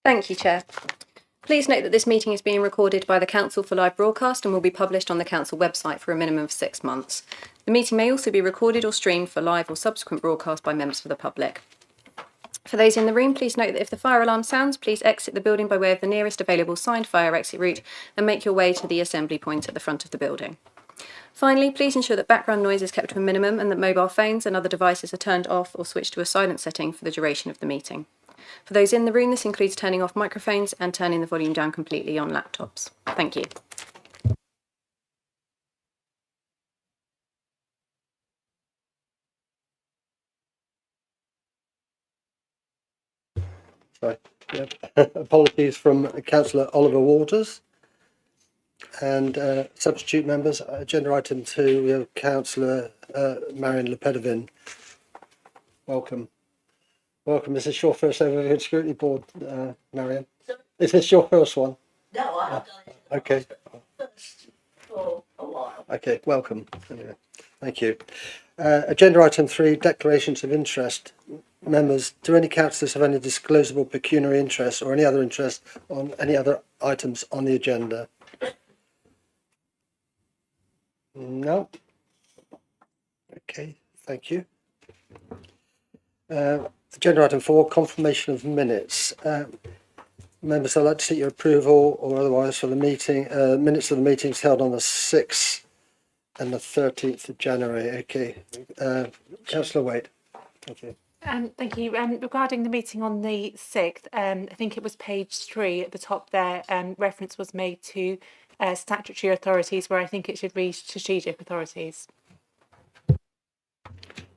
Thank you, Chair. Please note that this meeting is being recorded by the Council for live broadcast and will be published on the Council website for a minimum of 6 months. The meeting may also be recorded or streamed for live or subsequent broadcast by members of the public. For those in the room, please note that if the fire alarm sounds, please exit the building by way of the nearest available signed fire exit route and make your way to the assembly point at the front of the building. Finally, please ensure that background noise is kept to a minimum and that mobile phones and other devices are turned off or switched to a silent setting for the duration of the meeting. For those in the room, this includes turning off microphones and turning the volume down completely on laptops. Thank you. Sorry. Yep. Apologies from Councillor Oliver Waters. And substitute members, agenda item 2, we have Councillor Marion Lepedovin. Welcome. Welcome. Is this your first overview scrutiny board, Marion? Is this your first one? No, I have done it. Okay. First for a while. Okay, welcome. Anyway, thank you. Agenda item 3, declarations of interest. Members, do any councillors have any disclosable pecuniary interest or any other interest on any other items on the agenda? No. Okay, thank you. Agenda item 4, confirmation of minutes. Members, I'd like to seek your approval or otherwise for the meeting, minutes of the meetings held on the 6th and the 13th of January. Okay, Councillor Wade. Thank you. Thank you. Regarding the meeting on the 6th, I think it was page 3 at the top there, reference was made to statutory authorities where I think it should read strategic authorities.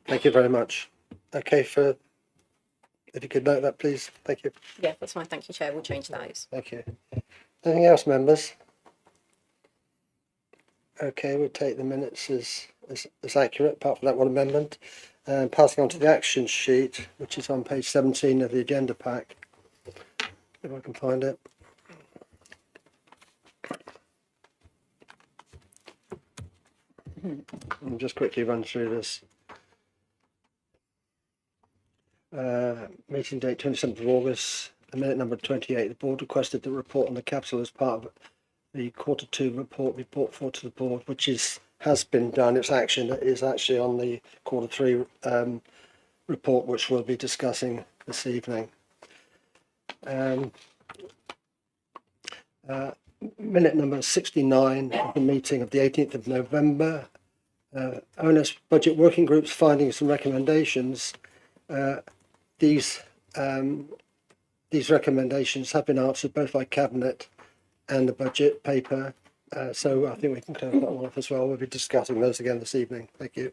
Thank you very much. Okay, if you could note that, please. Thank you. Yeah, that's fine. Thank you, Chair. We'll change those. Thank you. Anything else, members? Okay, we'll take the minutes as accurate, apart from that one amendment. Passing on to the action sheet, which is on page 17 of the agenda pack, if I can find it. I'll just quickly run through this. Meeting date 27th of August, minute number 28. The board requested the report on the capital as part of the Q2 report be brought forward to the board, which has been done. Its action is actually on the Q3 report, which we'll be discussing this evening. Minute number 69 of the meeting of the 18th of November. ONS Budget Working Group's findings and recommendations. These recommendations have been answered both by Cabinet and the budget paper. So I think we can close that one off as well. We'll be discussing those again this evening. Thank you.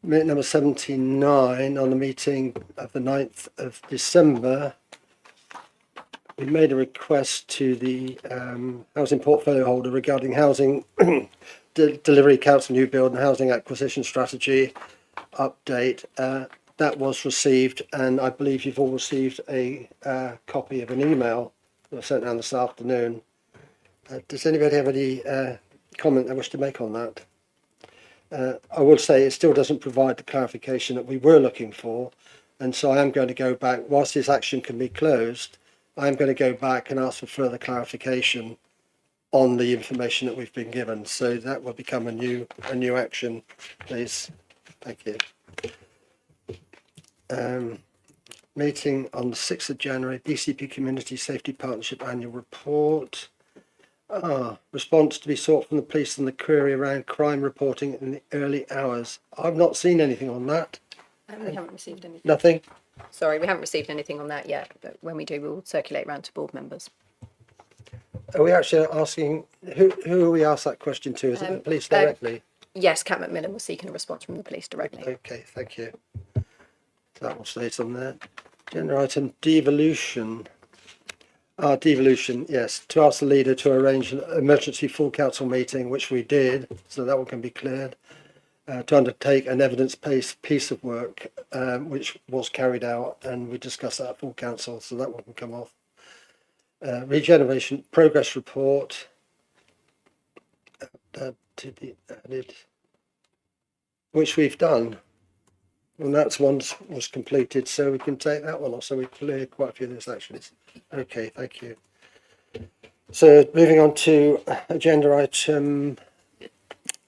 Minute number 79 on the meeting of the 9th of December. We made a request to the housing portfolio holder regarding housing delivery council new build and housing acquisition strategy update. That was received, and I believe you've all received a copy of an email that was sent out this afternoon. Does anybody have any comment they wish to make on that? I will say it still doesn't provide the clarification that we were looking for, and so I am going to go back. Whilst this action can be closed, I am going to go back and ask for further clarification on the information that we've been given. So that will become a new action, please. Thank you. Meeting on the 6th of January, BCP Community Safety Partnership Annual Report. Response to be sought from the police on the query around crime reporting in the early hours. I've not seen anything on that. We haven't received anything. Nothing? Sorry, we haven't received anything on that yet, but when we do, we'll circulate around to board members. Are we actually asking, who are we asked that question to? Is it the police directly? Yes, Cat Macmillan was seeking a response from the police directly. Okay, thank you. That will stay on there. Agenda item devolution. Devolution, yes. To ask the leader to arrange an emergency full council meeting, which we did, so that one can be cleared. To undertake an evidence-based piece of work, which was carried out, and we discussed that at full council, so that one can come off. Regeneration progress report to be added, which we've done. And that's one was completed, so we can take that one off. So we clear quite a few of those actions. Okay, thank you. So moving on to agenda item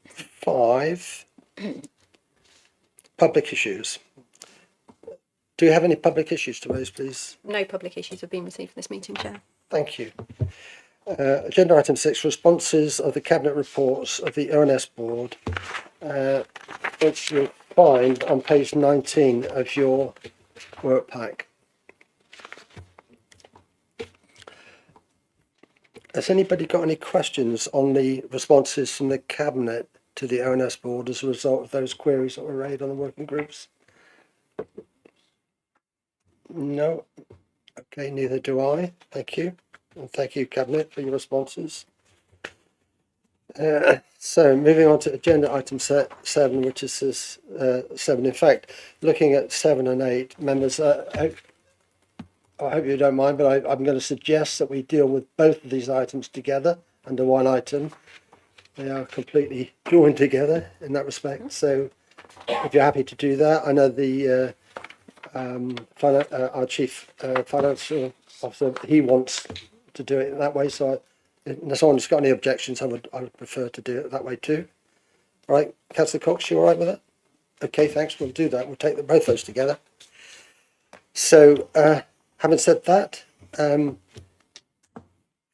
5, public issues. Do you have any public issues to raise, please? No public issues have been received for this meeting, Chair. Thank you. Agenda item 6, responses of the Cabinet reports of the ONS Board, which you'll find on page 19 of your work pack. Has anybody got any questions on the responses from the Cabinet to the ONS Board as a result of those queries that were raised on the working groups? No? Okay, neither do I. Thank you. And thank you, Cabinet, for your responses. So moving on to agenda item 7, which is this 7. In fact, looking at 7 and 8, members, I hope you don't mind, but I'm going to suggest that we deal with both of these items together under one item. They are completely joined together in that respect. So if you're happy to do that, I know the our chief financial officer, he wants to do it that way. So unless someone's got any objections, I would prefer to do it that way too. All right, Councillor Cox, you all right with that? Okay, thanks. We'll do that. We'll take both those together. So having said that,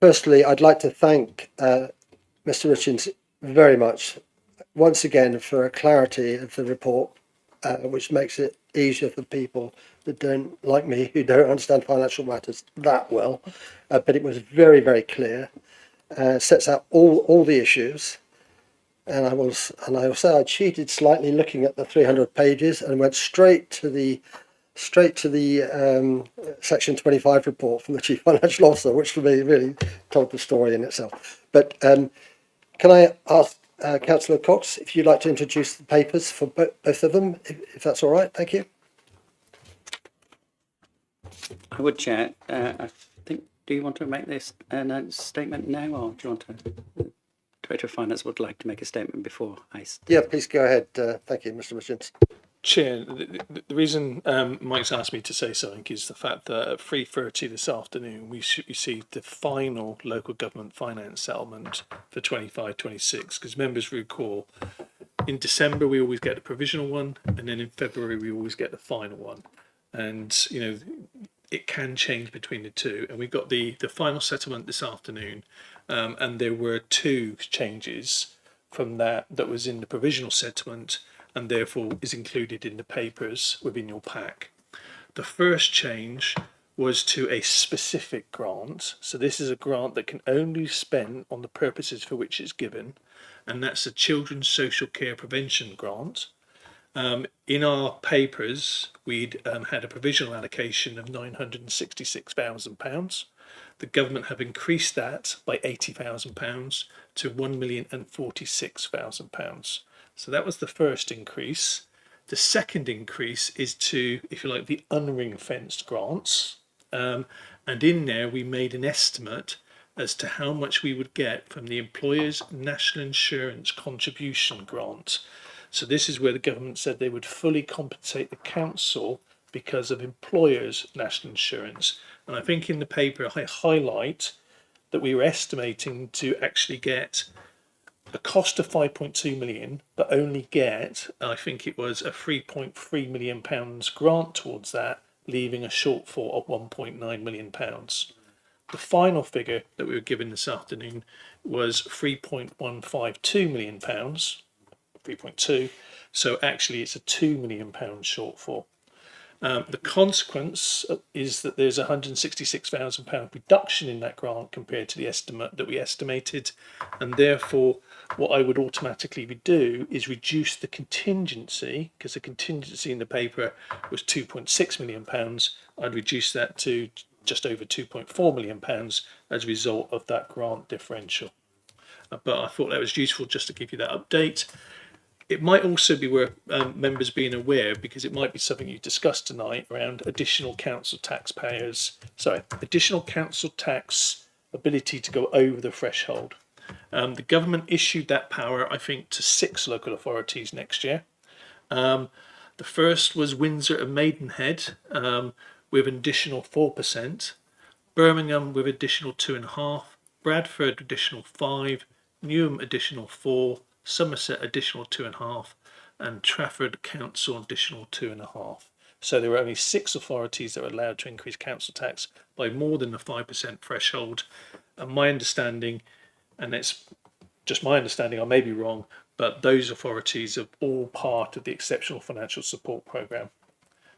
firstly, I'd like to thank Mr. Richards very much once again for a clarity of the report, which makes it easier for people that don't, like me, who don't understand financial matters that well. But it was very, very clear, sets out all the issues. And I will say I cheated slightly looking at the 300 pages and went straight to the Section 25 report from the Chief Financial Officer, which for me really told the story in itself. But can I ask Councillor Cox if you'd like to introduce the papers for both of them, if that's all right? Thank you. I would, Chair. I think, do you want to make this statement now, or do you want to? Director of Finance would like to make a statement before I. Yeah, please go ahead. Thank you, Mr. Richards. Chair, the reason Mike's asked me to say something is the fact that at 3:30 this afternoon we received the final local government finance settlement for 25-26, because members recall in December we always get the provisional one, and then in February we always get the final one, and you know it can change between the two, and we got the final settlement this afternoon, and there were 2 changes from that was in the provisional settlement and therefore is included in the papers within your pack. The first change was to a specific grant. So this is a grant that can only be spent on the purposes for which it's given, and that's a Children's Social Care Prevention Grant. In our papers, we'd had a provisional allocation of £966,000. The government have increased that by £80,000 to £1,046,000. So that was the first increase. The second increase is to, if you like, the unring-fenced grants. And in there, we made an estimate as to how much we would get from the Employers' National Insurance Contribution Grant. So this is where the government said they would fully compensate the council because of employers' national insurance. And I think in the paper I highlight that we were estimating to actually get a cost of 5.2 million, but only get, I think it was a 3.3 million pounds grant towards that, leaving a shortfall of 1.9 million pounds. The final figure that we were given this afternoon was 3.152 million pounds, 3.2. So actually it's a 2 million pound shortfall. The consequence is that there's a £166,000 reduction in that grant compared to the estimate that we estimated, and therefore what I would automatically do is reduce the contingency, because the contingency in the paper was £2.6 million. I'd reduce that to just over £2.4 million as a result of that grant differential. But I thought that was useful just to give you that update. It might also be worth members being aware, because it might be something you discussed tonight, around additional council tax ability to go over the threshold. The government issued that power, I think, to 6 local authorities next year. The The first was Windsor and Maidenhead with an additional 4%, Birmingham with additional 2.5%, Bradford additional 5%, Newham additional 4%, Somerset additional 2.5%, and Trafford Council additional 2.5%. So there were only 6 authorities that were allowed to increase council tax by more than the 5% threshold. And my understanding, and it's just my understanding, I may be wrong, but those authorities are all part of the Exceptional Financial Support Programme.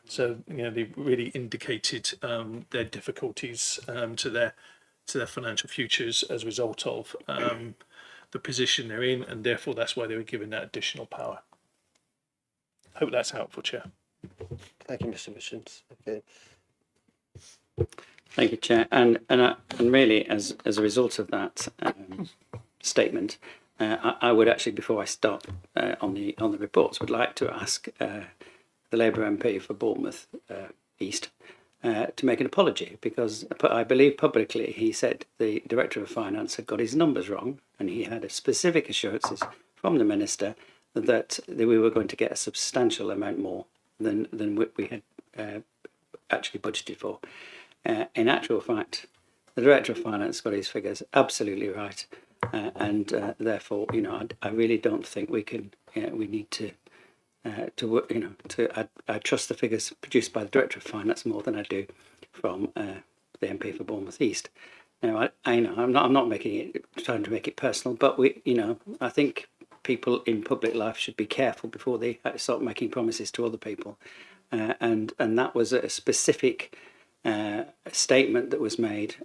So, they really indicated their difficulties to their financial futures as a result of the position they're in, and therefore that's why they were given that additional power. Hope that's helpful, Chair. Thank you, Mr. Richards. Okay. Thank you, Chair. And really, as a result of that statement, I would actually, before I start on the reports, would like to ask the Labour MP for Bournemouth East to make an apology, because I believe publicly he said the Director of Finance had got his numbers wrong, and he had specific assurances from the Minister that we were going to get a substantial amount more than we had actually budgeted for. In actual fact, the Director of Finance got his figures absolutely right, and therefore, I really don't think we can. We need to work. I trust the figures produced by the Director of Finance more than I do from the MP for Bournemouth East. Now, I know I'm not trying to make it personal, but I think people in public life should be careful before they start making promises to other people, and that was a specific statement that was made,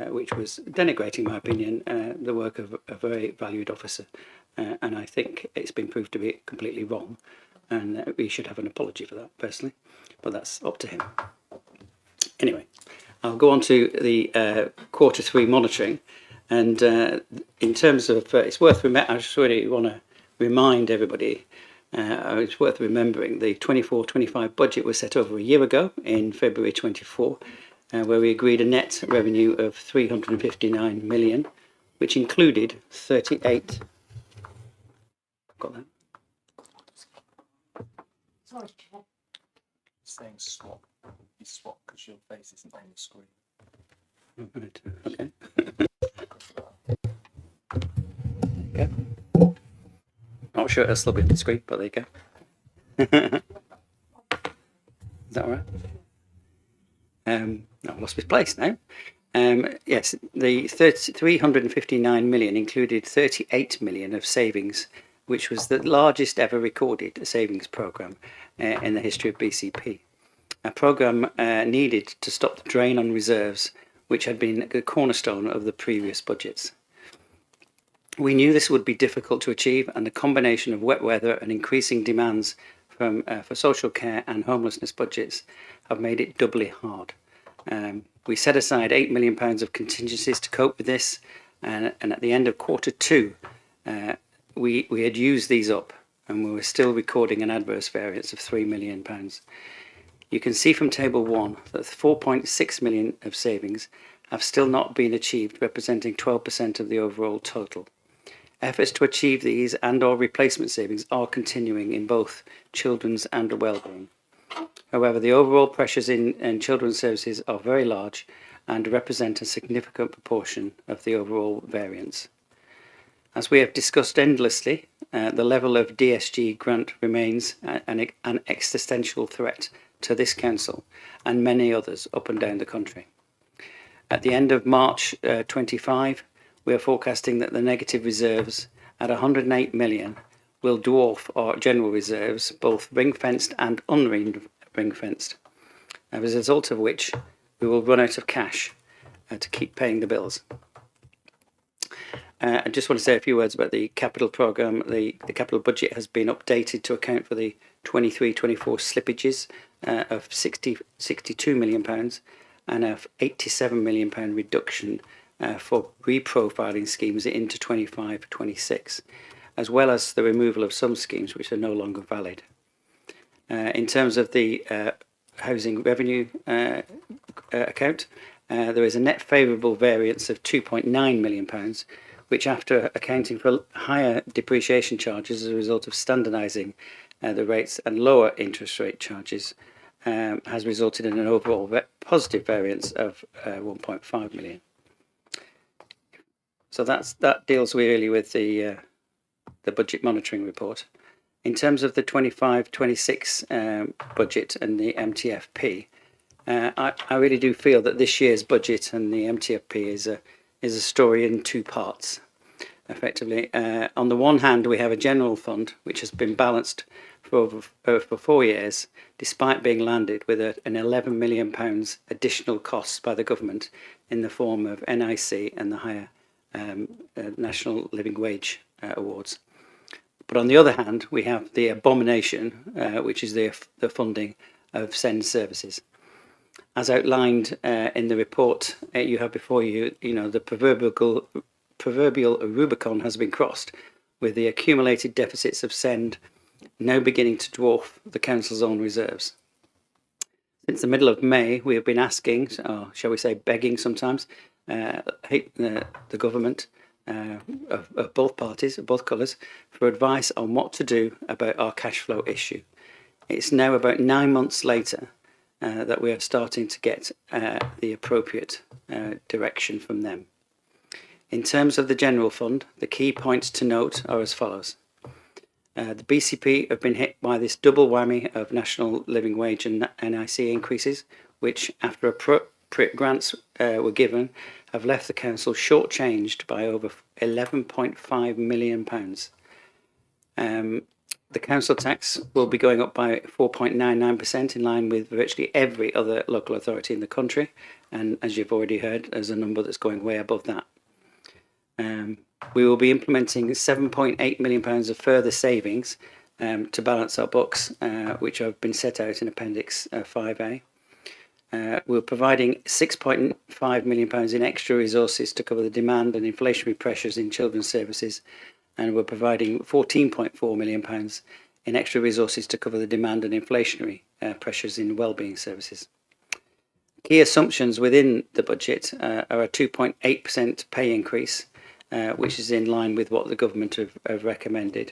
which was denigrating, in my opinion, the work of a very valued officer, and I think it's been proved to be completely wrong, and we should have an apology for that personally, but that's up to him. Anyway, I'll go on to the Q3 monitoring, and in terms of it's worth I just really want to remind everybody. It's worth remembering the 24-25 budget was set over a year ago in February 24, where we agreed a net revenue of 359 million, which included 38. Got that? Sorry, Chair. Saying swap. You swap because your face isn't on the screen. Right. Okay. Not sure it'll still be on the screen, but there you go. Is that all right? I've lost my place now. Yes, the 359 million included 38 million of savings, which was the largest ever recorded savings programme in the history of BCP. A programme needed to stop the drain on reserves, which had been the cornerstone of the previous budgets. We knew this would be difficult to achieve, and the combination of wet weather and increasing demands for social care and homelessness budgets have made it doubly hard. We set aside £8 million of contingencies to cope with this, and at the end of Q2, we had used these up, and we were still recording an adverse variance of £3 million. You can see from Table 1 that 4.6 million of savings have still not been achieved, representing 12% of the overall total. Efforts to achieve these and/or replacement savings are continuing in both children's and wellbeing. However, the overall pressures in children's services are very large and represent a significant proportion of the overall variance. As we have discussed endlessly, the level of DSG grant remains an existential threat to this council and many others up and down the country. At the end of March 25, we are forecasting that the negative reserves at 108 million will dwarf our general reserves, both ring-fenced and unring-fenced, as a result of which we will run out of cash to keep paying the bills. I just want to say a few words about the capital programme. The capital budget has been updated to account for the 23-24 slippages of £62 million and a £87 million reduction for reprofiling schemes into 25-26, as well as the removal of some schemes which are no longer valid. In terms of the housing revenue account, there is a net favourable variance of £2.9 million, which, after accounting for higher depreciation charges as a result of standardising the rates and lower interest rate charges has resulted in an overall positive variance of 1.5 million. So that deals really with the budget monitoring report. In terms of the 25-26 budget and the MTFP, I really do feel that this year's budget and the MTFP is a story in two parts. Effectively, on the one hand, we have a general fund which has been balanced for 4 years, despite being landed with an £11 million additional cost by the government in the form of NIC and the higher National Living Wage Awards. But on the other hand, we have the abomination, which is the funding of SEND services. As outlined in the report you have before you, the proverbial Rubicon has been crossed, with the accumulated deficits of SEND now beginning to dwarf the Council's own reserves. Since the middle of May, we have been asking, or shall we say begging sometimes, the government of both parties, of both colours, for advice on what to do about our cash flow issue. It's now about 9 months later that we are starting to get the appropriate direction from them. In terms of the general fund, the key points to note are as follows. The BCP have been hit by this double whammy of national living wage and NIC increases, which, after appropriate grants were given, have left the council shortchanged by over £11.5 million. The council tax will be going up by 4.99%, in line with virtually every other local authority in the country, and as you've already heard, there's a number that's going way above that. We will be implementing £7.8 million of further savings to balance our books, which have been set out in Appendix 5A. We're providing £6.5 million in extra resources to cover the demand and inflationary pressures in children's services, and we're providing £14.4 million in extra resources to cover the demand and inflationary pressures in wellbeing services. Key assumptions within the budget are a 2.8% pay increase, which is in line with what the government have recommended.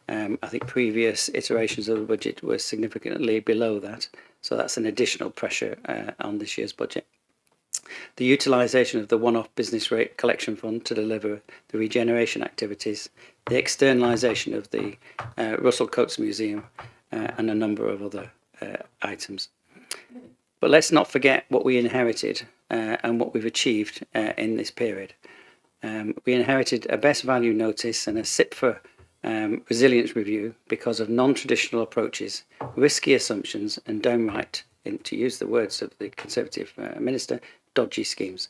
I think previous iterations of the budget were significantly below that, so that's an additional pressure on this year's budget. The utilisation of the one-off business rate collection fund to deliver the regeneration activities, the externalisation of the Russell Coates Museum, and a number of other items. But let's not forget what we inherited and what we've achieved in this period. We inherited a best value notice and a SIPFA resilience review because of non-traditional approaches, risky assumptions, and downright, to use the words of the Conservative Minister, dodgy schemes.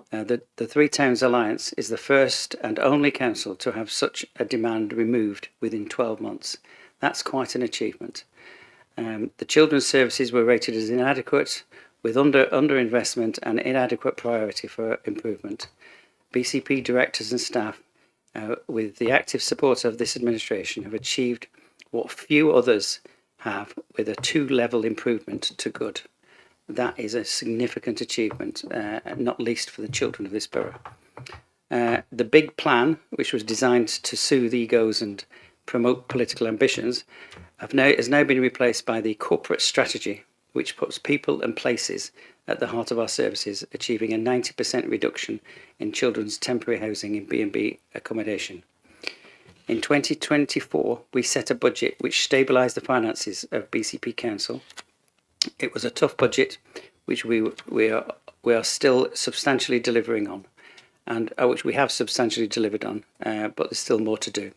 The Three Towns Alliance is the first and only council to have such a demand removed within 12 months. That's quite an achievement. The children's services were rated as inadequate, with underinvestment and inadequate priority for improvement. BCP directors and staff, with the active support of this administration, have achieved what few others have, with a 2-level improvement to good. That is a significant achievement, not least for the children of this borough. The big plan, which was designed to soothe egos and promote political ambitions, has now been replaced by the corporate strategy, which puts people and places at the heart of our services, achieving a 90% reduction in children's temporary housing in B&B accommodation. In 2024, we set a budget which stabilised the finances of BCP Council. It was a tough budget, which we are still substantially delivering on, and which we have substantially delivered on, but there's still more to do.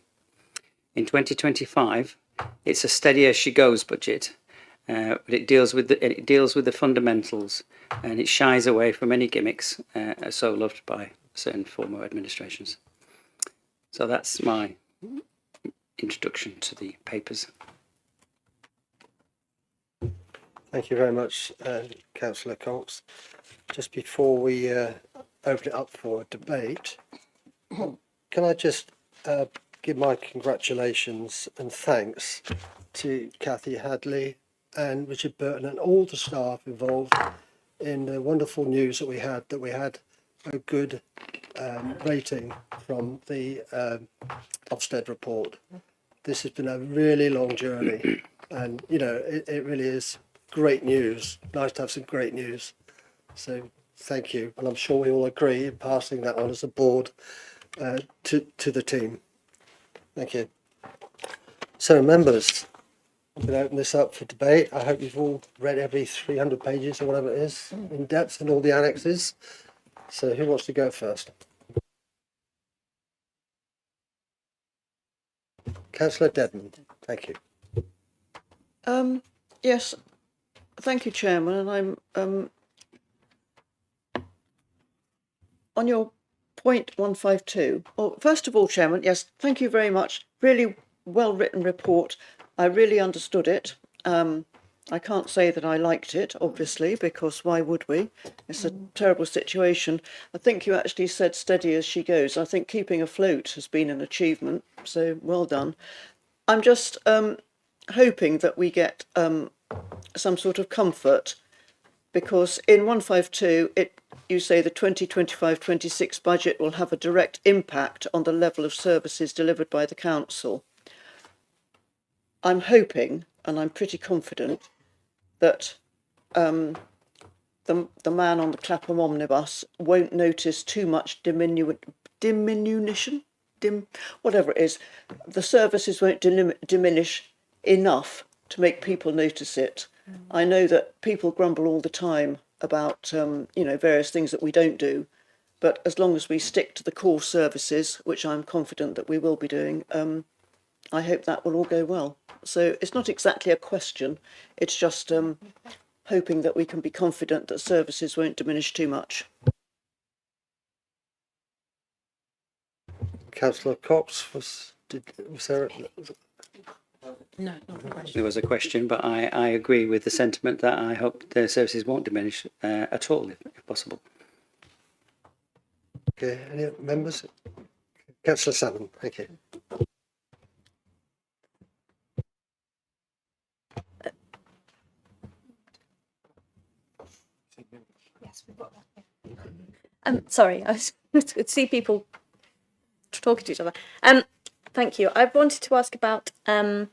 In 2025, it's a steady as she goes budget, but it deals with the fundamentals, and it shies away from any gimmicks so loved by certain former administrations. So that's my introduction to the papers. Thank you very much, Councillor Cox. Just before we open it up for debate, can I just give my congratulations and thanks to Cathy Hadley and Richard Burton and all the staff involved in the wonderful news that we had a good rating from the Ofsted report. This has been a really long journey, and you know it really is great news. Nice to have some great news. So thank you, and I'm sure we all agree in passing that on as a board to the team. Thank you. So members, I'm going to open this up for debate. I hope you've all read every 300 pages or whatever it is in depth and all the annexes. So who wants to go first? Councillor Dedman, thank you. Yes, thank you, Chairman. And I'm on your point 152. Well, first of all, Chairman, yes, thank you very much. Really well written report. I really understood it. I can't say that I liked it, obviously, because why would we? It's a terrible situation. I think you actually said steady as she goes. I think keeping afloat has been an achievement, so well done. I'm just hoping that we get some sort of comfort, because in 152 you say the 2025-26 budget will have a direct impact on the level of services delivered by the council. I'm hoping, and I'm pretty confident, that the man on the Clapham omnibus won't notice too much diminution, whatever it is. The services won't diminish enough to make people notice it. I know that people grumble all the time about various things that we don't do, but as long as we stick to the core services, which I'm confident that we will be doing, I hope that will all go well. So it's not exactly a question, it's just hoping that we can be confident that services won't diminish too much. Councillor Cox, was there? No, not a question. There was a question, but I agree with the sentiment that I hope the services won't diminish at all, if possible. Okay, any other members? Councillor Salmon, thank you. Yes, we've got that. Sorry, I could see people talking to each other. Thank you. I wanted to ask about, we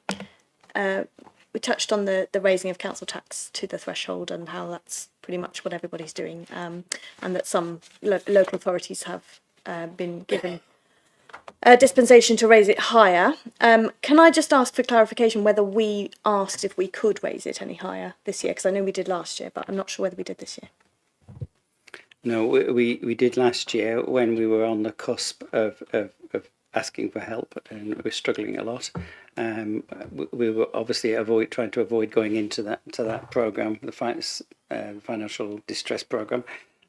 touched on the raising of council tax to the threshold and how that's pretty much what everybody's doing, and that some local authorities have been given dispensation to raise it higher. Can I just ask for clarification whether we asked if we could raise it any higher this year? Because I know we did last year, but I'm not sure whether we did this year. No, we did last year when we were on the cusp of asking for help and we were struggling a lot. We were obviously trying to avoid going into that program, the financial distress program,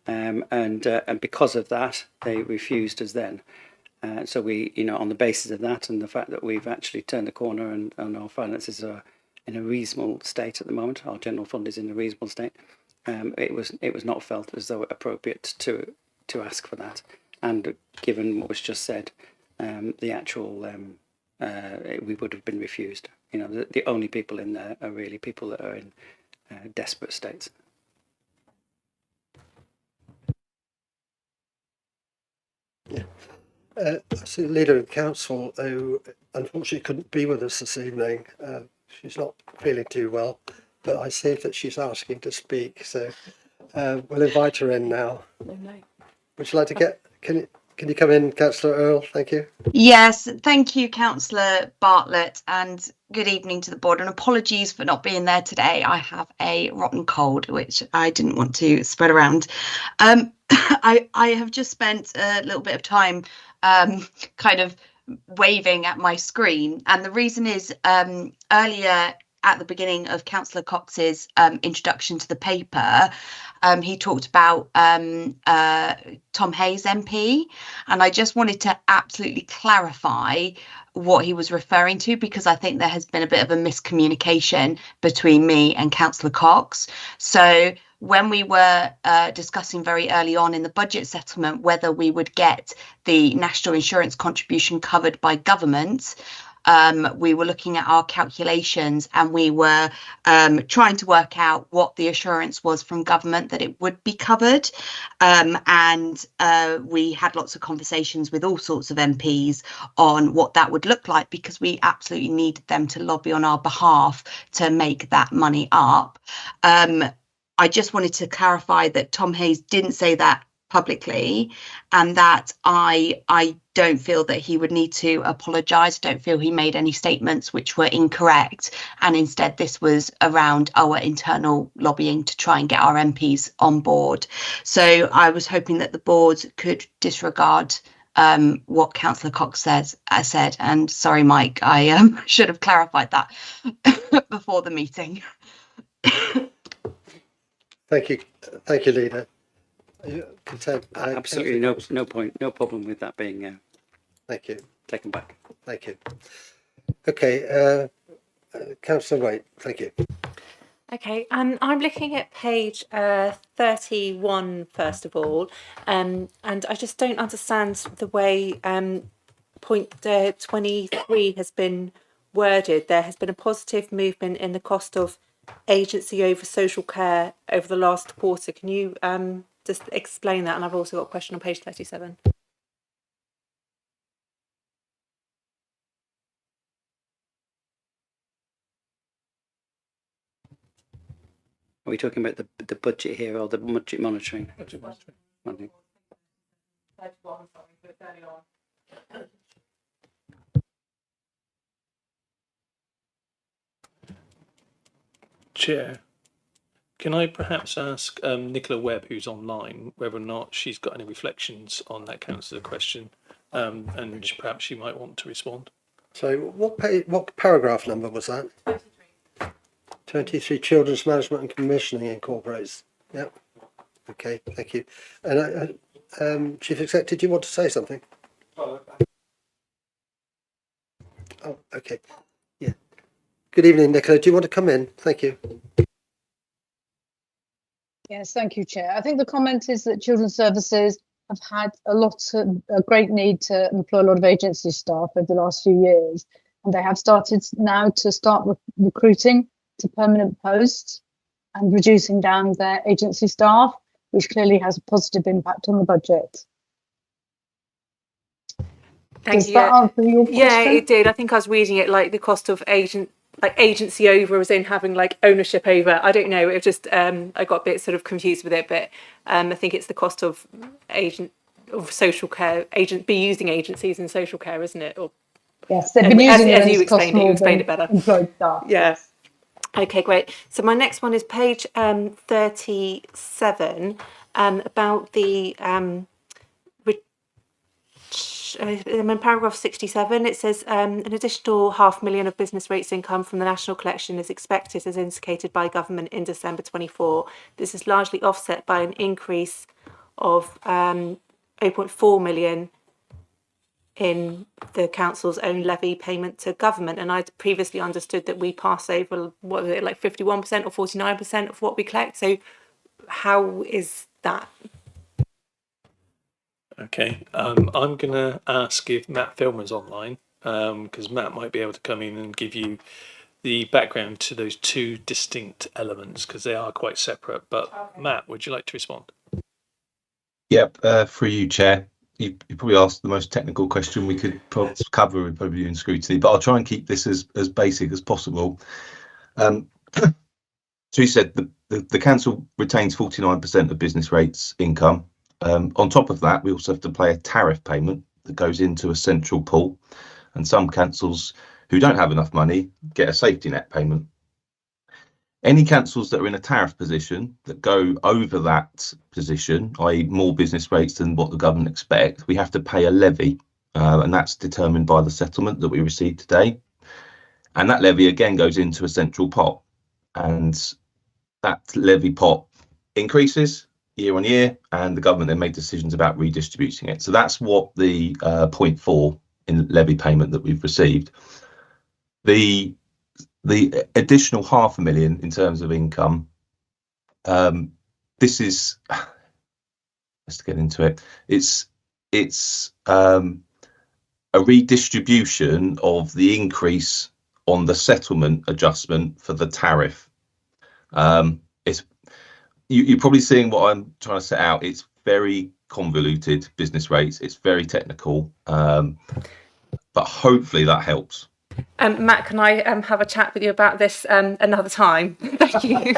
and because of that, they refused us then. So we, on the basis of that and the fact that we've actually turned the corner and our finances are in a reasonable state at the moment, our general fund is in a reasonable state. It was not felt as though appropriate to ask for that, and given what was just said, the actual we would have been refused. The only people in there are really people that are in desperate states. Yeah. I see the leader of the council who unfortunately couldn't be with us this evening. She's not feeling too well, but I see that she's asking to speak, so we'll invite her in now. No. Would you like to can you come in, Councillor Earl? Thank you. Yes, thank you, Councillor Bartlett, and good evening to the board, and apologies for not being there today. I have a rotten cold, which I didn't want to spread around. I have just spent a little bit of time kind of waving at my screen, and the reason is earlier at the beginning of Councillor Cox's introduction to the paper, he talked about Tom Hayes MP, and I just wanted to absolutely clarify what he was referring to, because I think there has been a bit of a miscommunication between me and Councillor Cox. So when we were discussing very early on in the budget settlement whether we would get the national insurance contribution covered by government, we were looking at our calculations and we were trying to work out what the assurance was from government that it would be covered. And we had lots of conversations with all sorts of MPs on what that would look like, because we absolutely needed them to lobby on our behalf to make that money up. I just wanted to clarify that Tom Hayes didn't say that publicly, and that I don't feel that he would need to apologise. Don't feel he made any statements which were incorrect, and instead this was around our internal lobbying to try and get our MPs on board. So I was hoping that the board could disregard what Councillor Cox said. And sorry, Mike, I should have clarified that before the meeting. Thank you, Lena. Absolutely no problem with that being Thank you. taken back. Thank you. Okay, Councillor Waite, thank you. Okay, I'm looking at page 31 first of all, and I just don't understand the way point 23 has been worded. There has been a positive movement in the cost of agency over social care over the last quarter. Can you just explain that? And I've also got a question on page 37. Are we talking about the budget here or the budget monitoring? Budget monitoring. Monitoring. Chair, can I perhaps ask Nicola Webb, who's online, whether or not she's got any reflections on that councillor question, and perhaps she might want to respond. So what paragraph number was that? 23, Children's Management and Commissioning incorporates. Yep. Okay, thank you. And Chief Executive, do you want to say something? Oh, okay. Yeah. Good evening, Nicola. Do you want to come in? Thank you. Yes, thank you, Chair. I think the comment is that Children's Services have had a great need to employ a lot of agency staff over the last few years, and they have started now to start recruiting to permanent posts and reducing down their agency staff, which clearly has a positive impact on the budget. Thank Does that answer your question? Yeah, it did. I think I was reading it like the cost of agency over as in having like ownership over. I don't know. It just I got a bit sort of confused with it, but I think it's the cost of social care be using agencies in social care, isn't it? Or yes, they've been using as you explained it better. Employed staff. Yeah. Okay, great. So my next one is page 37 about the in paragraph 67, it says an additional £500,000 of business rates income from the national collection is expected as indicated by government in December 24. This is largely offset by an increase of 0.4 million in the council's own levy payment to government. And I'd previously understood that we pass over, what was it, like 51% or 49% of what we collect. So how is that? Okay, I'm going to ask if Matt Filmer's online, because Matt might be able to come in and give you the background to those two distinct elements, because they are quite separate. But okay. Matt, would you like to respond? Yep, for you, Chair. You probably asked the most technical question we could cover with probably in scrutiny, but I'll try and keep this as basic as possible. So you said the council retains 49% of business rates income. On top of that, we also have to pay a tariff payment that goes into a central pool, and some councils who don't have enough money get a safety net payment. Any councils that are in a tariff position that go over that position, i.e. more business rates than what the government expect, we have to pay a levy, and that's determined by the settlement that we received today. And that levy again goes into a central pot, and that levy pot increases year on year, and the government then make decisions about redistributing it. So that's what the 0.4 in levy payment that we've received. The additional £500,000 in terms of income, this is, let's get into it. It's a redistribution of the increase on the settlement adjustment for the tariff. It's you're probably seeing what I'm trying to set out. It's very convoluted business rates. It's very technical, but hopefully that helps. Matt, can I have a chat with you about this another time? Thank you.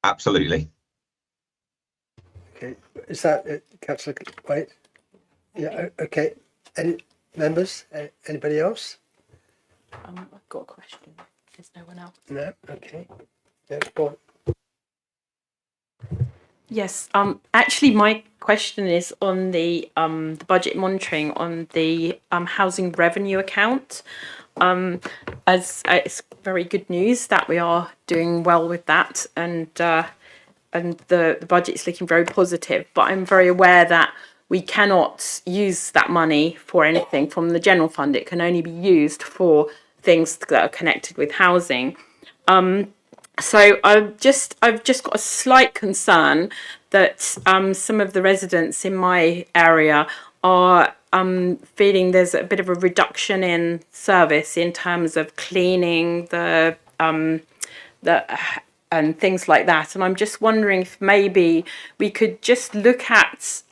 Absolutely. Okay, is that it, Councillor Wade? Yeah, okay. Any members? Anybody else? I've got a question. There's no one else. No? Okay. Yeah, go on. Yes, actually my question is on the budget monitoring on the housing revenue account. As it's very good news that we are doing well with that, and the budget is looking very positive, but I'm very aware that we cannot use that money for anything from the general fund. It can only be used for things that are connected with housing. So I've just got a slight concern that some of the residents in my area are feeling there's a bit of a reduction in service in terms of cleaning the and things like that. And I'm just wondering if maybe we could just look at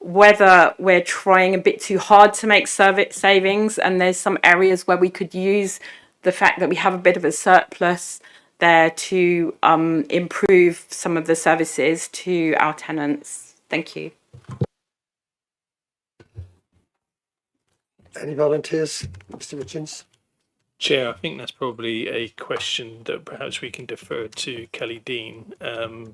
whether we're trying a bit too hard to make service savings, and there's some areas where we could use the fact that we have a bit of a surplus there to improve some of the services to our tenants. Thank you. Any volunteers? Mr. Richards? Chair, I think that's probably a question that perhaps we can defer to Kelly Dean,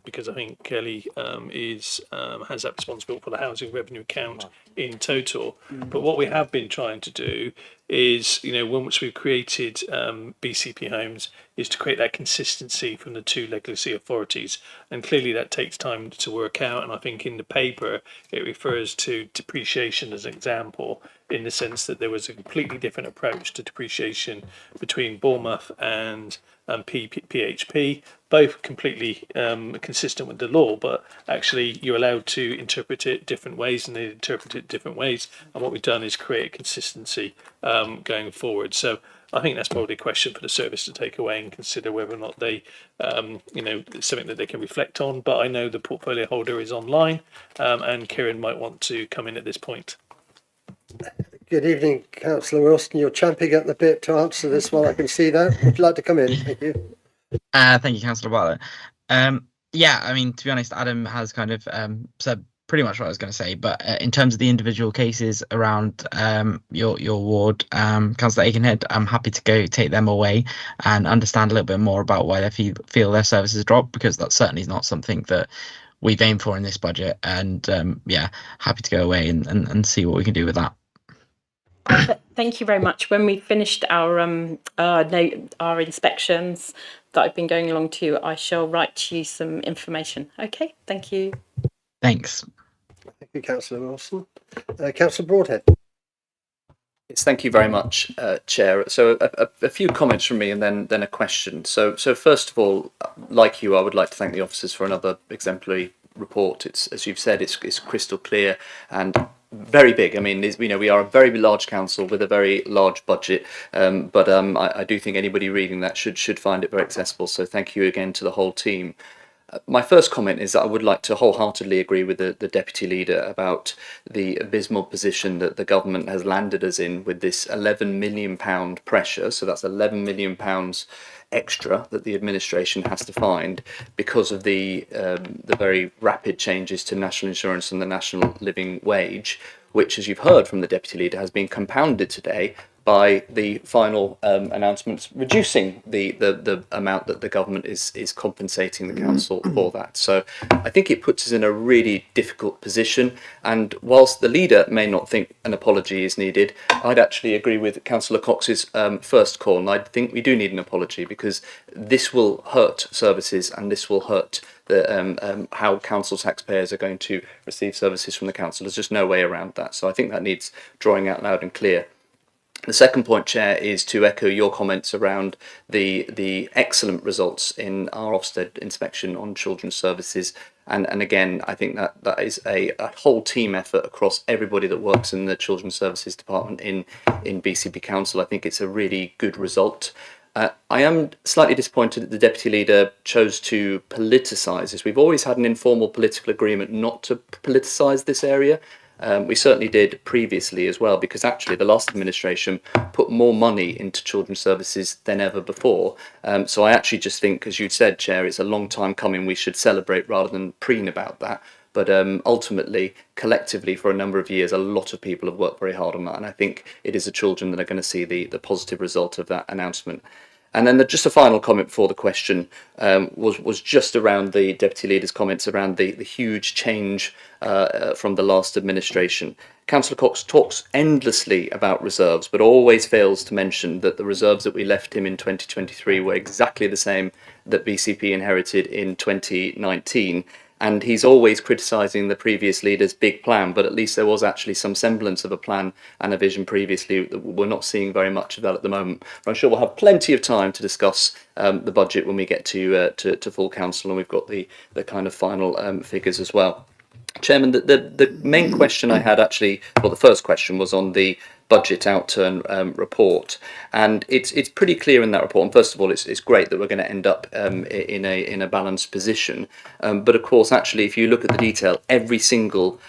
because I think Kelly has that responsibility for the housing revenue account in total. But what we have been trying to do is, once we've created BCP homes, is to create that consistency from the two legacy authorities. And clearly that takes time to work out. And I think in the paper, it refers to depreciation as an example, in the sense that there was a completely different approach to depreciation between Bournemouth and PHP, both completely consistent with the law, but actually you're allowed to interpret it different ways, and they interpret it different ways. And what we've done is create a consistency going forward. So I think that's probably a question for the service to take away and consider whether or not they, it's something that they can reflect on. But I know the portfolio holder is online, and Kieran might want to come in at this point. Good evening, Councillor Wilson. You're champing at the bit to answer this one. I can see that. Would you like to come in? Thank you. Thank you, Councillor Bartlett. Yeah, I mean, to be honest, Adam has kind of said pretty much what I was going to say. But in terms of the individual cases around your ward, Councillor Aikenhead, I'm happy to go take them away and understand a little bit more about why they feel their services drop, because that certainly is not something that we've aimed for in this budget. And yeah, happy to go away and see what we can do with that. Thank you very much. When we finished our inspections that I've been going along to, I shall write you some information. Okay, thank you. Thanks. Thank you, Councillor Wilson. Councillor Broadhead. Yes, thank you very much, Chair. So a few comments from me, and then a question. So first of all, like you, I would like to thank the officers for another exemplary report. It's, as you've said, it's crystal clear and very big. I mean, we are a very large council with a very large budget, but I do think anybody reading that should find it very accessible. So thank you again to the whole team. My first comment is that I would like to wholeheartedly agree with the Deputy Leader about the abysmal position that the government has landed us in with this £11 million pressure. So that's £11 million extra that the administration has to find because of the very rapid changes to national insurance and the national living wage, which, as you've heard from the Deputy Leader, has been compounded today by the final announcements reducing the amount that the government is compensating the council for that. So I think it puts us in a really difficult position, and whilst the leader may not think an apology is needed, I'd actually agree with Councillor Cox's first call, and I think we do need an apology, because this will hurt services and this will hurt the how council taxpayers are going to receive services from the council. There's just no way around that. So I think that needs drawing out loud and clear. The second point, Chair, is to echo your comments around the excellent results in our Ofsted inspection on children's services. And again, I think that is a whole team effort across everybody that works in the Children's Services Department in BCP Council. I think it's a really good result. I am slightly disappointed that the Deputy Leader chose to politicise this. We've always had an informal political agreement not to politicise this area. We certainly did previously as well, because actually the last administration put more money into children's services than ever before. So I actually just think, as you said, Chair, it's a long time coming. We should celebrate rather than preen about that. But ultimately, collectively, for a number of years, a lot of people have worked very hard on that. And I think it is the children that are going to see the positive result of that announcement. And then just a final comment before the question was just around the Deputy Leader's comments around the huge change from the last administration. Councillor Cox talks endlessly about reserves, but always fails to mention that the reserves that we left him in 2023 were exactly the same that BCP inherited in 2019. And he's always criticising the previous leader's big plan, but at least there was actually some semblance of a plan and a vision previously. We're not seeing very much of that at the moment. But I'm sure we'll have plenty of time to discuss the budget when we get to full council, and we've got the kind of final figures as well. Chairman, the main question I had actually, well, the first question was on the budget outturn report, and it's pretty clear in that report. And first of all, it's great that we're going to end up in a balanced position. But of course, actually, if you look at the detail, every single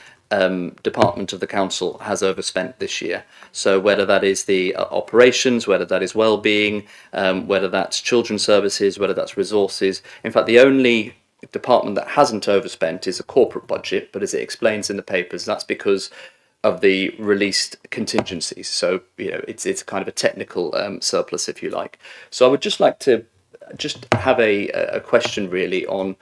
department of the council has overspent this year. So whether that is the operations, whether that is well-being, whether that's children's services, whether that's resources. In fact, the only department that hasn't overspent is a corporate budget, but as it explains in the papers, that's because of the released contingencies. So, you know, it's kind of a technical surplus, if you like. So I would just like to just have a question really on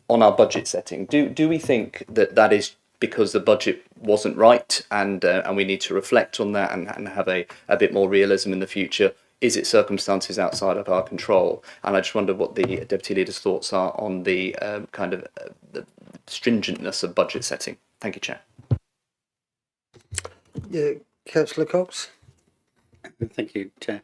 our budget setting. Do we think that is because the budget wasn't right, and we need to reflect on that and have a bit more realism in the future? Is it circumstances outside of our control? And I just wonder what the Deputy Leader's thoughts are on the kind of the stringentness of budget setting. Thank you, Chair. Yeah, Councillor Cox. Thank you, Chair.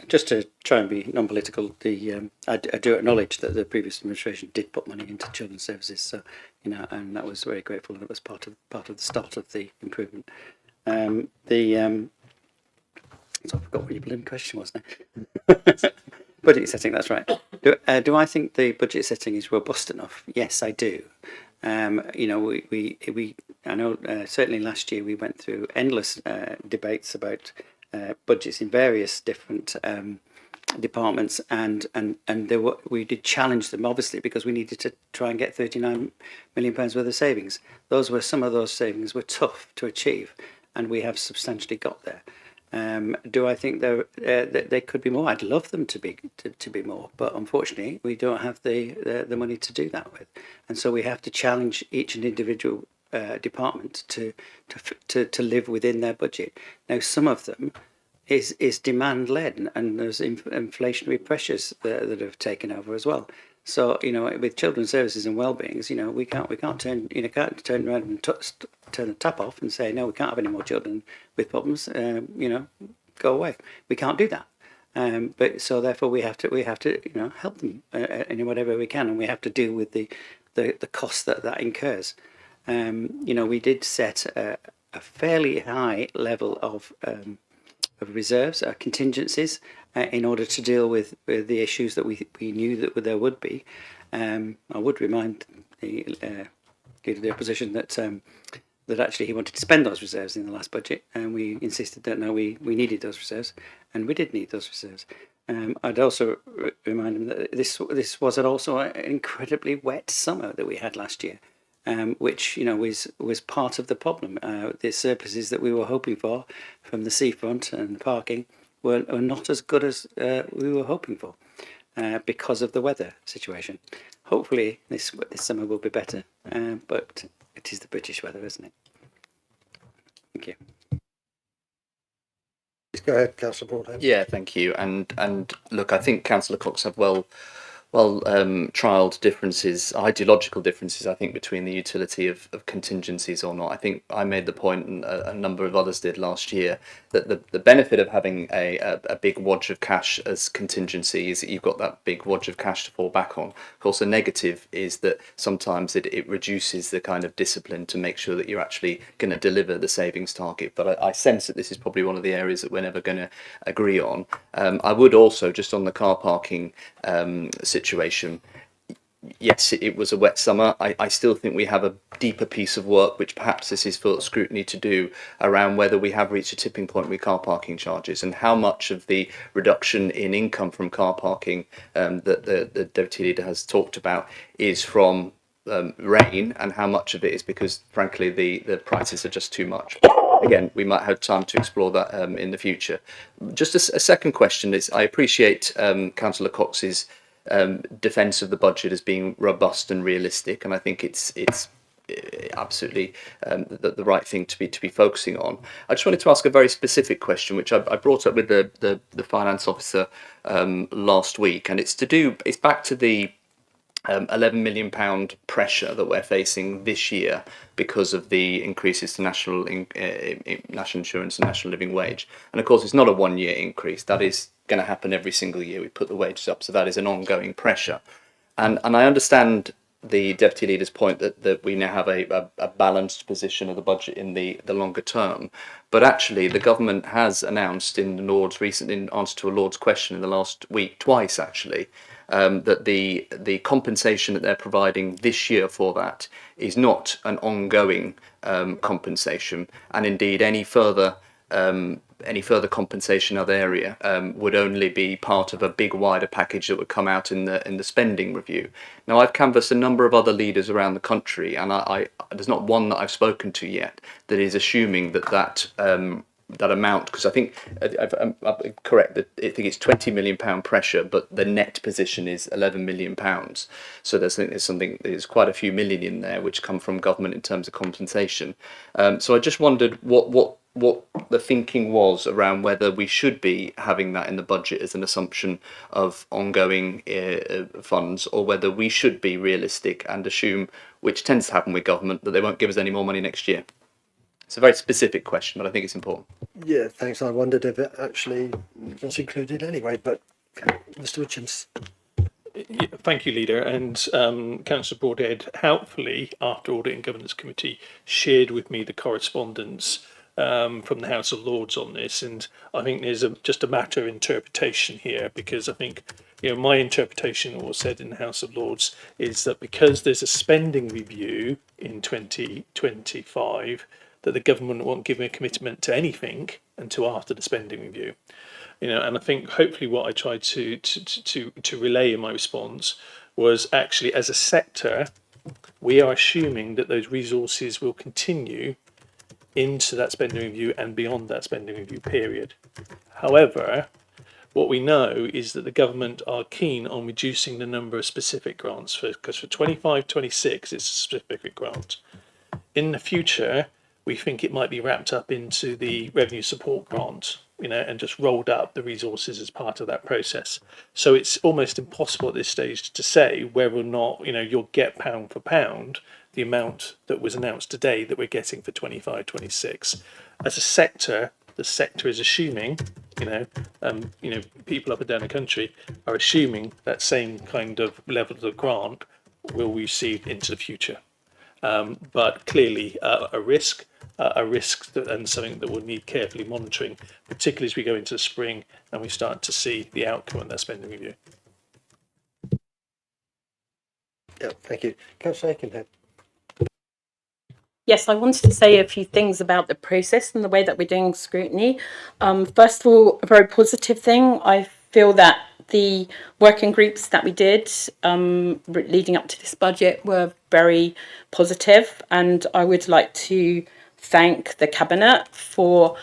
Just to try and be non-political, I do acknowledge that the previous administration did put money into children's services, so you know, and that was very grateful, and it was part of the start of the improvement. So I forgot what your bloody question was now. Budget setting, that's right. Do I think the budget setting is robust enough? Yes, I do. You know, I know certainly last year we went through endless debates about budgets in various different departments, and we did challenge them, obviously, because we needed to try and get £39 million worth of savings. Some of those savings were tough to achieve, and we have substantially got there. Do I think they could be more? I'd love them to be more, but unfortunately we don't have the money to do that with, and so we have to challenge each and individual department to live within their budget. Now, some of them is demand led, and there's inflationary pressures that have taken over as well. So, you know, with children's services and well-beings, you know, we can't turn around and turn the tap off and say, no, we can't have any more children with problems. You know, go away. We can't do that. But so therefore we have to you know, help them in whatever we can, and we have to deal with the cost that incurs. You know, we did set a fairly high level of reserves, contingencies, in order to deal with the issues that we knew that there would be. I would remind the leader of the opposition that actually he wanted to spend those reserves in the last budget, and we insisted that no, we needed those reserves, and we did need those reserves. I'd also remind him that this was also an incredibly wet summer that we had last year, which, you know, was part of the problem. The surpluses that we were hoping for from the seafront and the parking were not as good as we were hoping for because of the weather situation. Hopefully this summer will be better, but it is the British weather, isn't it? Thank you. Go ahead, Councillor Broadhead. Yeah, thank you. And look, I think Councillor Cox have well trialled differences, ideological differences, I think, between the utility of contingencies or not. I think I made the point, and a number of others did last year, that the benefit of having a big wodge of cash as contingency is that you've got that big wodge of cash to fall back on. Of course, the negative is that sometimes it reduces the kind of discipline to make sure that you're actually going to deliver the savings target. But I sense that this is probably one of the areas that we're never going to agree on. I would also, just on the car parking situation, yes, it was a wet summer. I still think we have a deeper piece of work, which perhaps this is for Scrutiny to do, around whether we have reached a tipping point with car parking charges and how much of the reduction in income from car parking that the Deputy Leader has talked about is from rain, and how much of it is because, frankly, the prices are just too much. Again, we might have time to explore that in the future. Just a second question is, I appreciate Councillor Cox's defence of the budget as being robust and realistic, and I think it's absolutely the right thing to be focusing on. I just wanted to ask a very specific question, which I brought up with the finance officer last week, and it's back to the £11 million pressure that we're facing this year because of the increases to national insurance and national living wage. And of course, it's not a 1 year increase. That is going to happen every single year. We put the wages up, so that is an ongoing pressure. And I understand the Deputy Leader's point that we now have a balanced position of the budget in the longer term. But actually, the government has announced in the Lords recently, in answer to a Lord's question in the last week, twice actually, that the compensation that they're providing this year for that is not an ongoing compensation, and indeed any further compensation in other area would only be part of a big wider package that would come out in the spending review. Now, I've canvassed a number of other leaders around the country, and there's not one that I've spoken to yet that is assuming that amount, because I think I'm correct that I think it's £20 million pressure, but the net position is £11 million. So there's quite a few million in there which come from government in terms of compensation. So I just wondered what the thinking was around whether we should be having that in the budget as an assumption of ongoing funds, or whether we should be realistic and assume, which tends to happen with government, that they won't give us any more money next year. It's a very specific question, but I think it's important. Yeah, thanks. I wondered if it actually was included anyway, but Mr. Richards. Yeah, thank you, Leader. And Councillor Broadhead, helpfully, after Audit and Governance Committee, shared with me the correspondence from the House of Lords on this. And I think there's just a matter of interpretation here, because I think, my interpretation, or said in the House of Lords, is that because there's a spending review in 2025, that the government won't give a commitment to anything until after the spending review. And I think hopefully what I tried to relay in my response was, actually, as a sector, we are assuming that those resources will continue into that spending review and beyond that spending review period. However, what we know is that the government are keen on reducing the number of specific grants, because for 25-26 it's a specific grant. In the future, we think it might be wrapped up into the revenue support grant, and just rolled up the resources as part of that process. So it's almost impossible at this stage to say whether or not, you'll get pound for pound the amount that was announced today that we're getting for 25-26. As a sector, the sector is assuming, people up and down the country are assuming that same kind of level of grant will be received into the future. But clearly a risk and something that will need carefully monitoring, particularly as we go into the spring and we start to see the outcome of that spending review. Yeah, thank you. Councillor Aikenhead. Yes, I wanted to say a few things about the process and the way that we're doing scrutiny. First of all, a very positive thing. I feel that the working groups that we did leading up to this budget were very positive, and I would like to thank the Cabinet for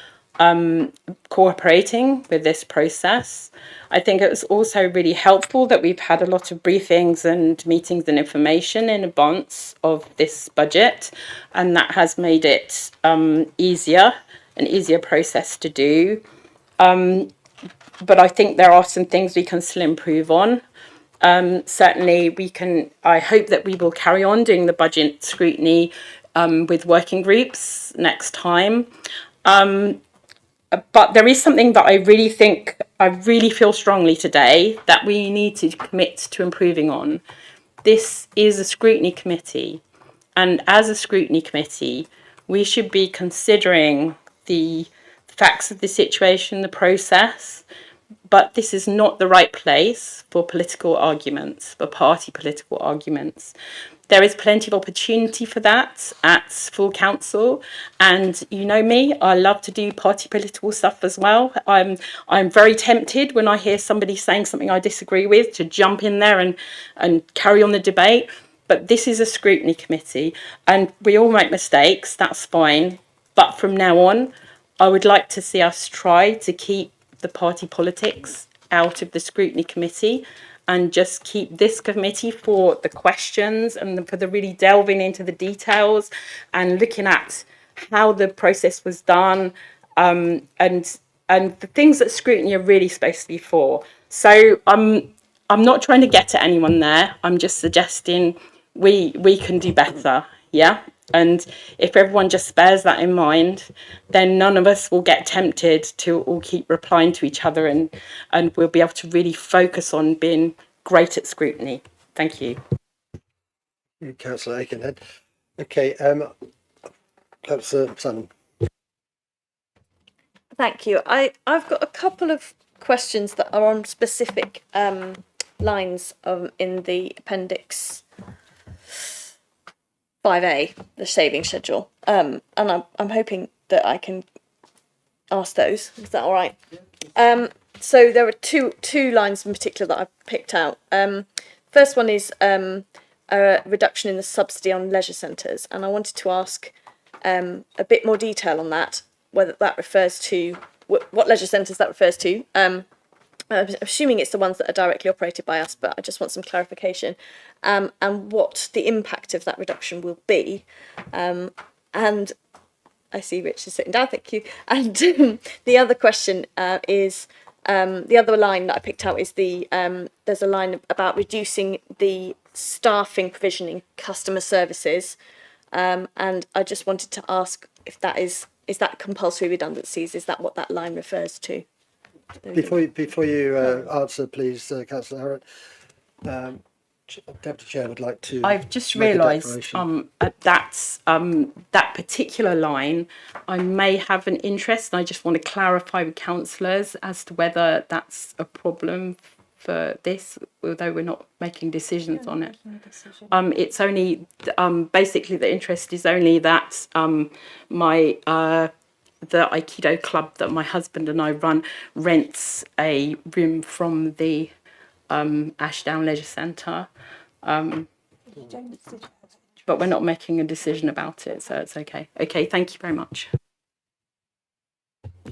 cooperating with this process. I think it was also really helpful that we've had a lot of briefings and meetings and information in advance of this budget, and that has made it an easier process to do. But I think there are some things we can still improve on. Certainly we can, I hope that we will carry on doing the budget scrutiny with working groups next time. But there is something that I really feel strongly today that we need to commit to improving on. This is a scrutiny committee, and as a scrutiny committee, we should be considering the facts of the situation, the process, but this is not the right place for political arguments, for party political arguments. There is plenty of opportunity for that at full council, and you know me, I love to do party political stuff as well. I'm very tempted when I hear somebody saying something I disagree with to jump in there and carry on the debate. But this is a scrutiny committee, and we all make mistakes, that's fine. But from now on, I would like to see us try to keep the party politics out of the scrutiny committee and just keep this committee for the questions and for the really delving into the details and looking at how the process was done, and the things that scrutiny are really supposed to be for. So I'm not trying to get at anyone there. I'm just suggesting we can do better, yeah? And if everyone just bears that in mind, then none of us will get tempted to all keep replying to each other, and we'll be able to really focus on being great at scrutiny. Thank you. Councillor Aikenhead. Okay, Councillor Salmon. Thank you. I've got a couple of questions that are on specific lines in the appendix 5A, the saving schedule, and I'm hoping that I can ask those. Is that all right? So there are two lines in particular that I've picked out. First one is a reduction in the subsidy on leisure centres, and I wanted to ask a bit more detail on that, whether that refers to what leisure centres that refers to. I'm assuming it's the ones that are directly operated by us, but I just want some clarification, and what the impact of that reduction will be. And I see Rich is sitting down, thank you. And the other question is, the other line that I picked out is there's a line about reducing the staffing provision in customer services, and I just wanted to ask if that is that compulsory redundancies? Is that what that line refers to? Before you answer, please, Councillor Harrod, Deputy Chair would like to. I've just realised that particular line, I may have an interest, and I just want to clarify with councillors as to whether that's a problem for this, although we're not making decisions on it. It's only basically the interest is only that the Aikido club that my husband and I run rents a room from the Ashdown Leisure Centre, but we're not making a decision about it, so it's okay. Okay, thank you very much.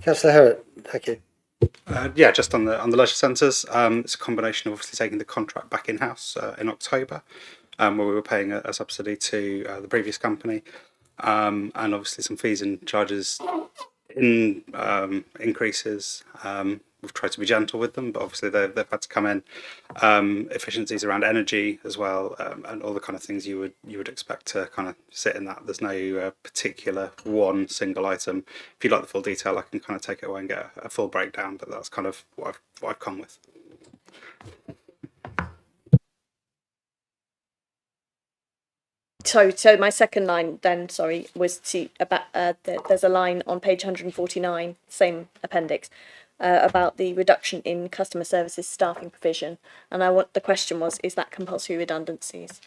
Councillor Harrod, thank you. Yeah, just on the leisure centres, it's a combination of obviously taking the contract back in-house in October, where we were paying a subsidy to the previous company, and obviously some fees and charges increases. We've tried to be gentle with them, but obviously they've had to come in. Efficiencies around energy as well, and all the kind of things you would expect to kind of sit in that. There's no particular one single item. If you'd like the full detail, I can kind of take it away and get a full breakdown, but that's kind of what I've come with. So my second line then, sorry, was to about there's a line on page 149, same appendix, about the reduction in customer services staffing provision, and the question was, is that compulsory redundancies?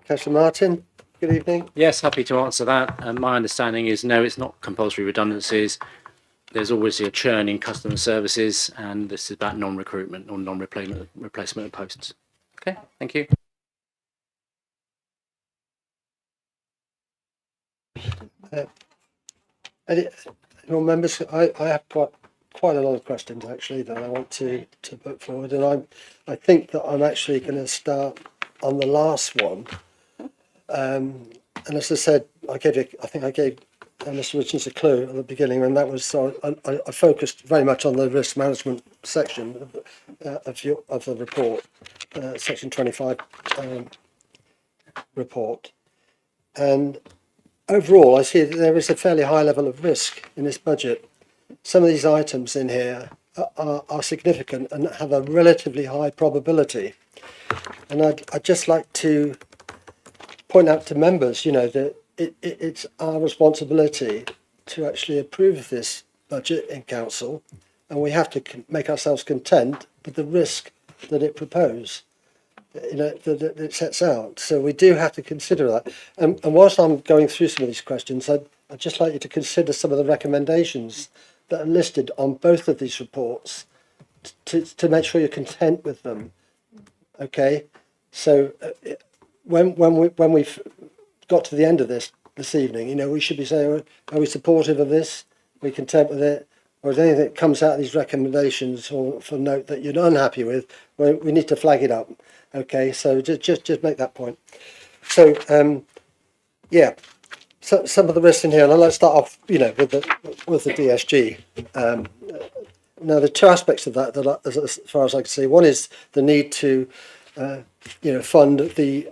Councillor Martin, good evening. Yes, happy to answer that. My understanding is no, it's not compulsory redundancies. There's always a churn in customer services, and this is about non-recruitment or non-replacement of posts. Okay, thank you. Any more members? I have quite a lot of questions actually that I want to put forward, and I think that I'm actually going to start on the last one. And as I said, I think I gave Mr. Richards a clue at the beginning, and that was I focused very much on the risk management section of the report, section 25 report. And overall, I see that there is a fairly high level of risk in this budget. Some of these items in here are significant and have a relatively high probability. And I'd just like to point out to members, that it's our responsibility to actually approve this budget in council, and we have to make ourselves content with the risk that it proposes, that it sets out. So we do have to consider that. And whilst I'm going through some of these questions, I'd just like you to consider some of the recommendations that are listed on both of these reports to make sure you're content with them. Okay, so when we've got to the end of this evening, we should be saying, are we supportive of this? Are we content with it? Or is anything that comes out of these recommendations or for note that you're unhappy with? Well, we need to flag it up. Okay, so just make that point. So so some of the risks in here, and let's start off, with the DSG. Now, the two aspects of that as far as I can see, one is the need to fund the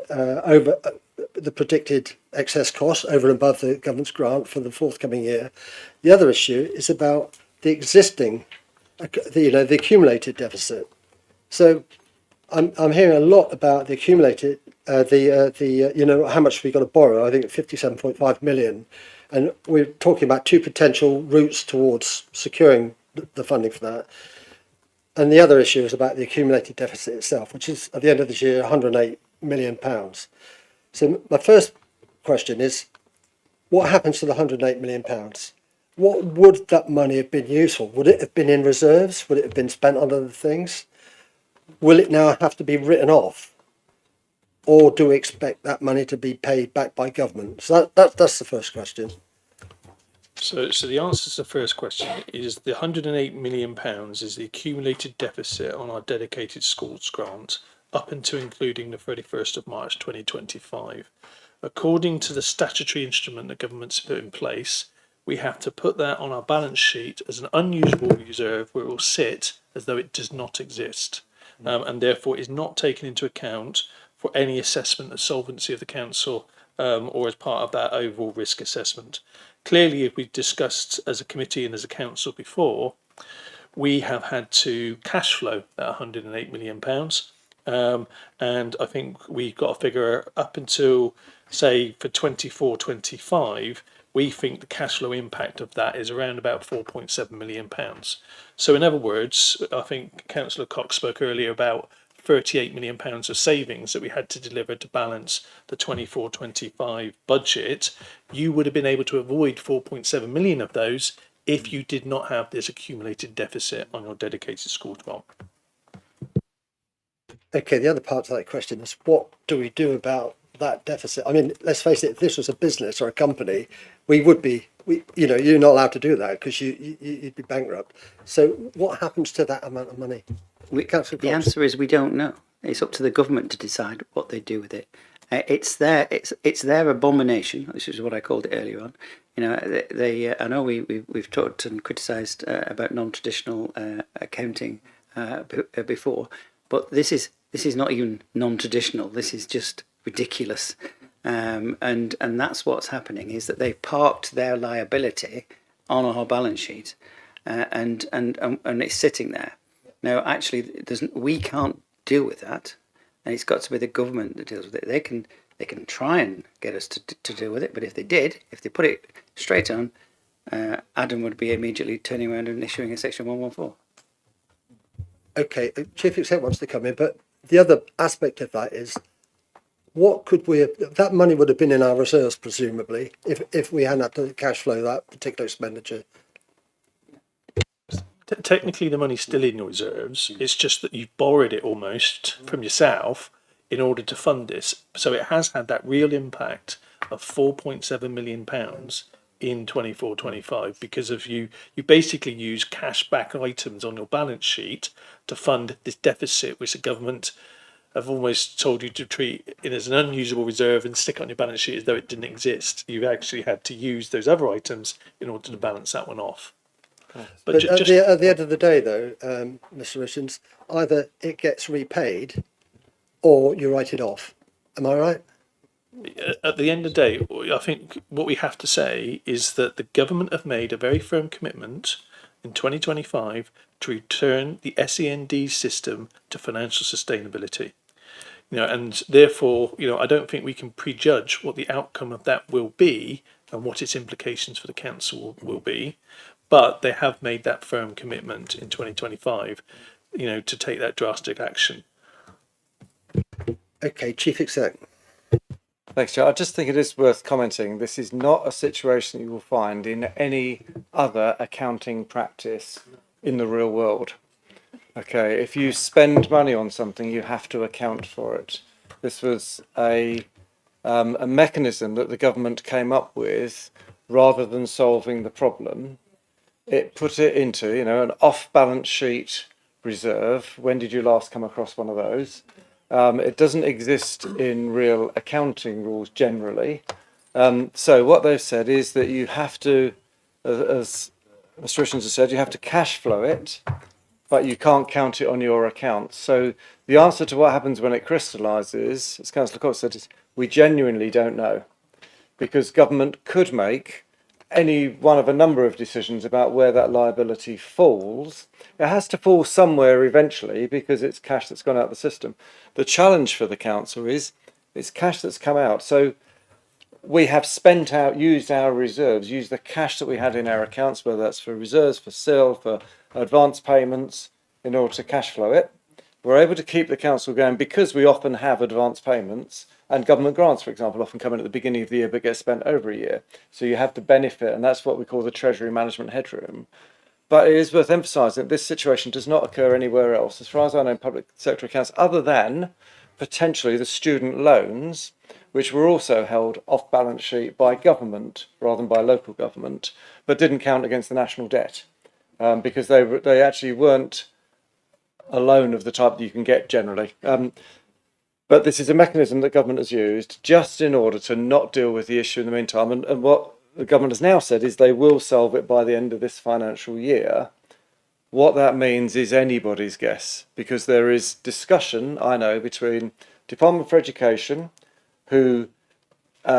predicted excess costs over and above the government's grant for the forthcoming year. The other issue is about the existing, the accumulated deficit. So I'm hearing a lot about the accumulated, how much we've got to borrow. I think 57.5 million, and we're talking about two potential routes towards securing the funding for that. And the other issue is about the accumulated deficit itself, which is at the end of this year £108 million. So my first question is, what happens to the £108 million? What would that money have been used for? Would it have been in reserves? Would it have been spent on other things? Will it now have to be written off? Or do we expect that money to be paid back by government? So that's the first question. So the answer to the first question is the £108 million is the accumulated deficit on our dedicated schools grant up until including the 31st of March 2025. According to the statutory instrument the government's put in place, we have to put that on our balance sheet as an unusable reserve where it will sit as though it does not exist, and therefore is not taken into account for any assessment of solvency of the council or as part of that overall risk assessment. Clearly, if we discussed as a committee and as a council before, we have had to cash flow that £108 million. And I think we got a figure up until, say, for 24-25, we think the cash flow impact of that is around about £4.7 million. So in other words, I think Councillor Cox spoke earlier about £38 million of savings that we had to deliver to balance the 24-25 budget. You would have been able to avoid 4.7 million of those if you did not have this accumulated deficit on your dedicated school grant. Okay, the other part of that question is, what do we do about that deficit? I mean, let's face it, if this was a business or a company, you're not allowed to do that because you'd be bankrupt. So what happens to that amount of money? The answer is we don't know. It's up to the government to decide what they do with it. It's their abomination. This is what I called it earlier on. I know we've talked and criticised about non-traditional accounting before, but this is not even non-traditional. This is just ridiculous, and that's what's happening, is that they've parked their liability on our balance sheet, and it's sitting there. Now, actually, we can't deal with that, and it's got to be the government that deals with it. They can try and get us to deal with it, but if they put it straight on, Adam would be immediately turning around and issuing a Section 114. Okay, Chief Exec wants to come in, but the other aspect of that is, what could we have? That money would have been in our reserves, presumably, if we hadn't had to cash flow that particular expenditure. Technically, the money's still in your reserves. It's just that you've borrowed it almost from yourself in order to fund this. So it has had that real impact of £4.7 million in 24-25 because of you basically use cash back items on your balance sheet to fund this deficit which the government have almost told you to treat it as an unusable reserve and stick it on your balance sheet as though it didn't exist. You've actually had to use those other items in order to balance that one off. But at the end of the day, though, Mr. Richards, either it gets repaid or you write it off. Am I right? At the end of the day, I think what we have to say is that the government have made a very firm commitment in 2025 to return the SEND system to financial sustainability. And therefore, I don't think we can prejudge what the outcome of that will be and what its implications for the council will be. But they have made that firm commitment in 2025, to take that drastic action. Okay, Chief Exec. Thanks, Chair. I just think it is worth commenting. This is not a situation you will find in any other accounting practice in the real world. Okay, if you spend money on something, you have to account for it. This was a mechanism that the government came up with rather than solving the problem. It put it into, an off-balance sheet reserve. When did you last come across one of those? It doesn't exist in real accounting rules generally. So what they've said is that you have to, as Mr. Richards has said, you have to cash flow it, but you can't count it on your account. So the answer to what happens when it crystallises, as Councillor Cox said, is we genuinely don't know, because government could make any one of a number of decisions about where that liability falls. It has to fall somewhere eventually because it's cash that's gone out of the system. The challenge for the council is it's cash that's come out. So we have used our reserves, used the cash that we had in our accounts, whether that's for reserves, for SIL, for advance payments, in order to cash flow it. We're able to keep the council going because we often have advance payments, and government grants, for example, often come in at the beginning of the year but get spent over a year. So you have the benefit, and that's what we call the Treasury Management Headroom. But it is worth emphasising that this situation does not occur anywhere else, as far as I know, in public sector accounts, other than potentially the student loans, which were also held off balance sheet by government rather than by local government, but didn't count against the national debt because they actually weren't a loan of the type that you can get generally. But this is a mechanism that government has used just in order to not deal with the issue in the meantime. And what the government has now said is they will solve it by the end of this financial year. What that means is anybody's guess, because there is discussion, I know, between Department for Education, who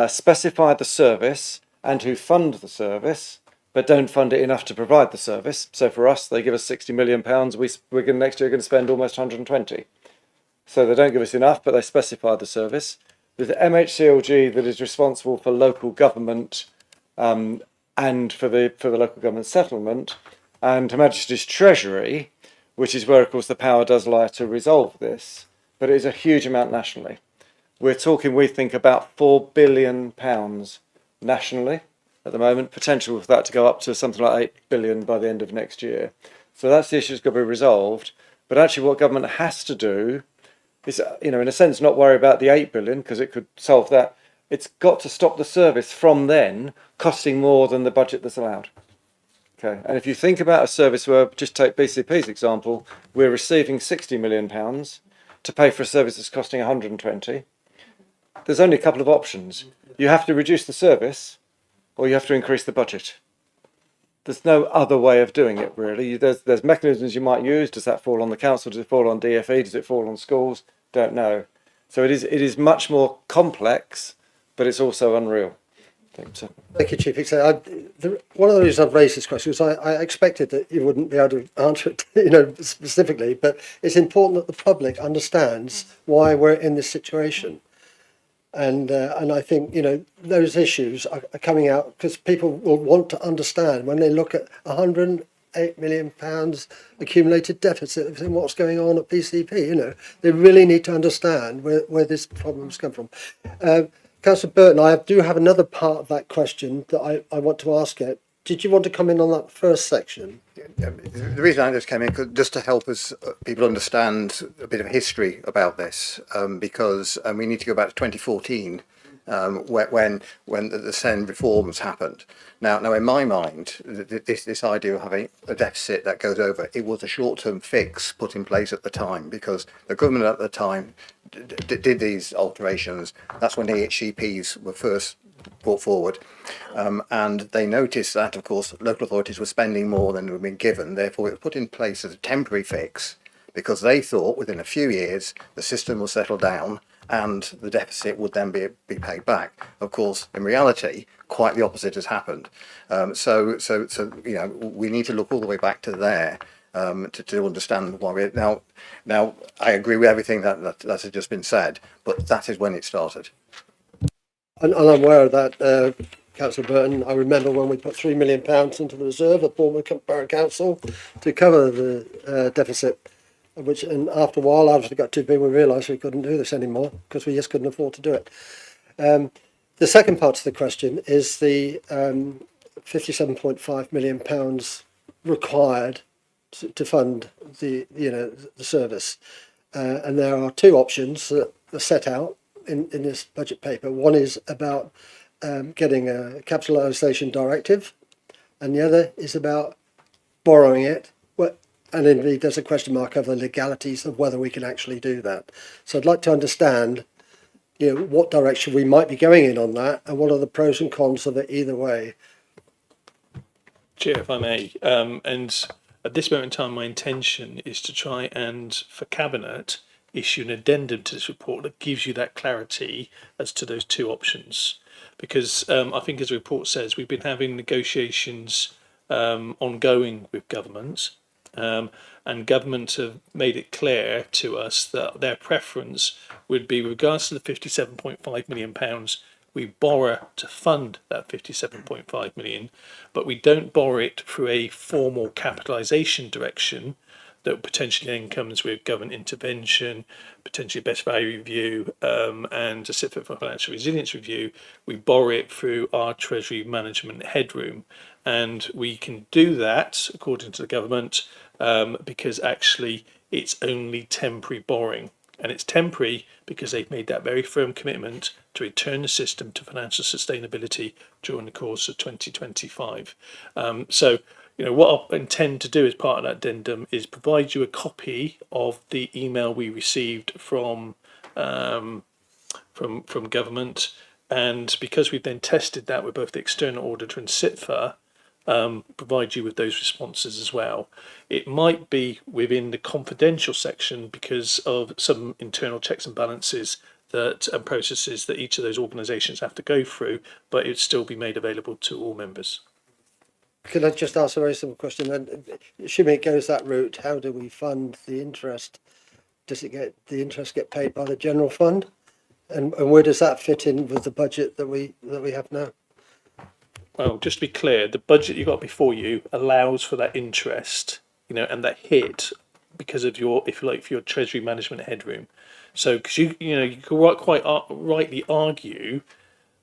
specify the service and who fund the service, but don't fund it enough to provide the service. So for us, they give us £60 million. We're going next year going to spend almost 120. So they don't give us enough, but they specify the service. There's MHCLG that is responsible for local government and for the local government settlement, and Her Majesty's Treasury, which is where, of course, the power does lie to resolve this. But it is a huge amount nationally. We're talking, we think, about £4 billion nationally at the moment, potential for that to go up to something like 8 billion by the end of next year. So that's the issue that's got to be resolved. But actually what government has to do is, in a sense, not worry about the 8 billion because it could solve that. It's got to stop the service from then costing more than the budget that's allowed. Okay, and if you think about a service where, just take BCP's example, we're receiving £60 million to pay for a service that's costing 120. There's only a couple of options. You have to reduce the service, or you have to increase the budget. There's no other way of doing it, really. There's mechanisms you might use. Does that fall on the council? Does it fall on DFE? Does it fall on schools? Don't know. So it is much more complex, but it's also unreal. Thank you, Chief Executive. One of the reasons I've raised this question is I expected that you wouldn't be able to answer it, specifically, but it's important that the public understands why we're in this situation. And I think, those issues are coming out because people will want to understand when they look at £108 million accumulated deficit and what's going on at BCP. They really need to understand where this problem's come from. Councillor Burton, I do have another part of that question that I want to ask you. Did you want to come in on that first section? The reason I just came in, just to help us people understand a bit of history about this, because we need to go back to 2014 when the SEN reforms happened. Now, in my mind, this idea of having a deficit that goes over, it was a short-term fix put in place at the time, because the government at the time did these alterations. That's when the HCPs were first brought forward, and they noticed that, of course, local authorities were spending more than had been given. Therefore, it was put in place as a temporary fix, because they thought within a few years the system will settle down and the deficit would then be paid back. Of course, in reality, quite the opposite has happened. So we need to look all the way back to there to understand why we now. I agree with everything that has just been said, but that is when it started. And I'm aware of that, Councillor Burton. I remember when we put £3 million into the reserve at Bournemouth Borough Council to cover the deficit, and after a while, after we got too big, we realised we couldn't do this anymore because we just couldn't afford to do it. The second part of the question is the £57.5 million required to fund the service, and there are two options that are set out in this budget paper. One is about getting a capitalisation directive, and the other is about borrowing it. And indeed, there's a question mark over the legalities of whether we can actually do that. So I'd like to understand, what direction we might be going in on that, and what are the pros and cons of it either way. Chair, if I may, and at this moment in time, my intention is to try and, for Cabinet, issue an addendum to this report that gives you that clarity as to those two options. Because I think, as the report says, we've been having negotiations ongoing with government, and government have made it clear to us that their preference would be, regards to the £57.5 million, we borrow to fund that 57.5 million, but we don't borrow it through a formal capitalisation direction that potentially then comes with government intervention, potentially best value review, and a certificate for financial resilience review. We borrow it through our treasury management headroom, and we can do that according to the government because actually it's only temporary borrowing. And it's temporary because they've made that very firm commitment to return the system to financial sustainability during the course of 2025. What I intend to do as part of that addendum is provide you a copy of the email we received from government, and because we've then tested that with both the external auditor and SITFA, provide you with those responses as well. It might be within the confidential section because of some internal checks and balances and processes that each of those organisations have to go through, but it'd still be made available to all members. Could I just ask a very simple question then? Assuming it goes that route, how do we fund the interest? Does the interest get paid by the general fund? And where does that fit in with the budget that we have now? Well, just to be clear, the budget you got before you allows for that interest, and that hit because of your, if you like, for your treasury management headroom. So, because you could quite rightly argue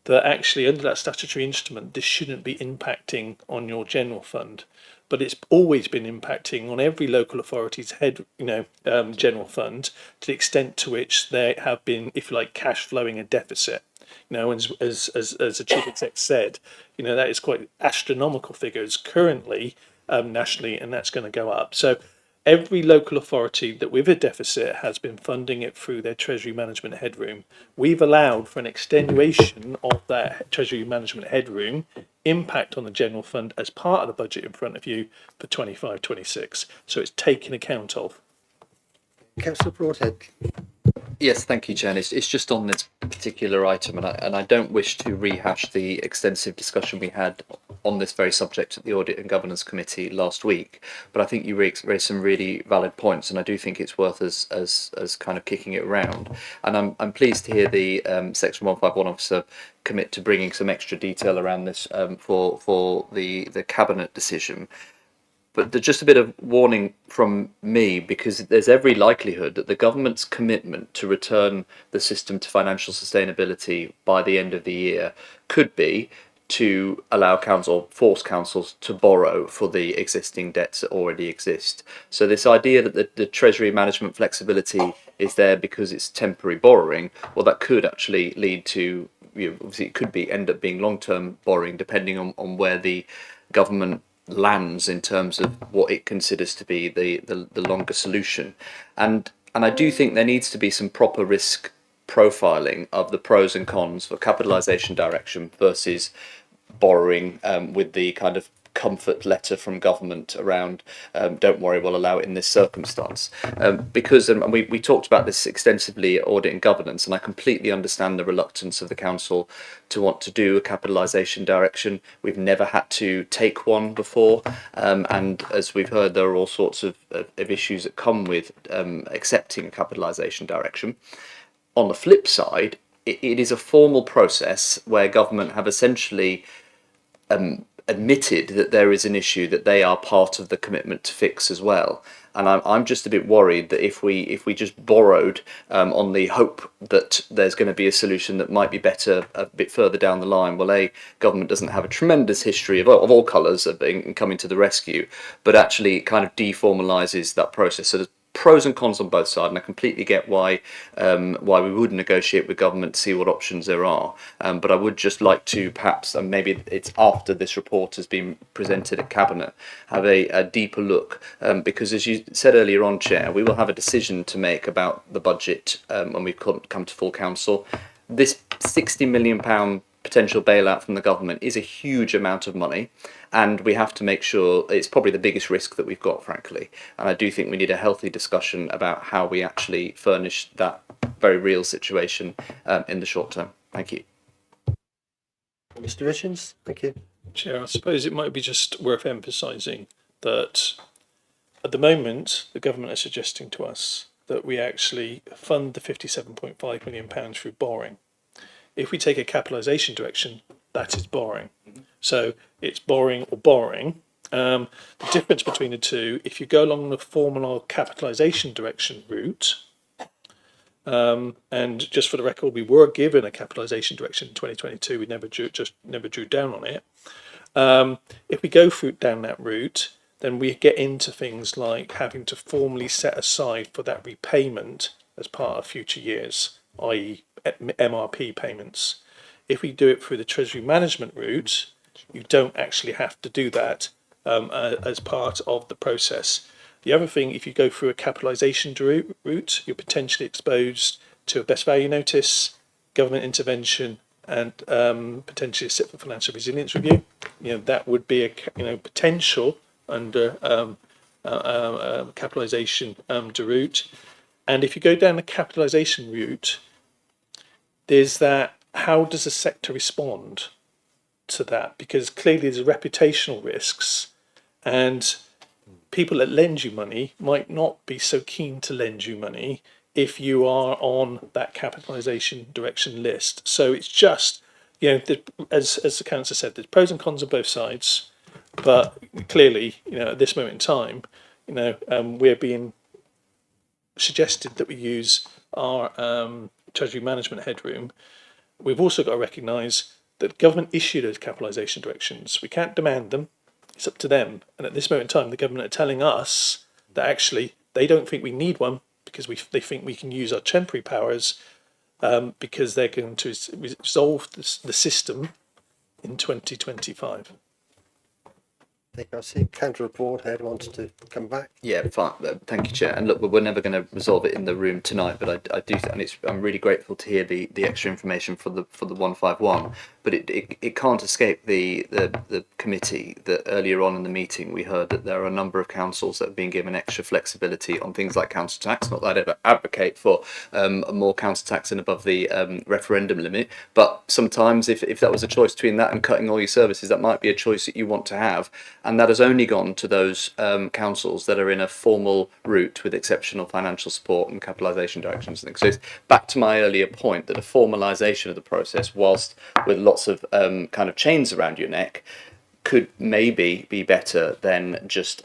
that actually under that statutory instrument, this shouldn't be impacting on your general fund, but it's always been impacting on every local authority's general fund to the extent to which they have been, if you like, cash flowing a deficit. As the chief exec said, that is quite astronomical figures currently nationally, and that's going to go up. So every local authority that with a deficit has been funding it through their treasury management headroom. We've allowed for an extenuation of that treasury management headroom impact on the general fund as part of the budget in front of you for 25-26. So it's taken account of. Councillor Broadhead. Yes, thank you, Jen. It's just on this particular item, and I don't wish to rehash the extensive discussion we had on this very subject at the Audit and Governance Committee last week. But I think you raised some really valid points, and I do think it's worth as kind of kicking it around. And I'm pleased to hear the Section 151 officer commit to bringing some extra detail around this for the Cabinet decision. But just a bit of warning from me, because there's every likelihood that the government's commitment to return the system to financial sustainability by the end of the year could be to allow force councils to borrow for the existing debts that already exist. So this idea that the Treasury management flexibility is there because it's temporary borrowing, well, that could actually lead to obviously it could end up being long-term borrowing, depending on where the government lands in terms of what it considers to be the longer solution. And I do think there needs to be some proper risk profiling of the pros and cons for capitalisation direction versus borrowing with the kind of comfort letter from government around don't worry, we'll allow it in this circumstance, because we talked about this extensively at audit and governance, and I completely understand the reluctance of the council to want to do a capitalisation direction. We've never had to take one before, and as we've heard, there are all sorts of issues that come with accepting a capitalisation direction. On the flip side, it is a formal process where government have essentially admitted that there is an issue that they are part of the commitment to fix as well. And I'm just a bit worried that if we just borrowed on the hope that there's going to be a solution that might be better a bit further down the line, well, government doesn't have a tremendous history of all colours of coming to the rescue, but actually it kind of deformalises that process. So there's pros and cons on both sides, and I completely get why we would negotiate with government to see what options there are. But I would just like to perhaps, and maybe it's after this report has been presented at Cabinet, have a deeper look, because as you said earlier on, Chair, we will have a decision to make about the budget when we come to full council. This £60 million potential bailout from the government is a huge amount of money, and we have to make sure it's probably the biggest risk that we've got, frankly. And I do think we need a healthy discussion about how we actually furnish that very real situation in the short term. Thank you. Mr. Richards, thank you. Chair, I suppose it might be just worth emphasising that at the moment the government is suggesting to us that we actually fund the £57.5 million through borrowing. If we take a capitalisation direction, that is borrowing. So it's borrowing or borrowing. The difference between the two, if you go along the formal capitalisation direction route, and just for the record, we were given a capitalisation direction in 2022. We never drew down on it. If we go down that route, then we get into things like having to formally set aside for that repayment as part of future years, i.e. MRP payments. If we do it through the Treasury management route, you don't actually have to do that as part of the process. The other thing, if you go through a capitalisation route, you're potentially exposed to a best value notice, government intervention, and potentially a SIP for financial resilience review. That would be a potential under capitalisation route. And if you go down the capitalisation route, there's that, how does the sector respond to that? Because clearly there's reputational risks, and people that lend you money might not be so keen to lend you money if you are on that capitalisation direction list. So it's just, as the councillor said, there's pros and cons on both sides, but clearly, at this moment in time, we're being suggested that we use our Treasury management headroom. We've also got to recognise that government issue those capitalisation directions. We can't demand them. It's up to them. And at this moment in time, the government are telling us that actually they don't think we need one because they think we can use our temporary powers because they're going to resolve the system in 2025. I think I see Counter Report Head wants to come back. Yeah, fine. Thank you, Chair. And look, we're never going to resolve it in the room tonight, but I do, and I'm really grateful to hear the extra information for the 151. But it can't escape the committee that earlier on in the meeting we heard that there are a number of councils that have been given extra flexibility on things like council tax. Not that I'd ever advocate for more council tax and above the referendum limit, but sometimes if that was a choice between that and cutting all your services, that might be a choice that you want to have. And that has only gone to those councils that are in a formal route with exceptional financial support and capitalisation directions and things. So it's back to my earlier point that a formalisation of the process, whilst with lots of kind of chains around your neck, could maybe be better than just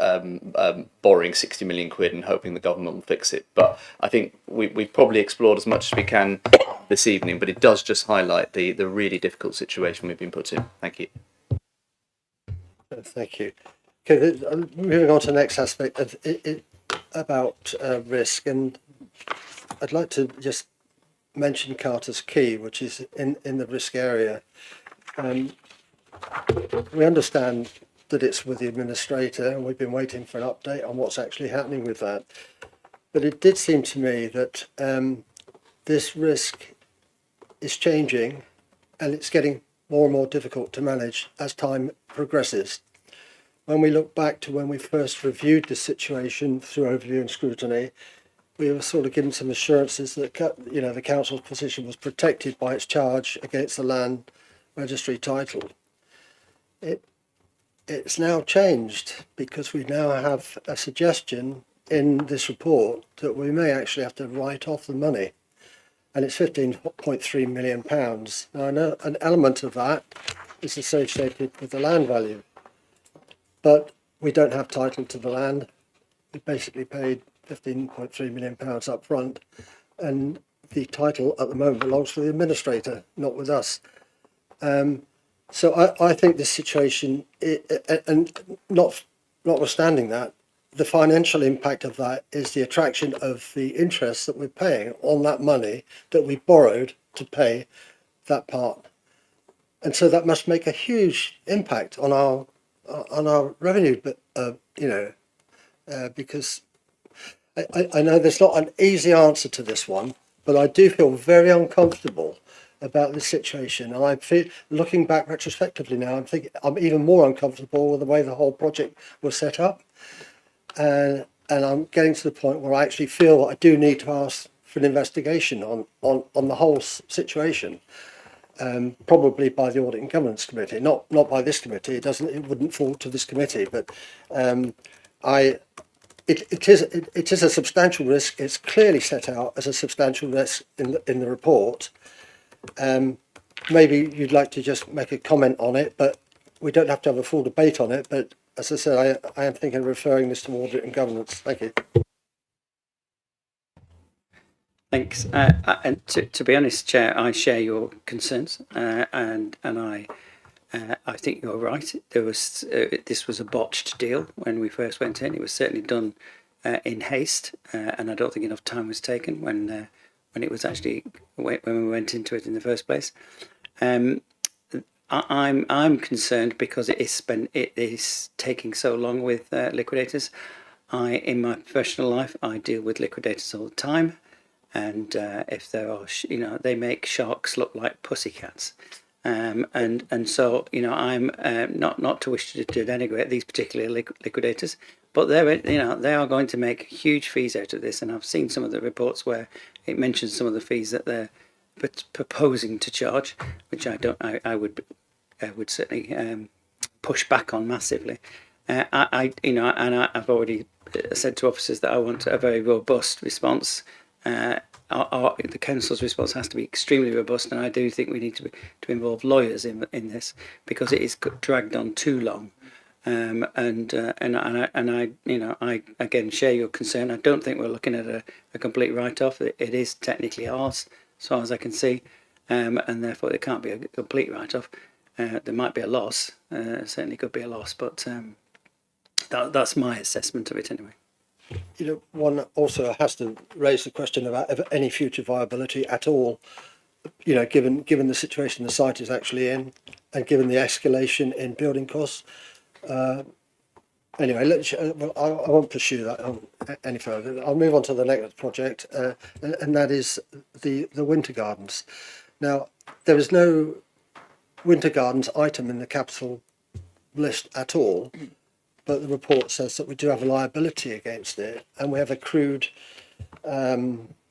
borrowing 60 million quid and hoping the government will fix it. But I think we've probably explored as much as we can this evening, but it does just highlight the really difficult situation we've been put in. Thank you. Thank you. Okay, moving on to the next aspect about risk, and I'd like to just mentioned Carter's Quay, which is in the risk area. We understand that it's with the administrator, and we've been waiting for an update on what's actually happening with that. But it did seem to me that this risk is changing, and it's getting more and more difficult to manage as time progresses. When we look back to when we first reviewed the situation through overview and scrutiny, we were sort of given some assurances that the council's position was protected by its charge against the land registry title. It's now changed because we now have a suggestion in this report that we may actually have to write off the money, and it's £15.3 million. Now I know an element of that is associated with the land value, but we don't have title to the land. We basically paid £15.3 million up front, and the title at the moment belongs to the administrator, not with us. So I think this situation, and notwithstanding that, the financial impact of that is the attraction of the interest that we're paying on that money that we borrowed to pay that part. And so that must make a huge impact on our revenue, because I know there's not an easy answer to this one, but I do feel very uncomfortable about this situation, and I feel, looking back retrospectively now, I'm even more uncomfortable with the way the whole project was set up, and I'm getting to the point where I actually feel I do need to ask for an investigation on the whole situation, probably by the Audit and Governance Committee, not by this committee. It wouldn't fall to this committee, but it is a substantial risk. It's clearly set out as a substantial risk in the report. Maybe you'd like to just make a comment on it, but we don't have to have a full debate on it. But as I said, I am thinking of referring this to Audit and Governance. Thank you. Thanks. And to be honest, Chair, I share your concerns, and I think you're right. This was a botched deal when we first went in. It was certainly done in haste, and I don't think enough time was taken when it was actually when we went into it in the first place. I'm concerned because it is taking so long with liquidators. In my professional life, I deal with liquidators all the time, and if there are, they make sharks look like pussycats. And so, I'm not to wish to denigrate these particular liquidators, but they are going to make huge fees out of this. And I've seen some of the reports where it mentions some of the fees that they're proposing to charge, which I would certainly push back on massively. I've already said to officers that I want a very robust response. The council's response has to be extremely robust, and I do think we need to involve lawyers in this, because it is dragged on too long. And I again share your concern. I don't think we're looking at a complete write-off. It is technically ours, as far as I can see, and therefore it can't be a complete write-off. There might be a loss. Certainly could be a loss, but that's my assessment of it anyway. One also has to raise the question about any future viability at all, given the situation the site is actually in, and given the escalation in building costs. Anyway, I won't pursue that any further. I'll move on to the next project, and that is the winter gardens. Now, there is no winter gardens item in the capital list at all, but the report says that we do have a liability against it, and we have accrued.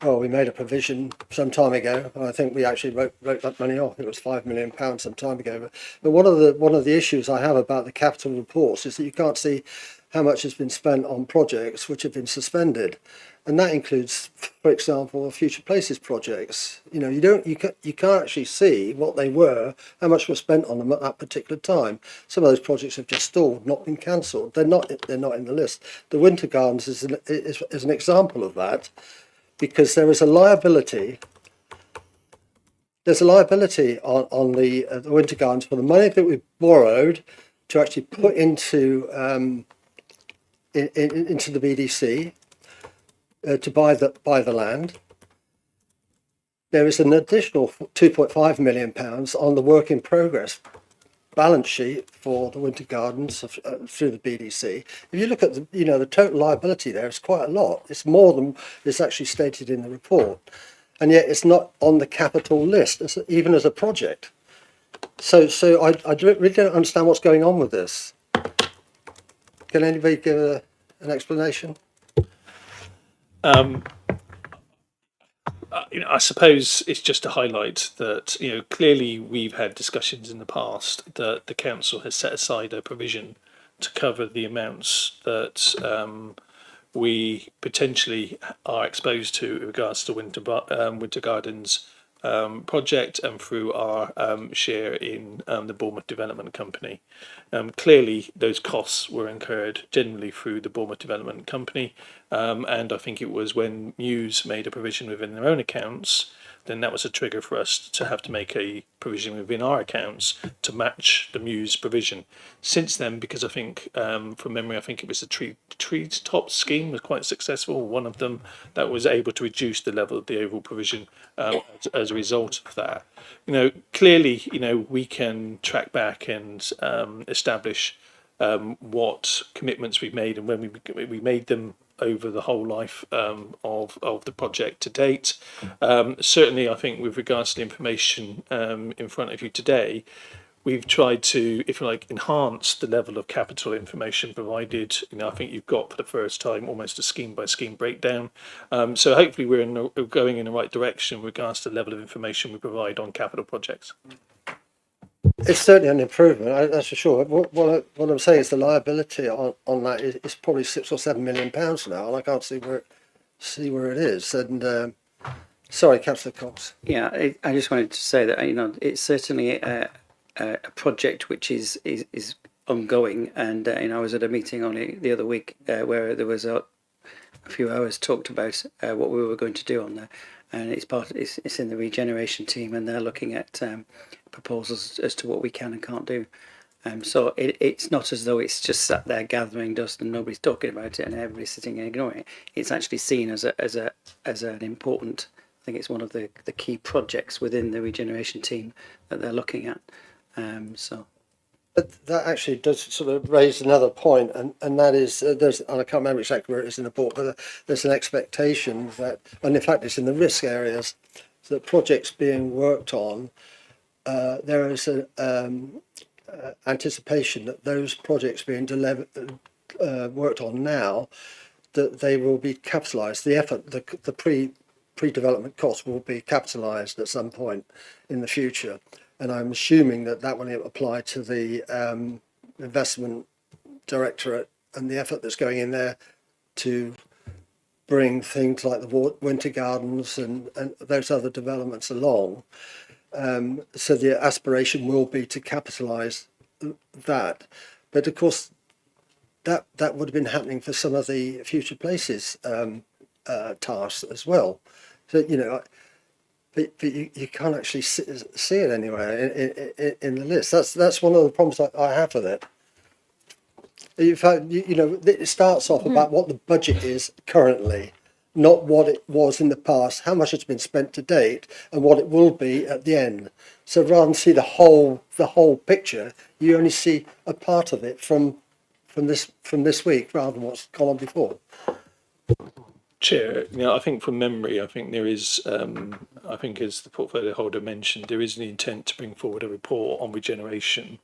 We made a provision some time ago. I think we actually wrote that money off. It was £5 million some time ago. But one of the issues I have about the capital reports is that you can't see how much has been spent on projects which have been suspended, and that includes, for example, future places projects. You can't actually see what they were, how much was spent on them at that particular time. Some of those projects have just stalled, not been cancelled. They're not in the list. The winter gardens is an example of that, because there is a liability. There's a liability on the winter gardens for the money that we borrowed to actually put into the BDC to buy the land. there is an additional £2.5 million on the work in progress balance sheet for the winter gardens through the BDC. If you look at the total liability there, it's quite a lot. It's more than is actually stated in the report, and yet it's not on the capital list even as a project. So I really don't understand what's going on with this. Can anybody give an explanation? I suppose it's just to highlight that clearly we've had discussions in the past that the council has set aside a provision to cover the amounts that we potentially are exposed to in regards to winter gardens project and through our share in the Bournemouth Development Company. Clearly, those costs were incurred generally through the Bournemouth Development Company, and I think it was when Muse made a provision within their own accounts, then that was a trigger for us to have to make a provision within our accounts to match the Muse provision. Since then, because I think, from memory, I think it was the Treetop scheme was quite successful, one of them that was able to reduce the level of the overall provision as a result of that. Clearly, we can track back and establish what commitments we've made and when we made them over the whole life of the project to date. Certainly, I think with regards to the information in front of you today, we've tried to, if you like, enhance the level of capital information provided. I think you've got for the first time almost a scheme by scheme breakdown. So hopefully we're going in the right direction with regards to the level of information we provide on capital projects. It's certainly an improvement, that's for sure. What I'm saying is the liability on that is probably £6 or £7 million now, and I can't see where it is. And sorry, Councillor Cox. Yeah, I just wanted to say that it's certainly a project which is ongoing, and I was at a meeting on it the other week where there was a few hours talked about what we were going to do on there, and it's in the regeneration team, and they're looking at proposals as to what we can and can't do. So it's not as though it's just sat there gathering dust and nobody's talking about it and everybody's sitting and ignoring it. It's actually seen as an important. I think it's one of the key projects within the regeneration team that they're looking at. But that actually does sort of raise another point, and that is and I can't remember exactly where it is in the report, but there's an expectation that, and in fact it's in the risk areas, that projects being worked on, there is an anticipation that those projects being worked on now, that they will be capitalised. The effort, the pre-development costs will be capitalised at some point in the future. And I'm assuming that will apply to the investment directorate and the effort that's going in there to bring things like the winter gardens and those other developments along. So the aspiration will be to capitalise that. But of course, that would have been happening for some of the future places tasks as well. So, but you can't actually see it anywhere in the list. That's one of the problems I have with it. In fact, it starts off about what the budget is currently, not what it was in the past, how much has been spent to date, and what it will be at the end. So rather than see the whole picture, you only see a part of it from this week rather than what's gone on before. Chair, I think from memory, I think there is, I think as the portfolio holder mentioned, there is an intent to bring forward a report on regeneration.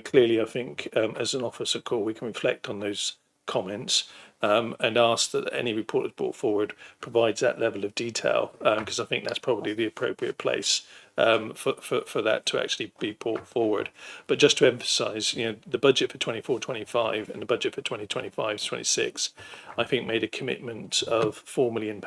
Clearly, I think as an officer call, we can reflect on those comments and ask that any report that's brought forward provides that level of detail, because I think that's probably the appropriate place for that to actually be brought forward. But just to emphasise, the budget for 24-25 and the budget for 2025-26, I think made a commitment of £4 million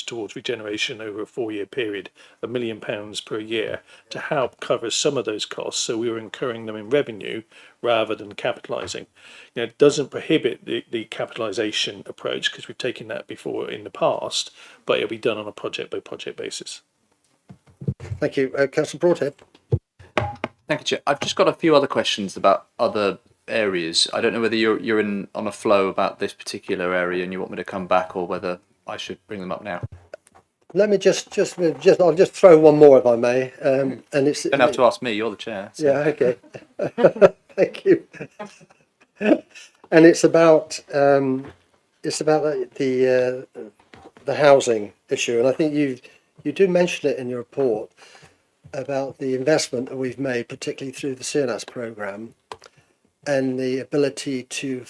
towards regeneration over a 4-year period, £1 million per year, to help cover some of those costs, so we were incurring them in revenue rather than capitalising. It doesn't prohibit the capitalisation approach, because we've taken that before in the past, but it'll be done on a project by project basis. Thank you. Councillor Broadhead. Thank you, Chair. I've just got a few other questions about other areas. I don't know whether you're on a flow about this particular area and you want me to come back, or whether I should bring them up now. let me I'll just throw one more if I may. And it's You don't have to ask me. You're the chair. So. Yeah. Okay. Thank you. And it's about the housing issue, and I think you do mention it in your report about the investment that we've made, particularly through the CNAS programme, and the ability to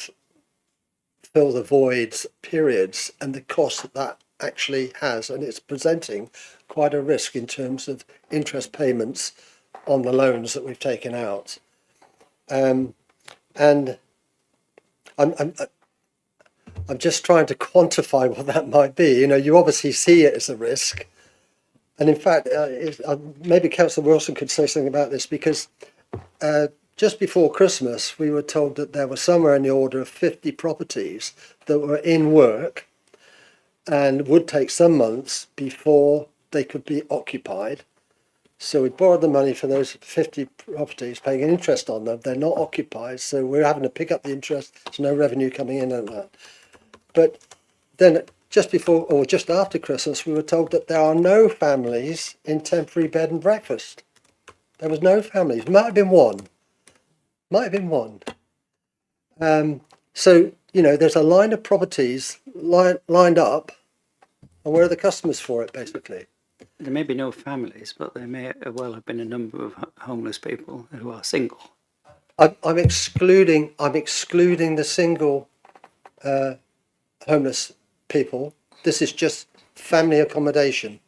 fill the voids periods and the cost that that actually has, and it's presenting quite a risk in terms of interest payments on the loans that we've taken out. And I'm just trying to quantify what that might be. You know, you obviously see it as a risk, and in fact, maybe Councillor Wilson could say something about this, because just before Christmas, we were told that there were somewhere in the order of 50 properties that were in work and would take some months before they could be occupied. So we borrowed the money for those 50 properties, paying interest on them. They're not occupied, so we're having to pick up the interest. There's no revenue coming in on that. But then just before or just after Christmas, we were told that there are no families in temporary bed and breakfast. There was no families. Might have been one. So, you know, there's a line of properties lined up, and where are the customers for it, basically? There may be no families, but there may well have been a number of homeless people who are single. I'm excluding the single homeless people. This is just family accommodation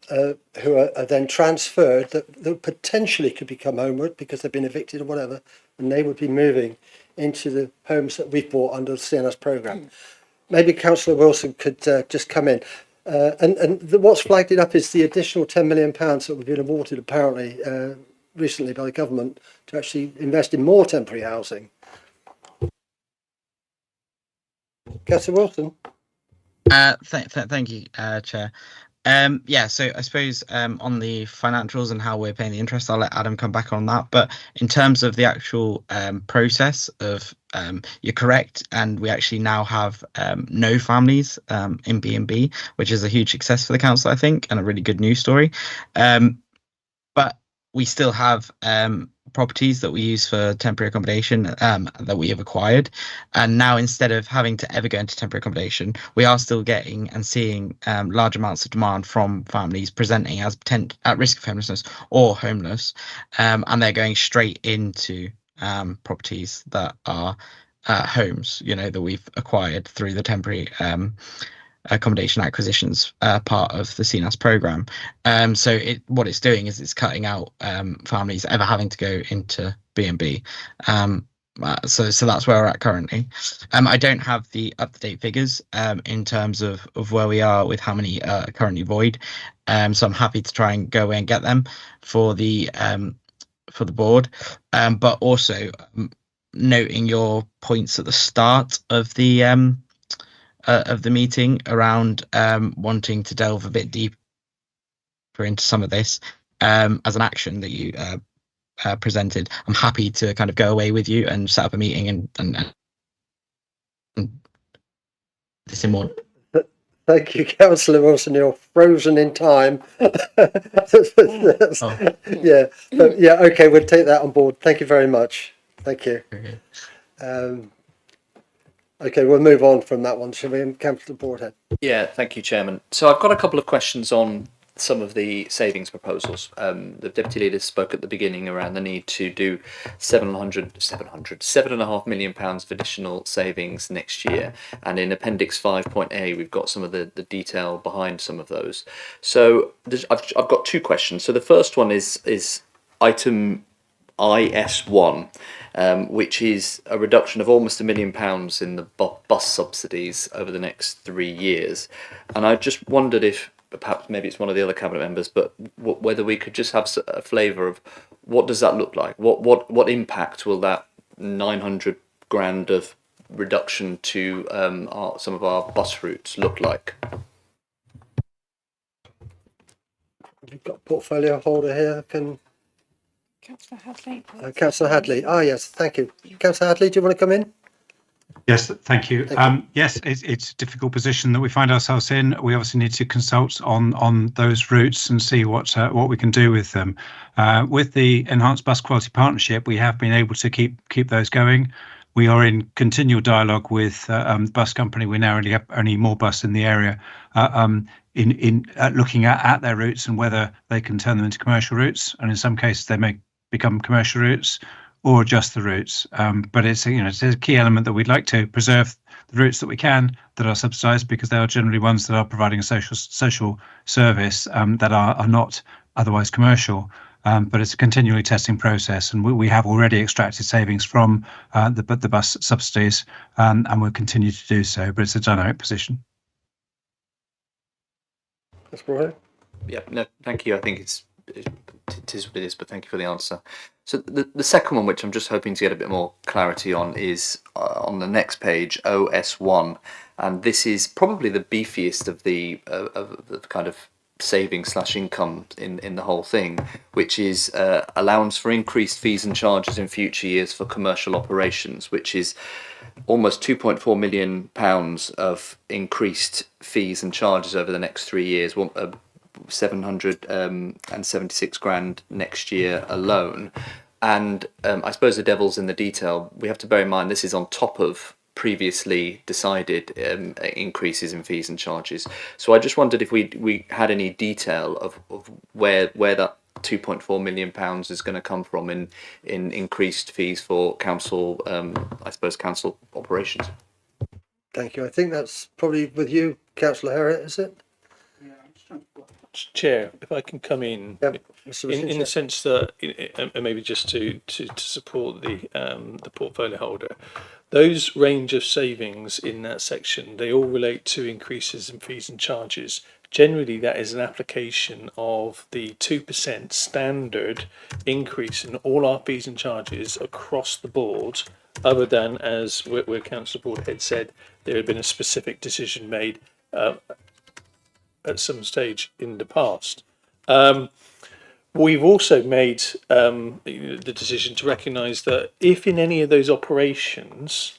who are then transferred that potentially could become homeless because they've been evicted or whatever, and they would be moving into the homes that we've bought under the CNS programme. Maybe Councillor Wilson could just come in. What's flagged it up is the additional £10 million that we've been awarded apparently recently by the government to actually invest in more temporary housing. Councillor Wilson. Thank you, Chair. Yeah, so I suppose on the financials and how we're paying the interest, I'll let Adam come back on that. But in terms of the actual process of, you're correct, and we actually now have no families in B&B, which is a huge success for the council, I think, and a really good news story. But we still have properties that we use for temporary accommodation that we have acquired, and now instead of having to ever go into temporary accommodation, we are still getting and seeing large amounts of demand from families presenting as at risk of homelessness or homeless, and they're going straight into properties that are homes, you know, that we've acquired through the temporary accommodation acquisitions part of the CNAS programme. So what it's doing is it's cutting out families ever having to go into B&B. So that's where we're at currently. I don't have the up-to-date figures in terms of where we are with how many are currently void. So I'm happy to try and go away and get them for the board. But also noting your points at the start of the meeting around wanting to delve a bit deeper into some of this as an action that you presented. I'm happy to kind of go away with you and set up a meeting and this in more. Thank you, Councillor Wilson. You're frozen in time. Yeah, but yeah, okay, we'll take that on board. Thank you very much. Thank you. Okay, we'll move on from that one. Shall we, Councillor Broadhead? Yeah, thank you, Chairman. So I've got a couple of questions on some of the savings proposals. The Deputy Leader spoke at the beginning around the need to do £7.5 million of additional savings next year. And in Appendix 5.A, we've got some of the detail behind some of those. So I've got two questions. So the first one is item IS1, which is a reduction of almost £1 million in the bus subsidies over the next 3 years. And I just wondered if, perhaps maybe it's one of the other cabinet members, but whether we could just have a flavour of what does that look like? What impact will that 900 grand of reduction to some of our bus routes look like? We've got a portfolio holder here. Councillor Hadley. Councillor Hadley. Ah, yes, thank you. Councillor Hadley, do you want to come in? Yes, thank you. Thank you. Yes, it's a difficult position that we find ourselves in. We obviously need to consult on those routes and see what we can do with them. With the Enhanced Bus Quality Partnership, we have been able to keep those going. We are in continual dialogue with the bus company. We now only have more bus in the area, in looking at their routes and whether they can turn them into commercial routes. And in some cases, they may become commercial routes or adjust the routes. But it's a key element that we'd like to preserve the routes that we can that are subsidised, because they are generally ones that are providing a social service that are not otherwise commercial. But it's a continually testing process, and we have already extracted savings from the bus subsidies, and we'll continue to do so. But it's a dynamic position. That's right. Yeah, no, thank you. I think it is what it is, but thank you for the answer. So the second one, which I'm just hoping to get a bit more clarity on, is on the next page, OS1, and this is probably the beefiest of the kind of saving/income in the whole thing, which is allowance for increased fees and charges in future years for commercial operations, which is almost £2.4 million of increased fees and charges over the next 3 years. 776 grand next year alone. And I suppose the devil's in the detail. We have to bear in mind this is on top of previously decided increases in fees and charges. So I just wondered if we had any detail of where that £2.4 million is going to come from in increased fees for council, I suppose, council operations. Thank you. I think that's probably with you, Councillor Herriot, is it? Chair, if I can come in, in the sense that, and maybe just to support the portfolio holder, those range of savings in that section, they all relate to increases in fees and charges. Generally, that is an application of the 2% standard increase in all our fees and charges across the board, other than, as where Councillor Broadhead said, there had been a specific decision made at some stage in the past. We've also made the decision to recognise that if in any of those operations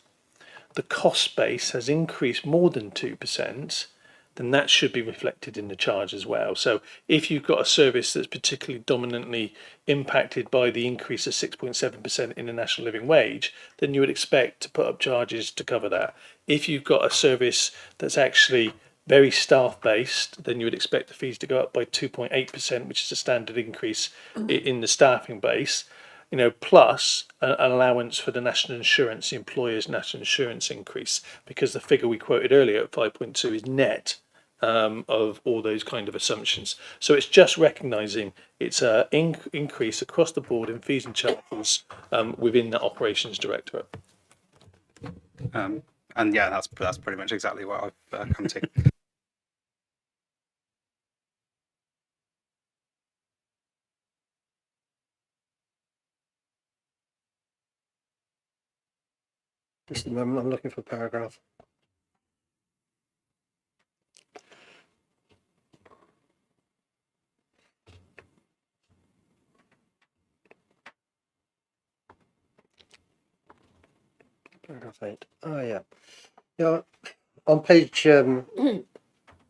the cost base has increased more than 2%, then that should be reflected in the charge as well. So if you've got a service that's particularly dominantly impacted by the increase of 6.7% in the national living wage, then you would expect to put up charges to cover that. If you've got a service that's actually very staff-based, then you would expect the fees to go up by 2.8%, which is a standard increase in the staffing base, plus an allowance for the national insurance, the employer's national insurance increase, because the figure we quoted earlier at 5.2 is net of all those kind of assumptions. So it's just recognising it's an increase across the board in fees and charges within the operations directorate. And yeah, that's pretty much exactly what I've come to. Just a moment, I'm looking for a paragraph. Paragraph 8. Oh, yeah. Yeah, on page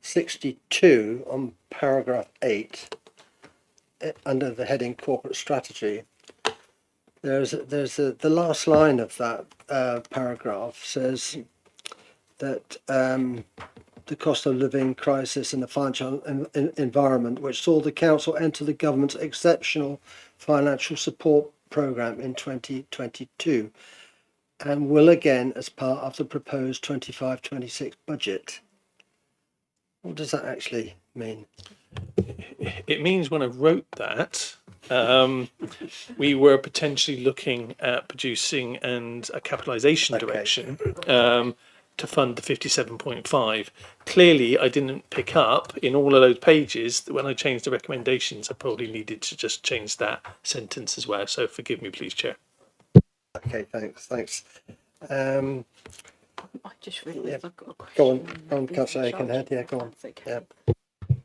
62, on paragraph 8, under the heading Corporate Strategy, there's the last line of that paragraph says that the cost of living crisis and the financial environment, which saw the council enter the government's exceptional financial support programme in 2022, and will again as part of the proposed 25-26 budget. What does that actually mean? It means when I wrote that, we were potentially looking at producing a capitalisation direction to fund the 57.5. Clearly, I didn't pick up in all of those pages that when I changed the recommendations, I probably needed to just change that sentence as well. So forgive me, please, Chair. Okay, thanks. I just realised I've got a question. Go on, Councillor Aikenhead. Yeah, go on. Okay. Yeah.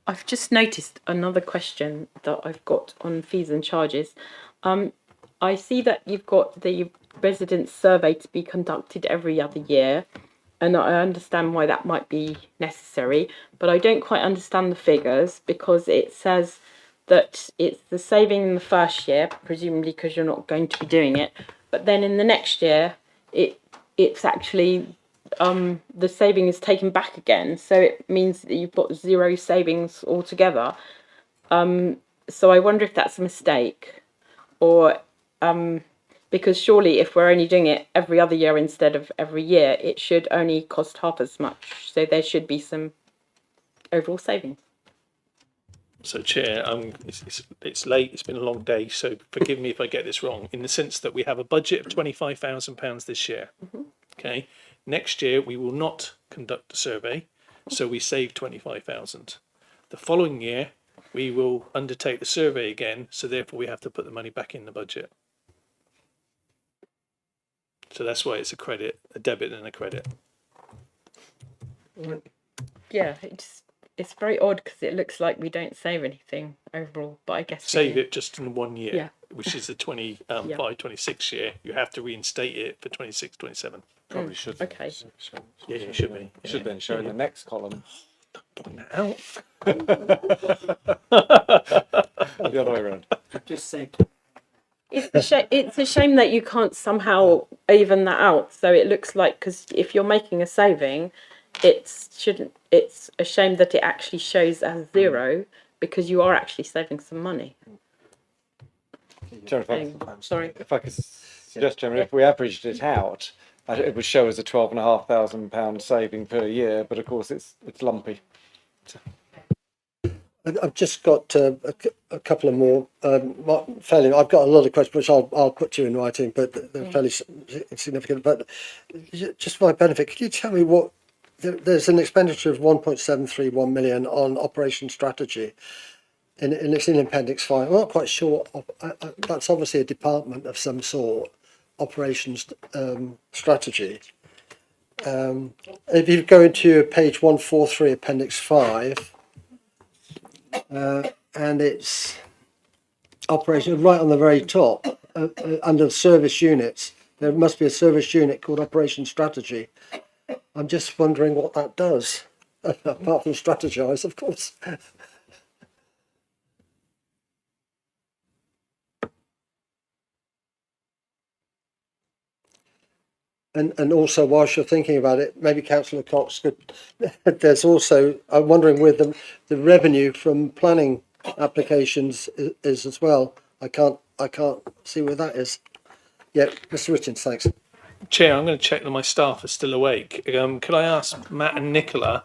I've just noticed another question that I've got on fees and charges. I see that you've got the resident survey to be conducted every other year. And I understand why that might be necessary, but I don't quite understand the figures, because it says that it's the saving in the first year, presumably because you're not going to be doing it, but then in the next year, it's actually the saving is taken back again, so it means that you've got zero savings altogether. So I wonder if that's a mistake, or because surely if we're only doing it every other year instead of every year, it should only cost half as much. So there should be some overall savings. So, Chair, it's late. It's been a long day, so forgive me if I get this wrong. In the sense that we have a budget of £25,000 this year. Okay. Next year we will not conduct a survey, so we save 25,000. The following year we will undertake the survey again, so therefore we have to put the money back in the budget. So that's why it's a credit, a debit and a credit. Yeah, it's very odd because it looks like we don't save anything overall, but I guess save it just in 1 year, yeah. Which is the 25-26 year. You have to reinstate it for 26-27. Probably should. Okay. Yeah, it should be. Should then show in the next column. Point that out. The other way around. Just say. It's a shame that you can't somehow even that out. So it looks like, because if you're making a saving, it's a shame that it actually shows as zero, because you are actually saving some money. Chairman, Sorry. If I could suggest, Chairman, if we averaged it out, it would show as a £12,500 saving per year, but of course it's lumpy. I've just got a couple of more. Fairly, I've got a lot of questions which I'll put to you in writing, but they're fairly significant. But just for my benefit, could you tell me what there's an expenditure of 1.731 million on operation strategy, and it's in Appendix 5. I'm not quite sure. That's obviously a department of some sort. Operations strategy. If you go into page 143, Appendix 5. And it's operation right on the very top under service units. There must be a service unit called Operation Strategy. I'm just wondering what that does, apart from strategize, of course. And also, whilst you're thinking about it, maybe Councillor Cox could. There's also, I'm wondering, with the revenue from planning applications is as well. I can't see where that is. Yeah, Mr. Richards, thanks. Chair, I'm going to check that my staff are still awake. Could I ask Matt and Nicola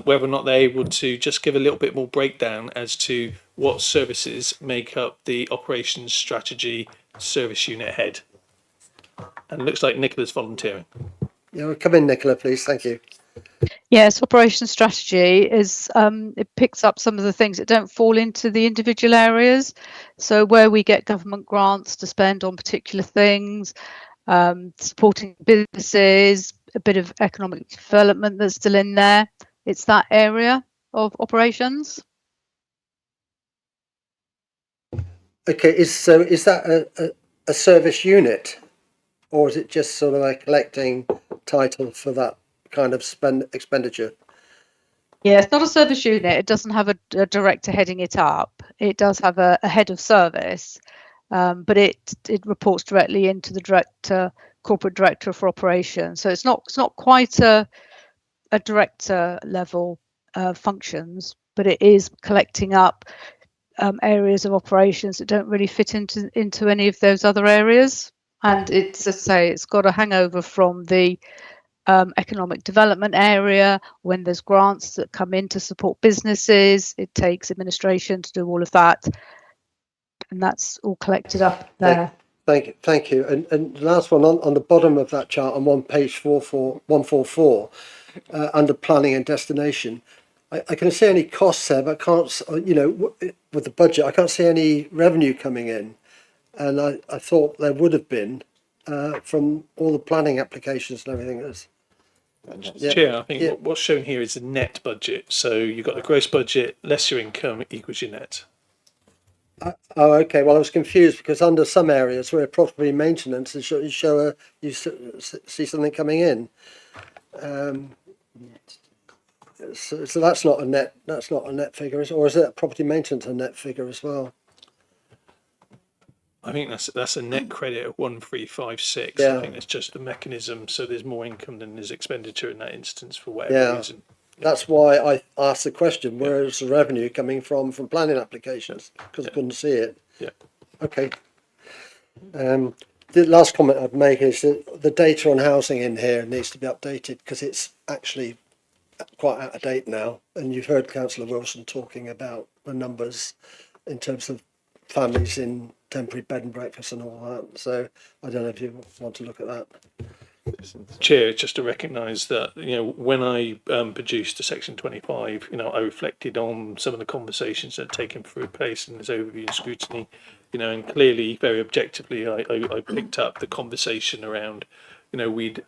whether or not they're able to just give a little bit more breakdown as to what services make up the operations strategy service unit head? And it looks like Nicola's volunteering. Yeah, well, come in, Nicola, please. Thank you. Yes, operation strategy is it picks up some of the things that don't fall into the individual areas. So where we get government grants to spend on particular things, supporting businesses, a bit of economic development that's still in there. It's that area of operations. Okay, is that a service unit, or is it just sort of a collecting title for that kind of expenditure? Yeah, it's not a service unit. It doesn't have a director heading it up. It does have a head of service, but it reports directly into the corporate director for operations. So it's not quite a director level functions, but it is collecting up areas of operations that don't really fit into any of those other areas. And it's, as I say, it's got a hangover from the economic development area. When there's grants that come in to support businesses, it takes administration to do all of that, and that's all collected up there. Thank you. And the last one on the bottom of that chart on page 144, under planning and destination, I can see any costs there, but I can't, with the budget, I can't see any revenue coming in. And I thought there would have been from all the planning applications and everything else. Chair, I think what's shown here is the net budget. So you've got the gross budget less your income equals your net. Oh, okay. Well, I was confused because under some areas where property maintenance, you see something coming in. So that's not a net. That's not a net figure, or is it property maintenance a net figure as well? I think that's a net credit of 1356. Yeah. I think it's just the mechanism. So there's more income than there's expenditure in that instance for whatever reason. That's why I asked the question: where is the revenue coming from planning applications? Because I couldn't see it. Yeah. Okay. The last comment I'd make is that the data on housing in here needs to be updated because it's actually quite out of date now. And you've heard Councillor Wilson talking about the numbers in terms of families in temporary bed and breakfast and all that. So I don't know if you want to look at that. Chair, just to recognise that, when I produced the section 25, I reflected on some of the conversations that had taken place in this overview and scrutiny, and clearly, very objectively, I picked up the conversation around, we'd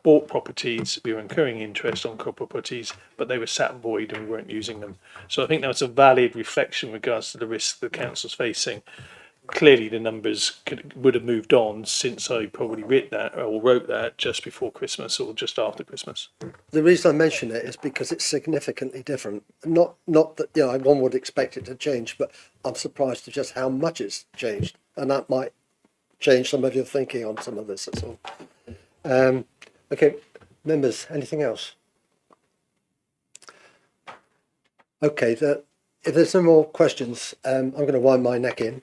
bought properties, we were incurring interest on properties, but they were sat void and we weren't using them. So I think that was a valid reflection in regards to the risks the council's facing. Clearly, the numbers would have moved on since I probably wrote that just before Christmas or just after Christmas. The reason I mention it is because it's significantly different. Not that one would expect it to change, but I'm surprised at just how much it's changed, and that might change some of your thinking on some of this. That's all. Okay, members, anything else? Okay, if there's no more questions, I'm going to wind my neck in.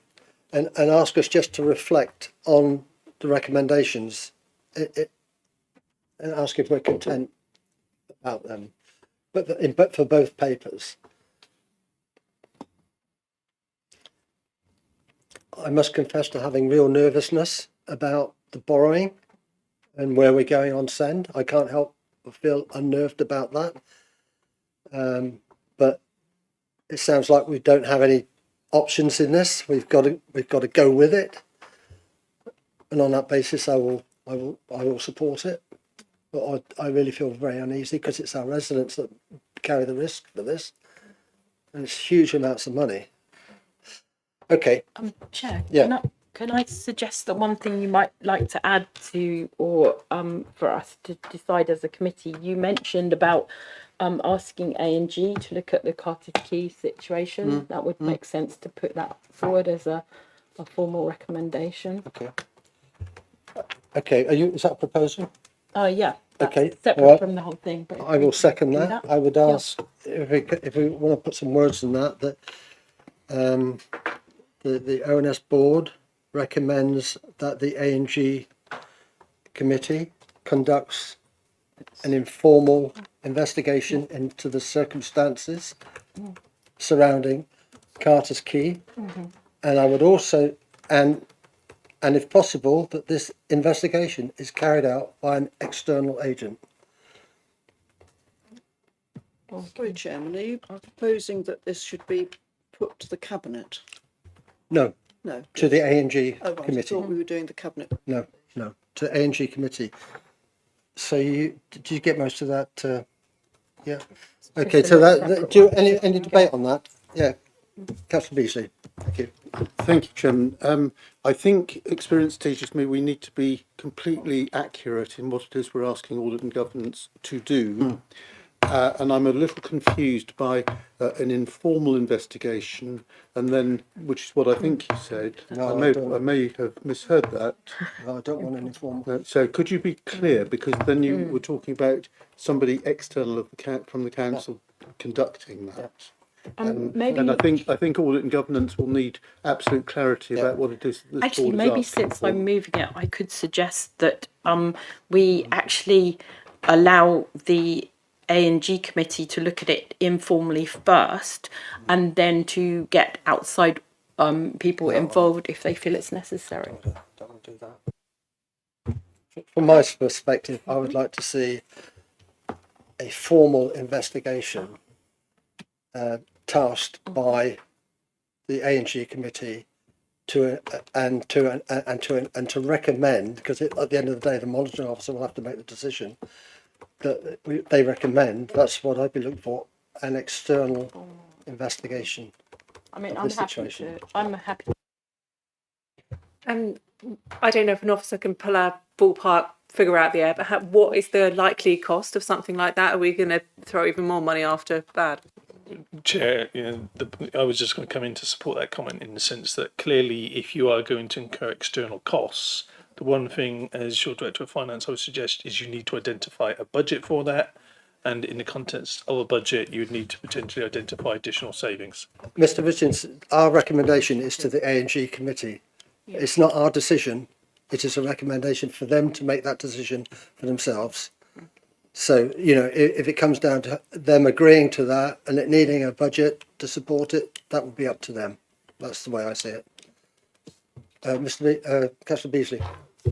And ask us just to reflect on the recommendations and ask if we're content about them, but for both papers. I must confess to having real nervousness about the borrowing and where we're going on send. I can't help but feel unnerved about that. But it sounds like we don't have any options in this. We've got to go with it, and on that basis, I will support it. But I really feel very uneasy because it's our residents that carry the risk for this, and it's huge amounts of money. Okay. Chair. Yeah. Can I suggest that one thing you might like to add to, or for us to decide as a committee? You mentioned about asking A&G to look at the Carter's Key situation. That would make sense to put that forward as a formal recommendation. Okay. Okay. Is that a proposal? Yeah. Okay. Separate from the whole thing. But I will second do that. I would ask if we want to put some words in that the ONS board recommends that the A&G committee conducts an informal investigation into the circumstances surrounding Carter's Key, and I would also, and if possible, that this investigation is carried out by an external agent. Sorry, Chairman, are you proposing that this should be put to the Cabinet? No. No. To the A&G Oh, right. committee. I thought we were doing the Cabinet. No, to the A&G committee. So did you get most of that? Yeah. Okay. So do you, any debate on that? Yeah. Councillor Beasley. Thank you. Thank you, Chairman. I think experience teaches me we need to be completely accurate in what it is we're asking audit and governance to do. And I'm a little confused by an informal investigation, and then, which is what I think you said. No, I may have misheard that. No, I don't want an informal. So could you be clear, because then you were talking about somebody external from the council conducting that. Maybe, and I think audit and governance will need absolute clarity about what it is. Actually, maybe since I'm moving it, I could suggest that we actually allow the A&G committee to look at it informally first, and then to get outside people involved if they feel it's necessary. Don't want to do that. From my perspective, I would like to see a formal investigation tasked by the A&G committee to recommend, because at the end of the day, the monitoring officer will have to make the decision. That they recommend, that's what I'd be looking for, an external investigation. I mean, of I'm this happy situation. to. I'm happy. I don't know if an officer can pull a ballpark figure out the air, but what is the likely cost of something like that? Are we going to throw even more money after that? Chair, I was just going to come in to support that comment in the sense that clearly, if you are going to incur external costs, the one thing, as your Director of Finance, I would suggest is you need to identify a budget for that. And in the context of a budget, you would need to potentially identify additional savings. Mr. Richards, our recommendation is to the A&G committee. It's not our decision. It is a recommendation for them to make that decision for themselves. So, you know, if it comes down to them agreeing to that and it needing a budget to support it, that would be up to them. That's the way I see it. Councillor Beasley.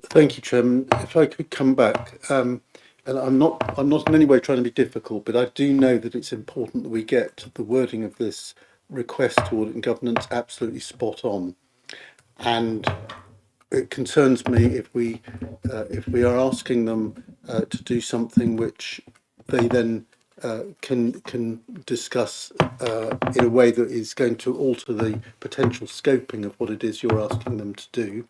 Thank you, Chairman. If I could come back, and I'm not in any way trying to be difficult, but I do know that it's important that we get the wording of this request to audit and governance absolutely spot on. And it concerns me if we are asking them to do something which they then can discuss in a way that is going to alter the potential scoping of what it is you're asking them to do.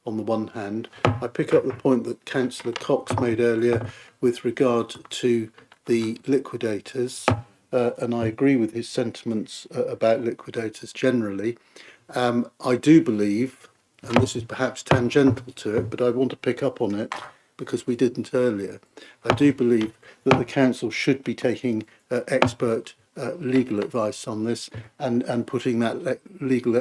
On the one hand, I pick up the point that Councillor Cox made earlier with regard to the liquidators, and I agree with his sentiments about liquidators generally. I do believe, and this is perhaps tangential to it, but I want to pick up on it because we didn't earlier. I do believe that the council should be taking expert legal advice on this and putting that legal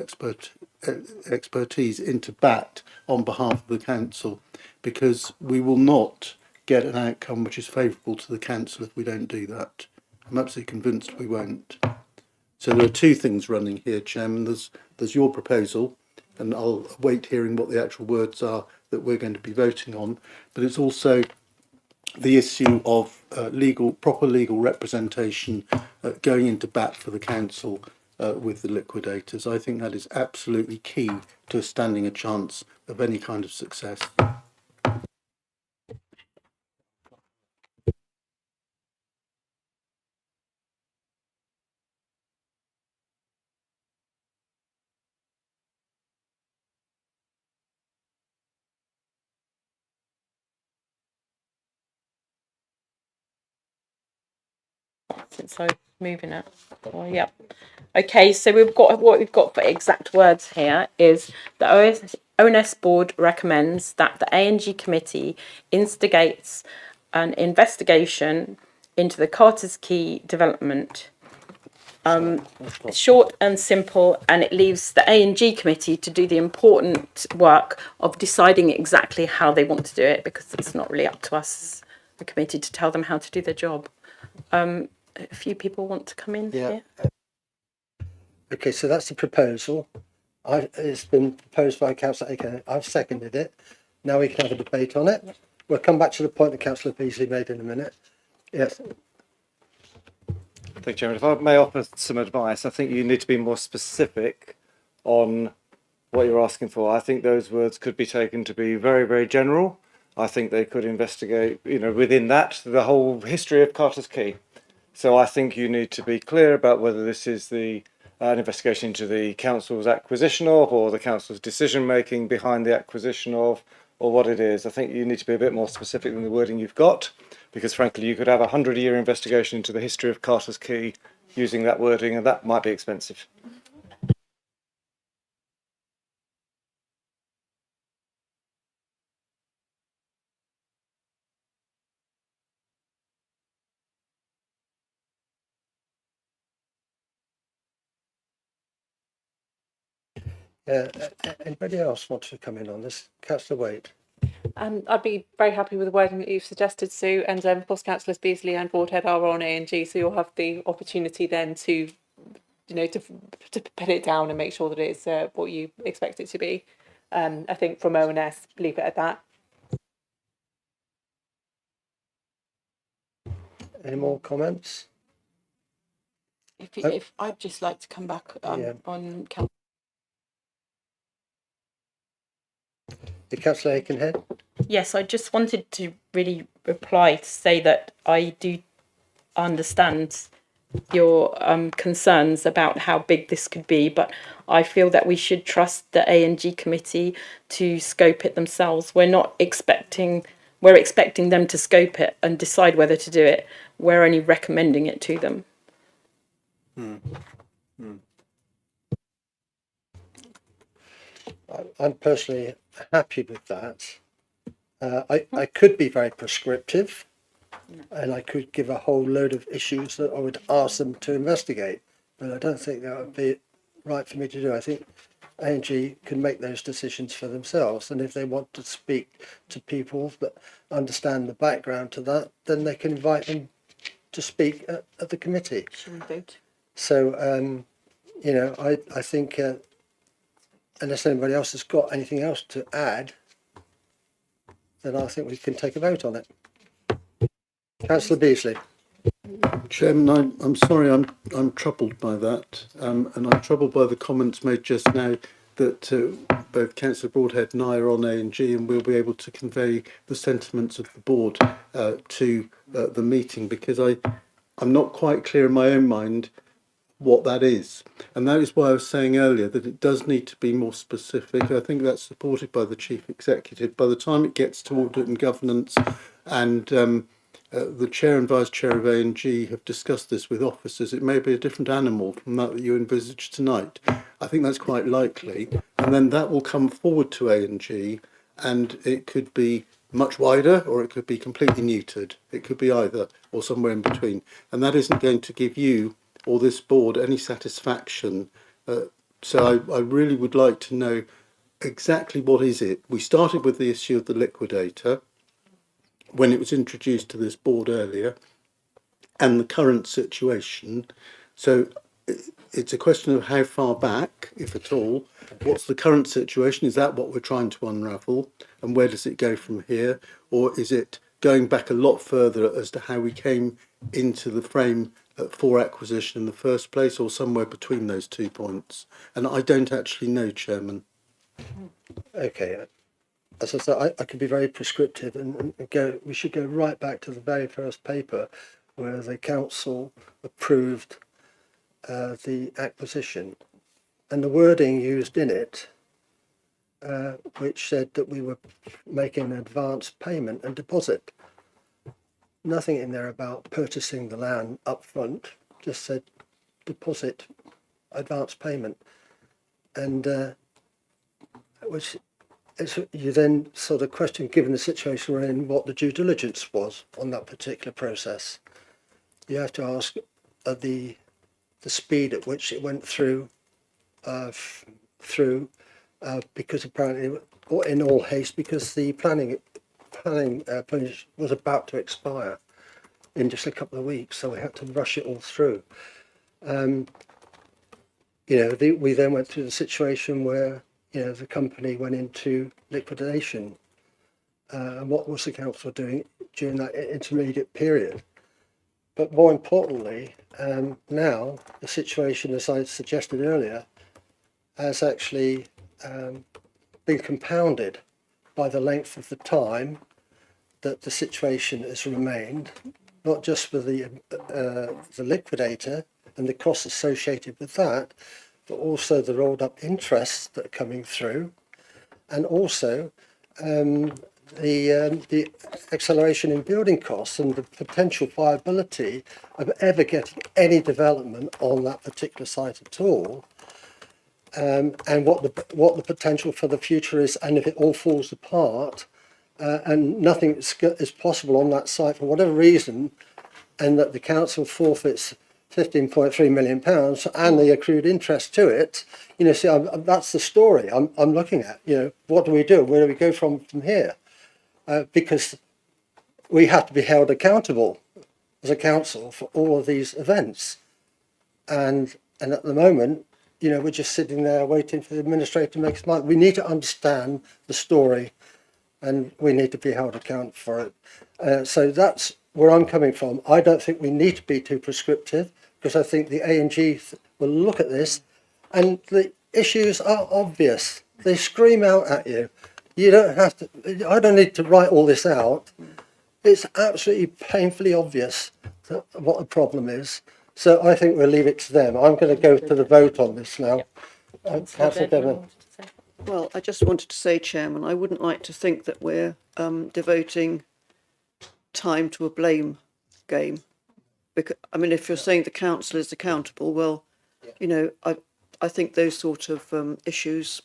expertise into bat on behalf of the council, because we will not get an outcome which is favourable to the council if we don't do that. I'm absolutely convinced we won't. So there are two things running here, Chairman. There's your proposal, and I'll await hearing what the actual words are that we're going to be voting on, but it's also the issue of proper legal representation going into bat for the council with the liquidators. I think that is absolutely key to standing a chance of any kind of success. Since I'm moving it. Oh, yeah. Okay, so we've got what we've got for exact words here is the ONS board recommends that the A&G committee instigates an investigation into the Carter's Quay development. Short and simple, and it leaves the A&G committee to do the important work of deciding exactly how they want to do it, because it's not really up to us, the committee, to tell them how to do their job. A few people want to come in here. Okay, so that's the proposal. It's been proposed by Councillor Aiken. I've seconded it. Now we can have a debate on it. We'll come back to the point that Councillor Beasley made in a minute. Yes. Thank you, Chairman. If I may offer some advice, I think you need to be more specific on what you're asking for. I think those words could be taken to be very, very general. I think they could investigate, within that, the whole history of Carter's Quay. So I think you need to be clear about whether this is an investigation into the council's acquisition of, or the council's decision making behind the acquisition of, or what it is. I think you need to be a bit more specific than the wording you've got, because frankly you could have a 100-year investigation into the history of Carter's Quay using that wording, and that might be expensive. Anybody else want to come in on this? Councillor Wade. I'd be very happy with the wording that you've suggested, Sue, and of course Councillors Beasley and Broadhead are on A&G, so you'll have the opportunity then to, to put it down and make sure that it's what you expect it to be. I think from ONS, leave it at that. Any more comments? If I'd just like to come back on Councillor. Councillor Aikenhead? Yes, I just wanted to really reply to say that I do understand concerns about how big this could be, but I feel that we should trust the A&G committee to scope it themselves. We're expecting them to scope it and decide whether to do it. We're only recommending it to them. I'm personally happy with that. I could be very prescriptive, and I could give a whole load of issues that I would ask them to investigate, but I don't think that would be right for me to do. I think A&G can make those decisions for themselves, and if they want to speak to people that understand the background to that, then they can invite them to speak at the committee. So, you know, I think unless anybody else has got anything else to add, then I think we can take a vote on it. Councillor Beasley. Chairman, I'm sorry, I'm troubled by that, and I'm troubled by the comments made just now that both Councillor Broadhead and I are on A&G, and we'll be able to convey the sentiments of the board to the meeting, because I'm not quite clear in my own mind what that is. And that is why I was saying earlier that it does need to be more specific. I think that's supported by the Chief Executive. By the time it gets to audit and governance, and the Chair and Vice Chair of A&G have discussed this with officers, it may be a different animal from that you envisage tonight. I think that's quite likely. And then that will come forward to A&G, and it could be much wider, or it could be completely neutered. It could be either, or somewhere in between. And that isn't going to give you or this board any satisfaction. So I really would like to know exactly what is it. We started with the issue of the liquidator when it was introduced to this board earlier, and the current situation. So it's a question of how far back, if at all. What's the current situation? Is that what we're trying to unravel? And where does it go from here? Or is it going back a lot further as to how we came into the frame for acquisition in the first place, or somewhere between those 2 points? And I don't actually know, Chairman. Okay. As I said, I could be very prescriptive and go. We should go right back to the very first paper where the council approved the acquisition, and the wording used in it, which said that we were making an advance payment and deposit. Nothing in there about purchasing the land up front, just said deposit, advance payment. And which is, you then sort of question, given the situation we're in, what the due diligence was on that particular process. You have to ask the speed at which it went through, because apparently, or in all haste, because the planning was about to expire in just a couple of weeks, so we had to rush it all through. You know, we then went through the situation where, you know, the company went into liquidation, and what was the council doing during that intermediate period? But more importantly, now the situation, as I suggested earlier, has actually been compounded by the length of the time that the situation has remained, not just for the liquidator and the costs associated with that, but also the rolled up interests that are coming through, and also the acceleration in building costs and the potential viability of ever getting any development on that particular site at all. And what the potential for the future is, and if it all falls apart and nothing is possible on that site for whatever reason, and that the council forfeits £15.3 million and the accrued interest to it, you know, see, that's the story I'm looking at. You know, what do we do? Where do we go from here? Because we have to be held accountable as a council for all of these events, and at the moment, you know, we're just sitting there waiting for the administrator to make his mind. We need to understand the story, and we need to be held accountable for it. So that's where I'm coming from. I don't think we need to be too prescriptive, because I think the A&G will look at this, and the issues are obvious. They scream out at you. You don't have to. I don't need to write all this out. It's absolutely painfully obvious what the problem is. So I think we'll leave it to them. I'm going to go to the vote on this now. Councillor Devon. Well, I just wanted to say, Chairman, I wouldn't like to think that we're devoting time to a blame game. Because, I mean, if you're saying the council is accountable, well, you know, I think those sort of issues.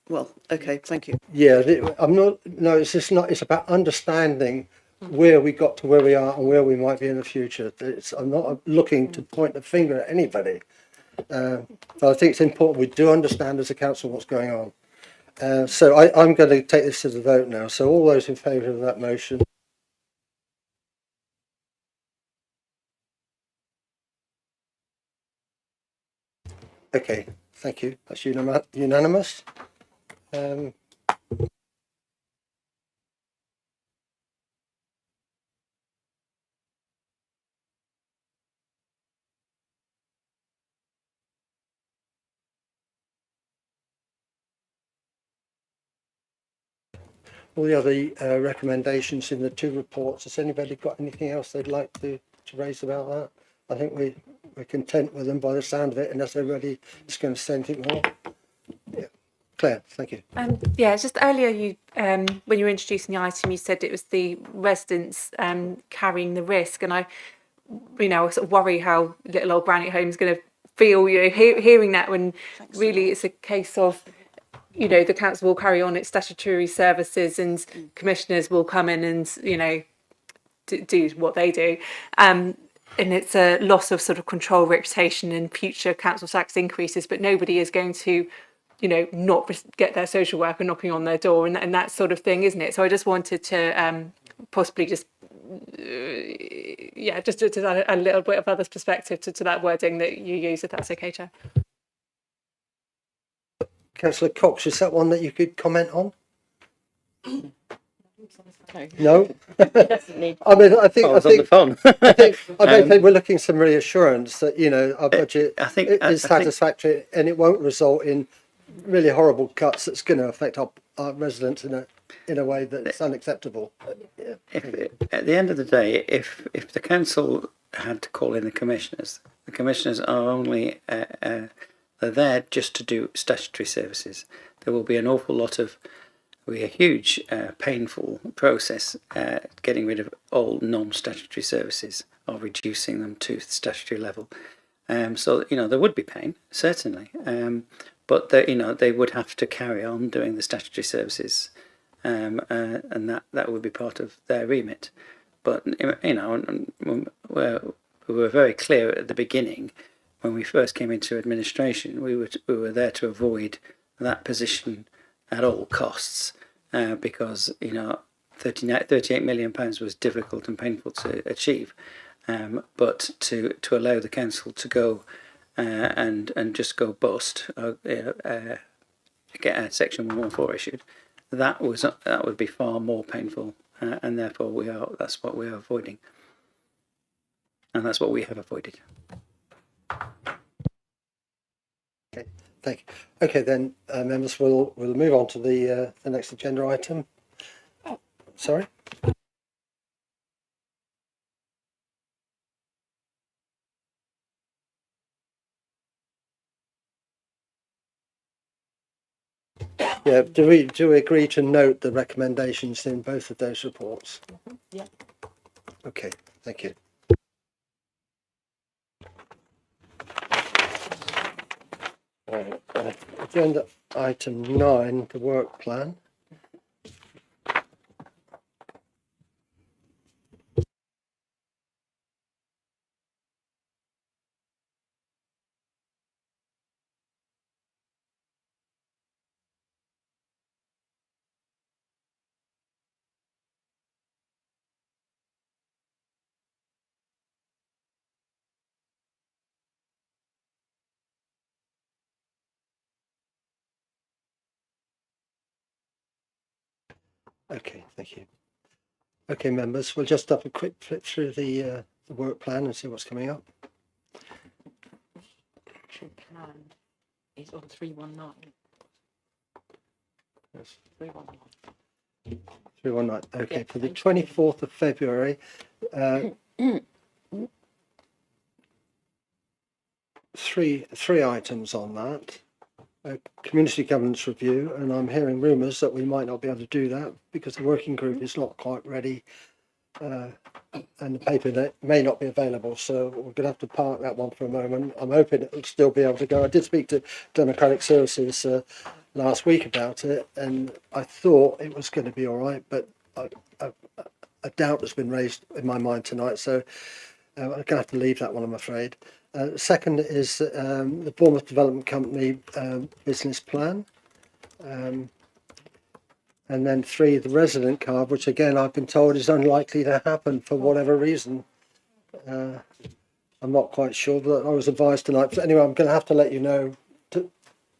Well, okay, thank you. Yeah, I'm not. No, it's just not. It's about understanding where we got to where we are and where we might be in the future. I'm not looking to point the finger at anybody. But I think it's important we do understand as a council what's going on. So I'm going to take this to the vote now. So all those in favour of that motion. Okay, thank you. That's unanimous. All the other recommendations in the two reports. Has anybody got anything else they'd like to raise about that? I think we're content with them by the sound of it, unless everybody is going to say anything more. Yeah. Claire, thank you. Yeah, just earlier you when you were introducing the item, you said it was the residents carrying the risk, and I sort of worry how little old Granite Home is going to feel, hearing that, when really it's a case of, the council will carry on its statutory services and commissioners will come in and, do what they do. And it's a loss of sort of control, reputation and future council tax increases, but nobody is going to, not get their social worker knocking on their door and that sort of thing, isn't it? So I just wanted to possibly just add a little bit of others' perspective to that wording that you use, if that's okay, Chair. Councillor Cox, is that one that you could comment on? No. I mean, I think on the phone. I think we're looking for some reassurance that our budget is satisfactory and it won't result in really horrible cuts that's going to affect our residents in a way that's unacceptable. Yeah. At the end of the day, if the council had to call in the commissioners are only they're there just to do statutory services. There will be an awful lot of a huge painful process getting rid of all non-statutory services or reducing them to the statutory level. So there would be pain, certainly, but they would have to carry on doing the statutory services, and that would be part of their remit. But we were very clear at the beginning when we first came into administration. We were there to avoid that position at all costs, because 38 million pounds was difficult and painful to achieve, but to allow the council to go and just go bust, get a section 114 issued, that would be far more painful, and therefore that's what we are avoiding, and that's what we have avoided. Thank you. Okay, then, members, we'll move on to the next agenda item. Sorry. Yeah. Do we agree to note the recommendations in both of those reports? Yeah. Okay. Thank you. Agenda item 9, the work plan. Okay, thank you. Okay, members, we'll just have a quick flip through the work plan and see what's coming up. Plan is on 319. Yes. 319. 319. Okay, for the 24th of February, three items on that. A community governance review, and I'm hearing rumours that we might not be able to do that because the working group is not quite ready, and the paper that may not be available. So we're going to have to park that one for a moment. I'm hoping it'll still be able to go. I did speak to Democratic Services last week about it, and I thought it was going to be all right, but a doubt has been raised in my mind tonight, so I'm going to have to leave that one, I'm afraid. Second is the Bournemouth Development Company business plan. And then 3, the resident card, which again I've been told is unlikely to happen for whatever reason. I'm not quite sure, but I was advised tonight. So anyway, I'm going to have to let you know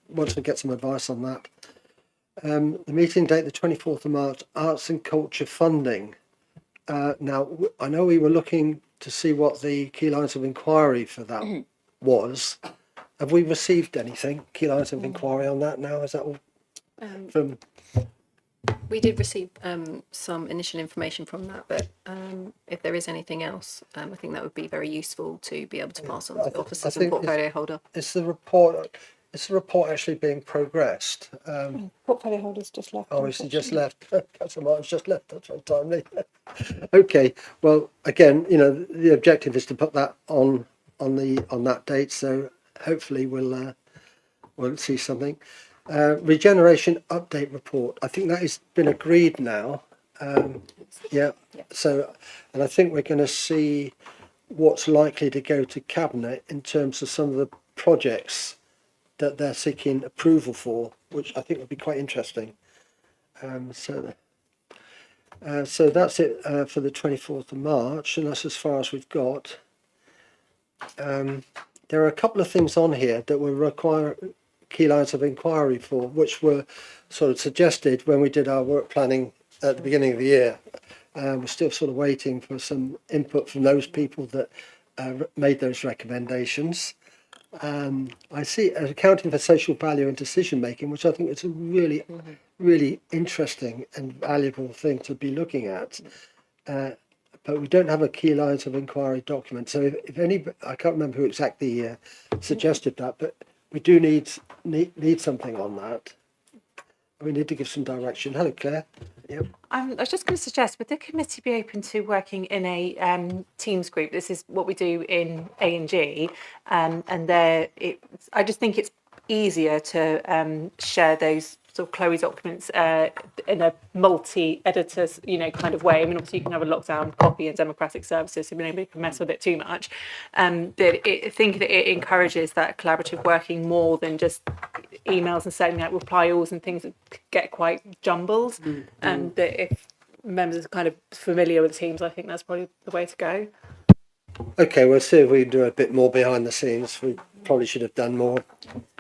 once I get some advice on that. The meeting date, the 24th of March, arts and culture funding. Now, I know we were looking to see what the key lines of inquiry for that was. Have we received anything, key lines of inquiry on that now? Is that all from... We did receive some initial information from that, but if there is anything else, I think that would be very useful to be able to pass on to the officers and portfolio holder. Is the report actually being progressed? Portfolio holder's just left. Oh, he just left. Councillor Martin's just left. That's untimely. Okay. Well, again, you know, the objective is to put that on that date. So hopefully we'll see something. Regeneration update report. I think that has been agreed now. Yeah. So, and I think we're going to see what's likely to go to cabinet in terms of some of the projects that they're seeking approval for, which I think would be quite interesting. So that's it for the 24th of March, and that's as far as we've got. There are a couple of things on here that will require key lines of inquiry for, which were sort of suggested when we did our work planning at the beginning of the year. We're still sort of waiting for some input from those people that made those recommendations. I see accounting for social value and decision making, which I think is a really, really interesting and valuable thing to be looking at. But we don't have a key lines of inquiry document. So if any, I can't remember who exactly suggested that, but we do need something on that. We need to give some direction. Hello, Claire. Yep. I was just going to suggest, would the committee be open to working in a Teams group? This is what we do in A&G, and I just think it's easier to share those sort of Chloe documents in a multi-editor, kind of way. I mean, obviously you can have a lockdown copy in Democratic Services, so nobody can mess with it too much. But I think that it encourages that collaborative working more than just emails and sending out reply alls and things that get quite jumbled. And that if members are kind of familiar with Teams, I think that's probably the way to go. Okay, we'll see if we can do a bit more behind the scenes. We probably should have done more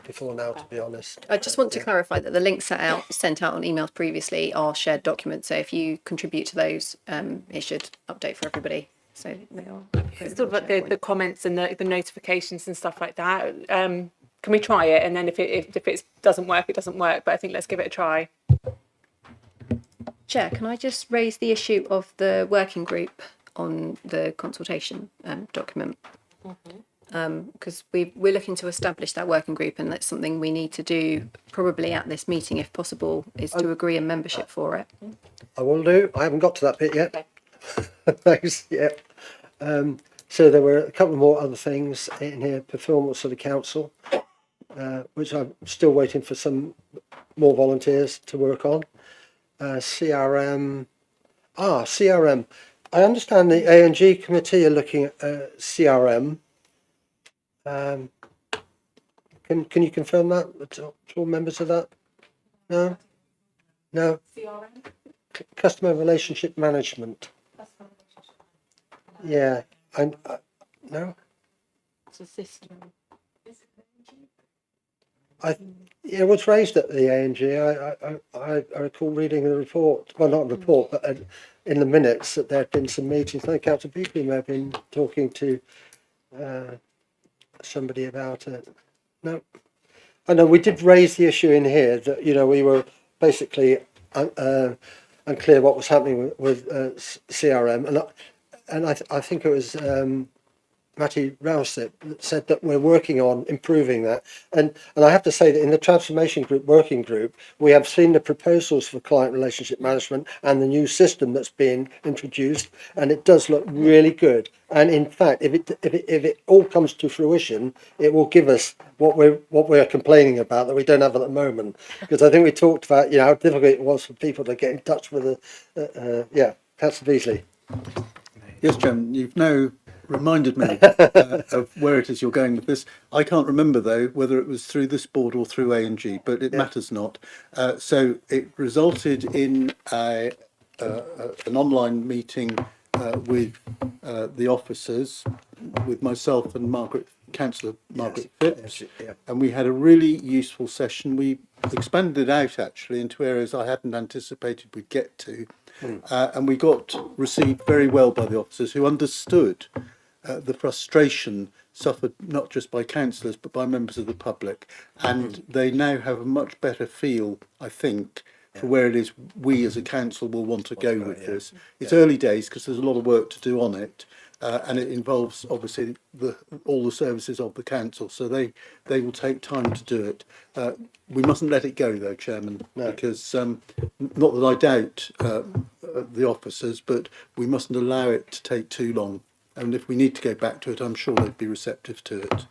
before now, to be honest. I just want to clarify that the links sent out on emails previously are shared documents. So if you contribute to those, it should update for everybody. So they are. It's sort of like the comments and the notifications and stuff like that. Can we try it? And then if it doesn't work, it doesn't work. But I think let's give it a try. Chair, can I just raise the issue of the working group on the consultation document? Because we're looking to establish that working group, and that's something we need to do probably at this meeting, if possible, is to agree a membership for it. I will do. I haven't got to that bit yet. Thanks. Yeah. So there were a couple more other things in here. Performance of the council, which I'm still waiting for some more volunteers to work on. CRM. CRM. I understand the A&G committee are looking at CRM. Can you confirm that to all members of that? No? CRM? Customer relationship management. Yeah. No? It's a system. It was raised at the A&G. I recall reading the report. Well, not a report, but in the minutes that there had been some meetings. I think Councillor Beakley may have been talking to somebody about it. No. I know we did raise the issue in here that, we were basically unclear what was happening with CRM. And I think it was Matty Rowsett said that we're working on improving that. And I have to say that in the Transformation Group working group, we have seen the proposals for client relationship management and the new system that's being introduced, and it does look really good. And in fact, if it all comes to fruition, it will give us what we're complaining about that we don't have at the moment. Because I think we talked about how difficult it was for people to get in touch with Councillor Beasley. Yes, Chairman, you've now reminded me of where it is you're going with this. I can't remember, though, whether it was through this board or through A&G, but it matters not. So it resulted in an online meeting with the officers, with myself and Councillor Margaret Phipps, and we had a really useful session. We expanded it out, actually, into areas I hadn't anticipated we'd get to. And we got received very well by the officers, who understood the frustration suffered not just by councillors but by members of the public, and they now have a much better feel, I think, for where it is we as a council will want to go with this. It's early days because there's a lot of work to do on it, and it involves obviously all the services of the council, so they will take time to do it. We mustn't let it go, though, Chairman, because not that I doubt the officers, but we mustn't allow it to take too long. And if we need to go back to it, I'm sure they'd be receptive to it.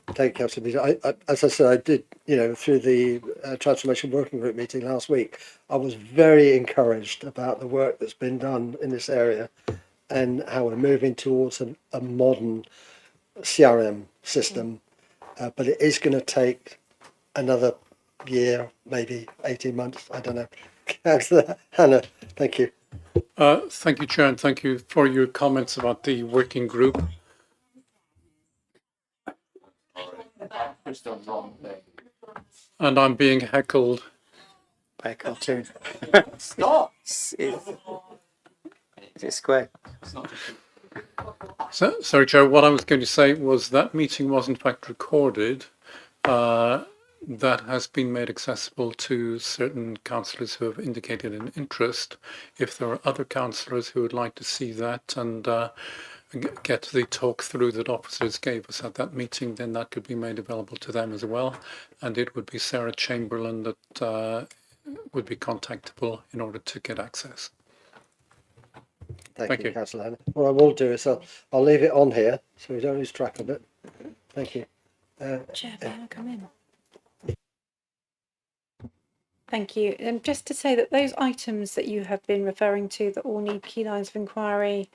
Thank you, Councillor Beasley. As I said, I did, through the Transformation Working Group meeting last week, I was very encouraged about the work that's been done in this area and how we're moving towards a modern CRM system. But it is going to take another year, maybe 18 months, I don't know. Councillor Hannah, thank you. Thank you, Chair, and thank you for your comments about the working group. And I'm being heckled by a cartoon. Stop! Is it square? So, sorry, Chair, what I was going to say was that meeting was in fact recorded. That has been made accessible to certain councillors who have indicated an interest. If there are other councillors who would like to see that and get the talk through that officers gave us at that meeting, then that could be made available to them as well. And it would be Sarah Chamberlain that would be contactable in order to get access. Thank you, Councillor Hannah. What I will do is I'll leave it on here so we don't lose track of it. Thank you. Chair, may I come in? Thank you. Just to say that those items that you have been referring to that all need key lines of inquiry,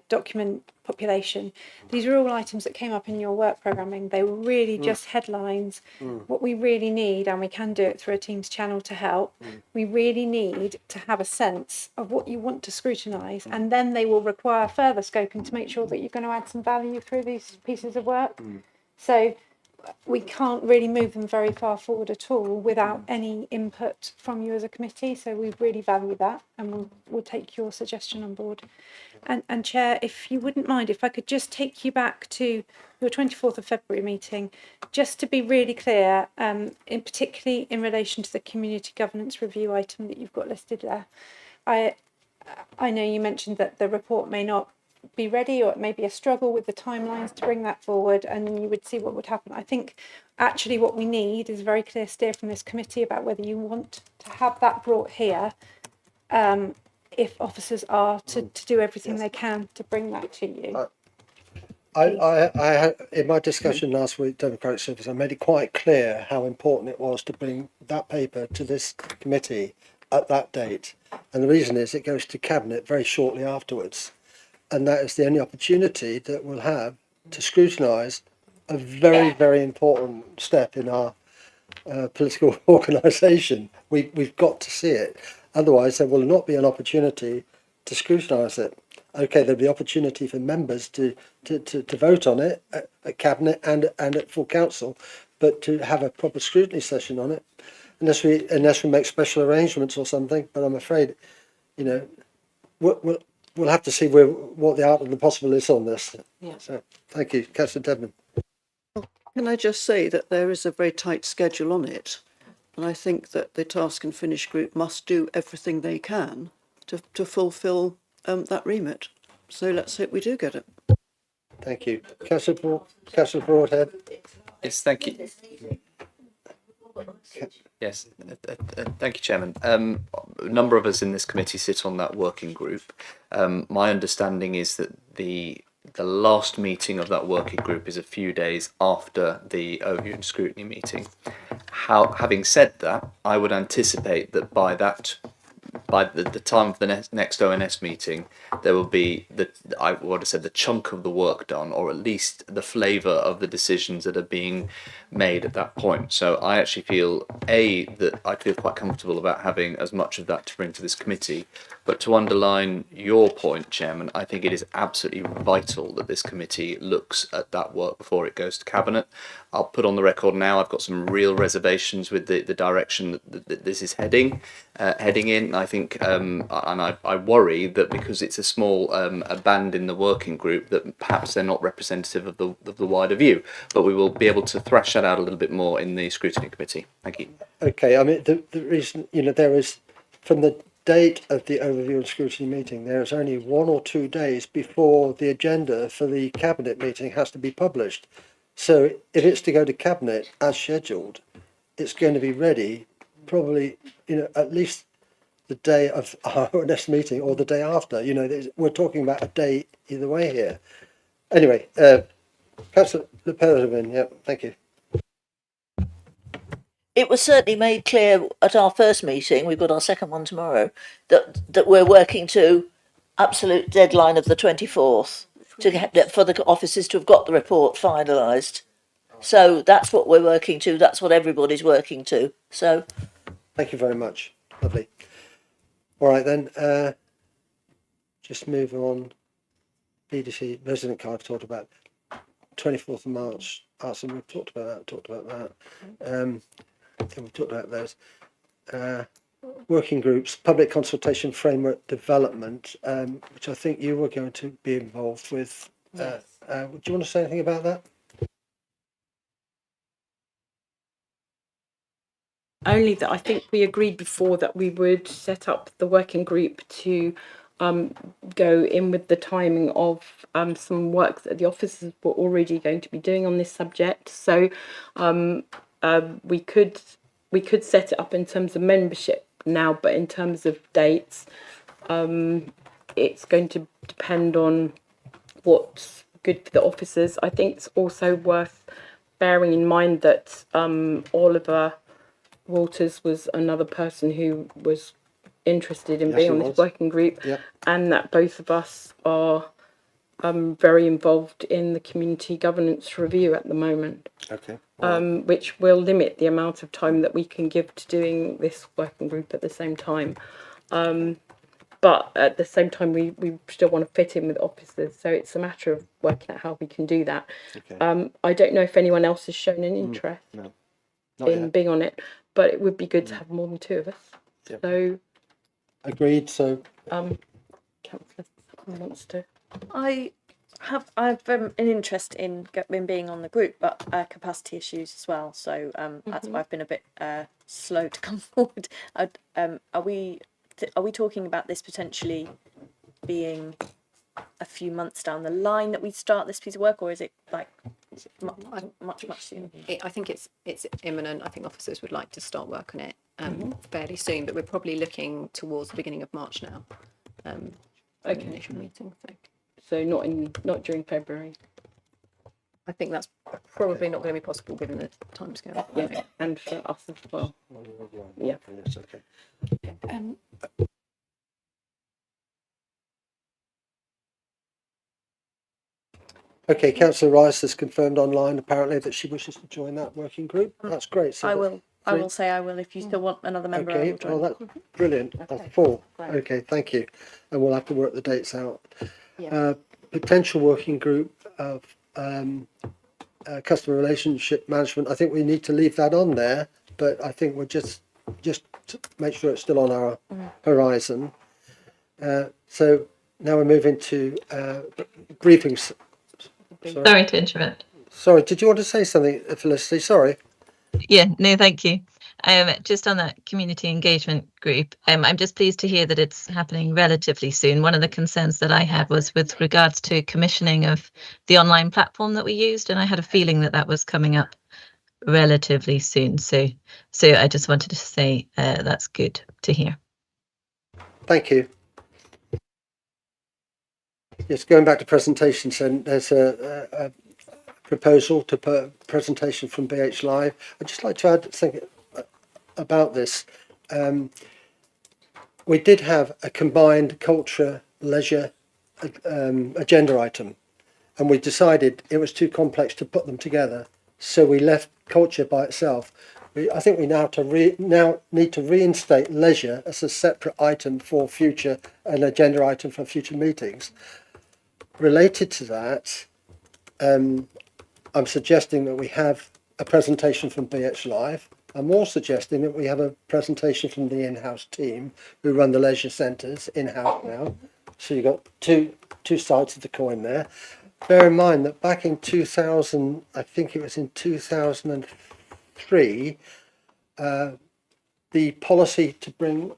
document population, these are all items that came up in your work programming. They were really just headlines. What we really need, and we can do it through a Teams channel to help, we really need to have a sense of what you want to scrutinise, and then they will require further scoping to make sure that you're going to add some value through these pieces of work. So we can't really move them very far forward at all without any input from you as a committee. So we really value that, and we'll take your suggestion on board. And Chair, if you wouldn't mind, if I could just take you back to your 24th of February meeting, just to be really clear, particularly in relation to the community governance review item that you've got listed there. I know you mentioned that the report may not be ready, or it may be a struggle with the timelines to bring that forward, and you would see what would happen. I think actually what we need is a very clear steer from this committee about whether you want to have that brought here, if officers are to do everything they can to bring that to you. I had, in my discussion last week, Democratic Service, I made it quite clear how important it was to bring that paper to this committee at that date. And the reason is it goes to Cabinet very shortly afterwards. And that is the only opportunity that we'll have to scrutinise a very, very important step in our political organisation. We've got to see it. Otherwise, there will not be an opportunity to scrutinise it. Okay, there'll be opportunity for members to vote on it at Cabinet and at full council, but to have a proper scrutiny session on it, unless we make special arrangements or something. But I'm afraid, we'll have to see what the art of the possible is on this. Yeah. So, thank you, Councillor Dedman. Can I just say that there is a very tight schedule on it, and I think that the Task and Finish group must do everything they can to fulfil that remit. So let's hope we do get it. Thank you. Councillor Broadhead. Yes, thank you. Yes, thank you, Chairman. A number of us in this committee sit on that working group. My understanding is that the last meeting of that working group is a few days after the overview and scrutiny meeting. Having said that, I would anticipate that by the time of the next ONS meeting, there will be the chunk of the work done, or at least the flavour of the decisions that are being made at that point. So I actually feel that I feel quite comfortable about having as much of that to bring to this committee. But to underline your point, Chairman, I think it is absolutely vital that this committee looks at that work before it goes to Cabinet. I'll put on the record now, I've got some real reservations with the direction that this is heading in. I think, and I worry that because it's a small a band in the working group, that perhaps they're not representative of the wider view. But we will be able to thrash that out a little bit more in the scrutiny committee. Thank you. Okay, I mean, the reason, there is, from the date of the overview and scrutiny meeting, there is only 1 or 2 days before the agenda for the Cabinet meeting has to be published. So if it's to go to Cabinet as scheduled, it's going to be ready probably, at least the day of our next meeting or the day after. We're talking about a day either way here. Anyway, Councillor Le Pen, yeah, thank you. It was certainly made clear at our first meeting, we've got our second one tomorrow, that we're working to absolute deadline of the 24th for the officers to have got the report finalised. So that's what we're working to. That's what everybody's working to. So, thank you very much. Lovely. All right then. Just move on. BDC resident card I've talked about. 24th of March. Arts, and we've talked about that. And we've talked about those. Working groups, public consultation framework development, which I think you were going to be involved with. Yes. Do you want to say anything about that? Only that I think we agreed before that we would set up the working group to go in with the timing of some work that the officers were already going to be doing on this subject. So we could set it up in terms of membership now, but in terms of dates, it's going to depend on what's good for the officers. I think it's also worth bearing in mind that Oliver Walters was another person who was interested in being on this working group, and that both of us are very involved in the community governance review at the moment. Okay. Which will limit the amount of time that we can give to doing this working group at the same time. But at the same time, we still want to fit in with officers, so it's a matter of working out how we can do that. Okay. I don't know if anyone else has shown an interest in being on it, but it would be good to have more than 2 of us. Yep. So, agreed. So, Councillor wants to. I've an interest in being on the group, but capacity issues as well. So that's why I've been a bit slow to come forward. Are we talking about this potentially being a few months down the line that we start this piece of work, or is it like much sooner? I think it's imminent. I think officers would like to start work on it fairly soon, but we're probably looking towards the beginning of March now. Okay. Initial meeting. So not during February. I think that's probably not going to be possible given the timescale. Yeah, and for us as well. Yeah. Yes, okay. Okay, Councillor Rice has confirmed online apparently that she wishes to join that working group. That's great. So I will say I will. If you still want another member, I will join. Oh, that's brilliant. Okay. That's 4. Okay, thank you. And we'll have to work the dates out. Yeah. Potential working group of customer relationship management. I think we need to leave that on there, but I think we'll just to make sure it's still on our horizon. So now we're moving to briefings. Sorry to interrupt. Sorry, did you want to say something, Felicity? Sorry. Yeah, no, thank you. Just on that community engagement group, I'm just pleased to hear that it's happening relatively soon. One of the concerns that I had was with regards to commissioning of the online platform that we used, and I had a feeling that that was coming up relatively soon. So I just wanted to say that's good to hear. Thank you. Yes, going back to presentations, and there's a proposal to put a presentation from BH Live. I'd just like to add something about this. We did have a combined culture, leisure agenda item, and we decided it was too complex to put them together, so we left culture by itself. I think we now need to reinstate leisure as a separate item for future, an agenda item for future meetings. Related to that, I'm suggesting that we have a presentation from BH Live. I'm more suggesting that we have a presentation from the in-house team who run the leisure centres in-house now. So you've got two sides of the coin there. Bear in mind that back in 2000, I think it was in 2003, the policy to bring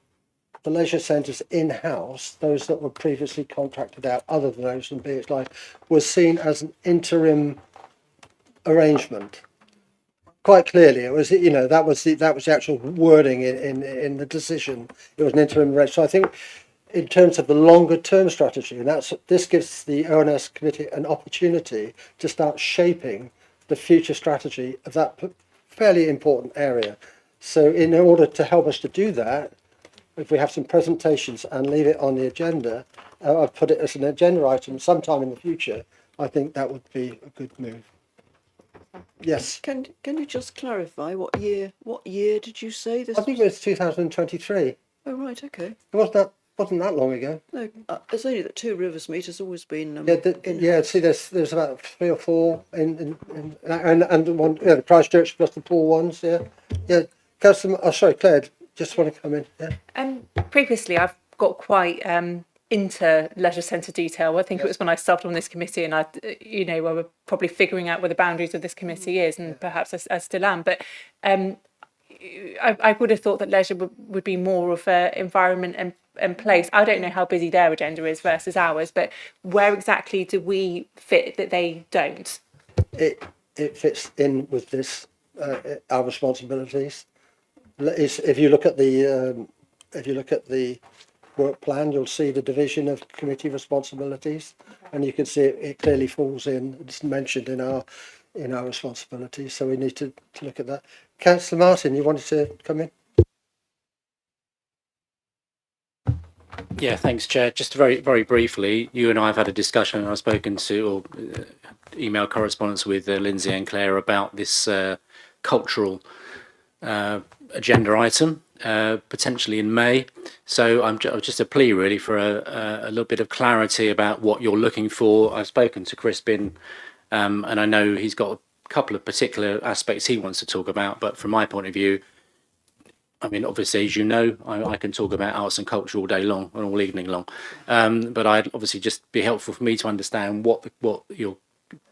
the leisure centres in-house, those that were previously contracted out, other than those from BH Live, was seen as an interim arrangement. Quite clearly, it was, you know, that was the actual wording in the decision. It was an interim arrangement. So I think, in terms of the longer term strategy, and this gives the ONS committee an opportunity to start shaping the future strategy of that fairly important area. So in order to help us to do that, if we have some presentations and leave it on the agenda, I'll put it as an agenda item sometime in the future, I think that would be a good move. Yes. Can you just clarify what year did you say this? I think it was 2023. Oh right, okay. It wasn't that long ago. No, it's only that Two Rivers Meet has always been. See, there's about 3 or 4 and one, the Christchurch plus the pool ones. Councillor, sorry, Claire, just want to come in. Yeah. Previously, I've got quite into leisure centre detail. I think it was when I started on this committee, and I were probably figuring out where the boundaries of this committee is, and perhaps I still am. But I would have thought that leisure would be more of an environment and place. I don't know how busy their agenda is versus ours, but where exactly do we fit that they don't? It fits in with this our responsibilities. If you look at the work plan, you'll see the division of committee responsibilities, and you can see it clearly falls in. It's mentioned in our responsibilities, so we need to look at that. Councillor Martin, you wanted to come in? Yeah, thanks, Chair. Just very, very briefly, you and I have had a discussion, and I've spoken to or email correspondence with Lindsay and Claire about this cultural agenda item, potentially in May. So I'm just a plea really for a little bit of clarity about what you're looking for. I've spoken to Crispin, and I know he's got a couple of particular aspects he wants to talk about, but from my point of view, I mean, obviously, as you know, I can talk about arts and culture all day long and all evening long, but I'd obviously just be helpful for me to understand what your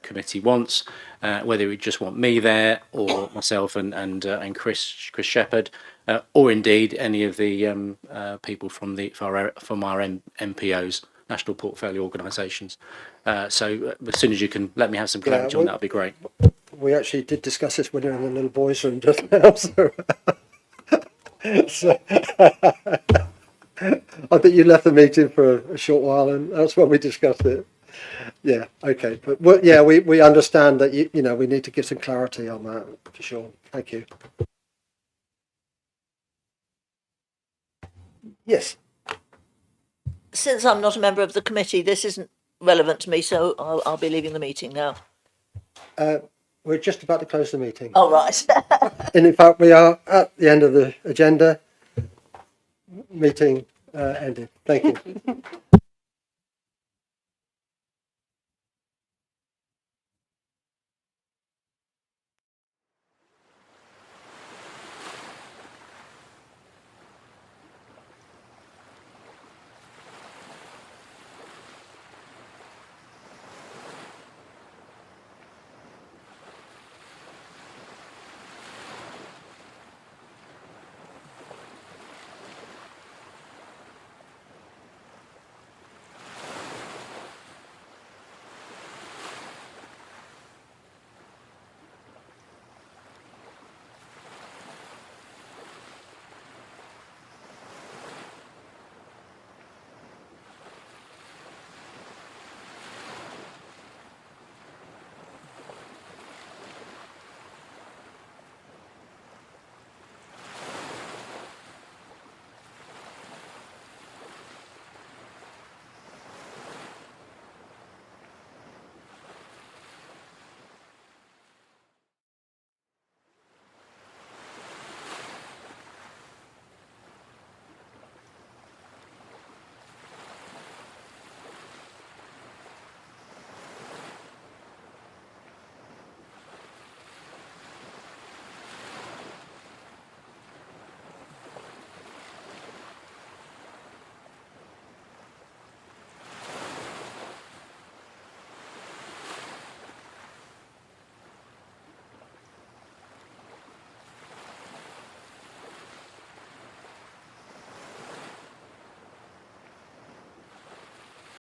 committee wants, whether you just want me there or myself and Chris Shepherd, or indeed any of the people from our MPOs, National Portfolio Organisations. So as soon as you can let me have some clarity on that, would be great. We actually did discuss this when we were in the little boys' room just now. So I think you left the meeting for a short while, and that's when we discussed it. Yeah, okay, but we understand that we need to give some clarity on that for sure. Thank you. Yes. Since I'm not a member of the committee, this isn't relevant to me, so I'll be leaving the meeting now. We're just about to close the meeting. Oh, right. And in fact, we are at the end of the agenda. Meeting ended. Thank you.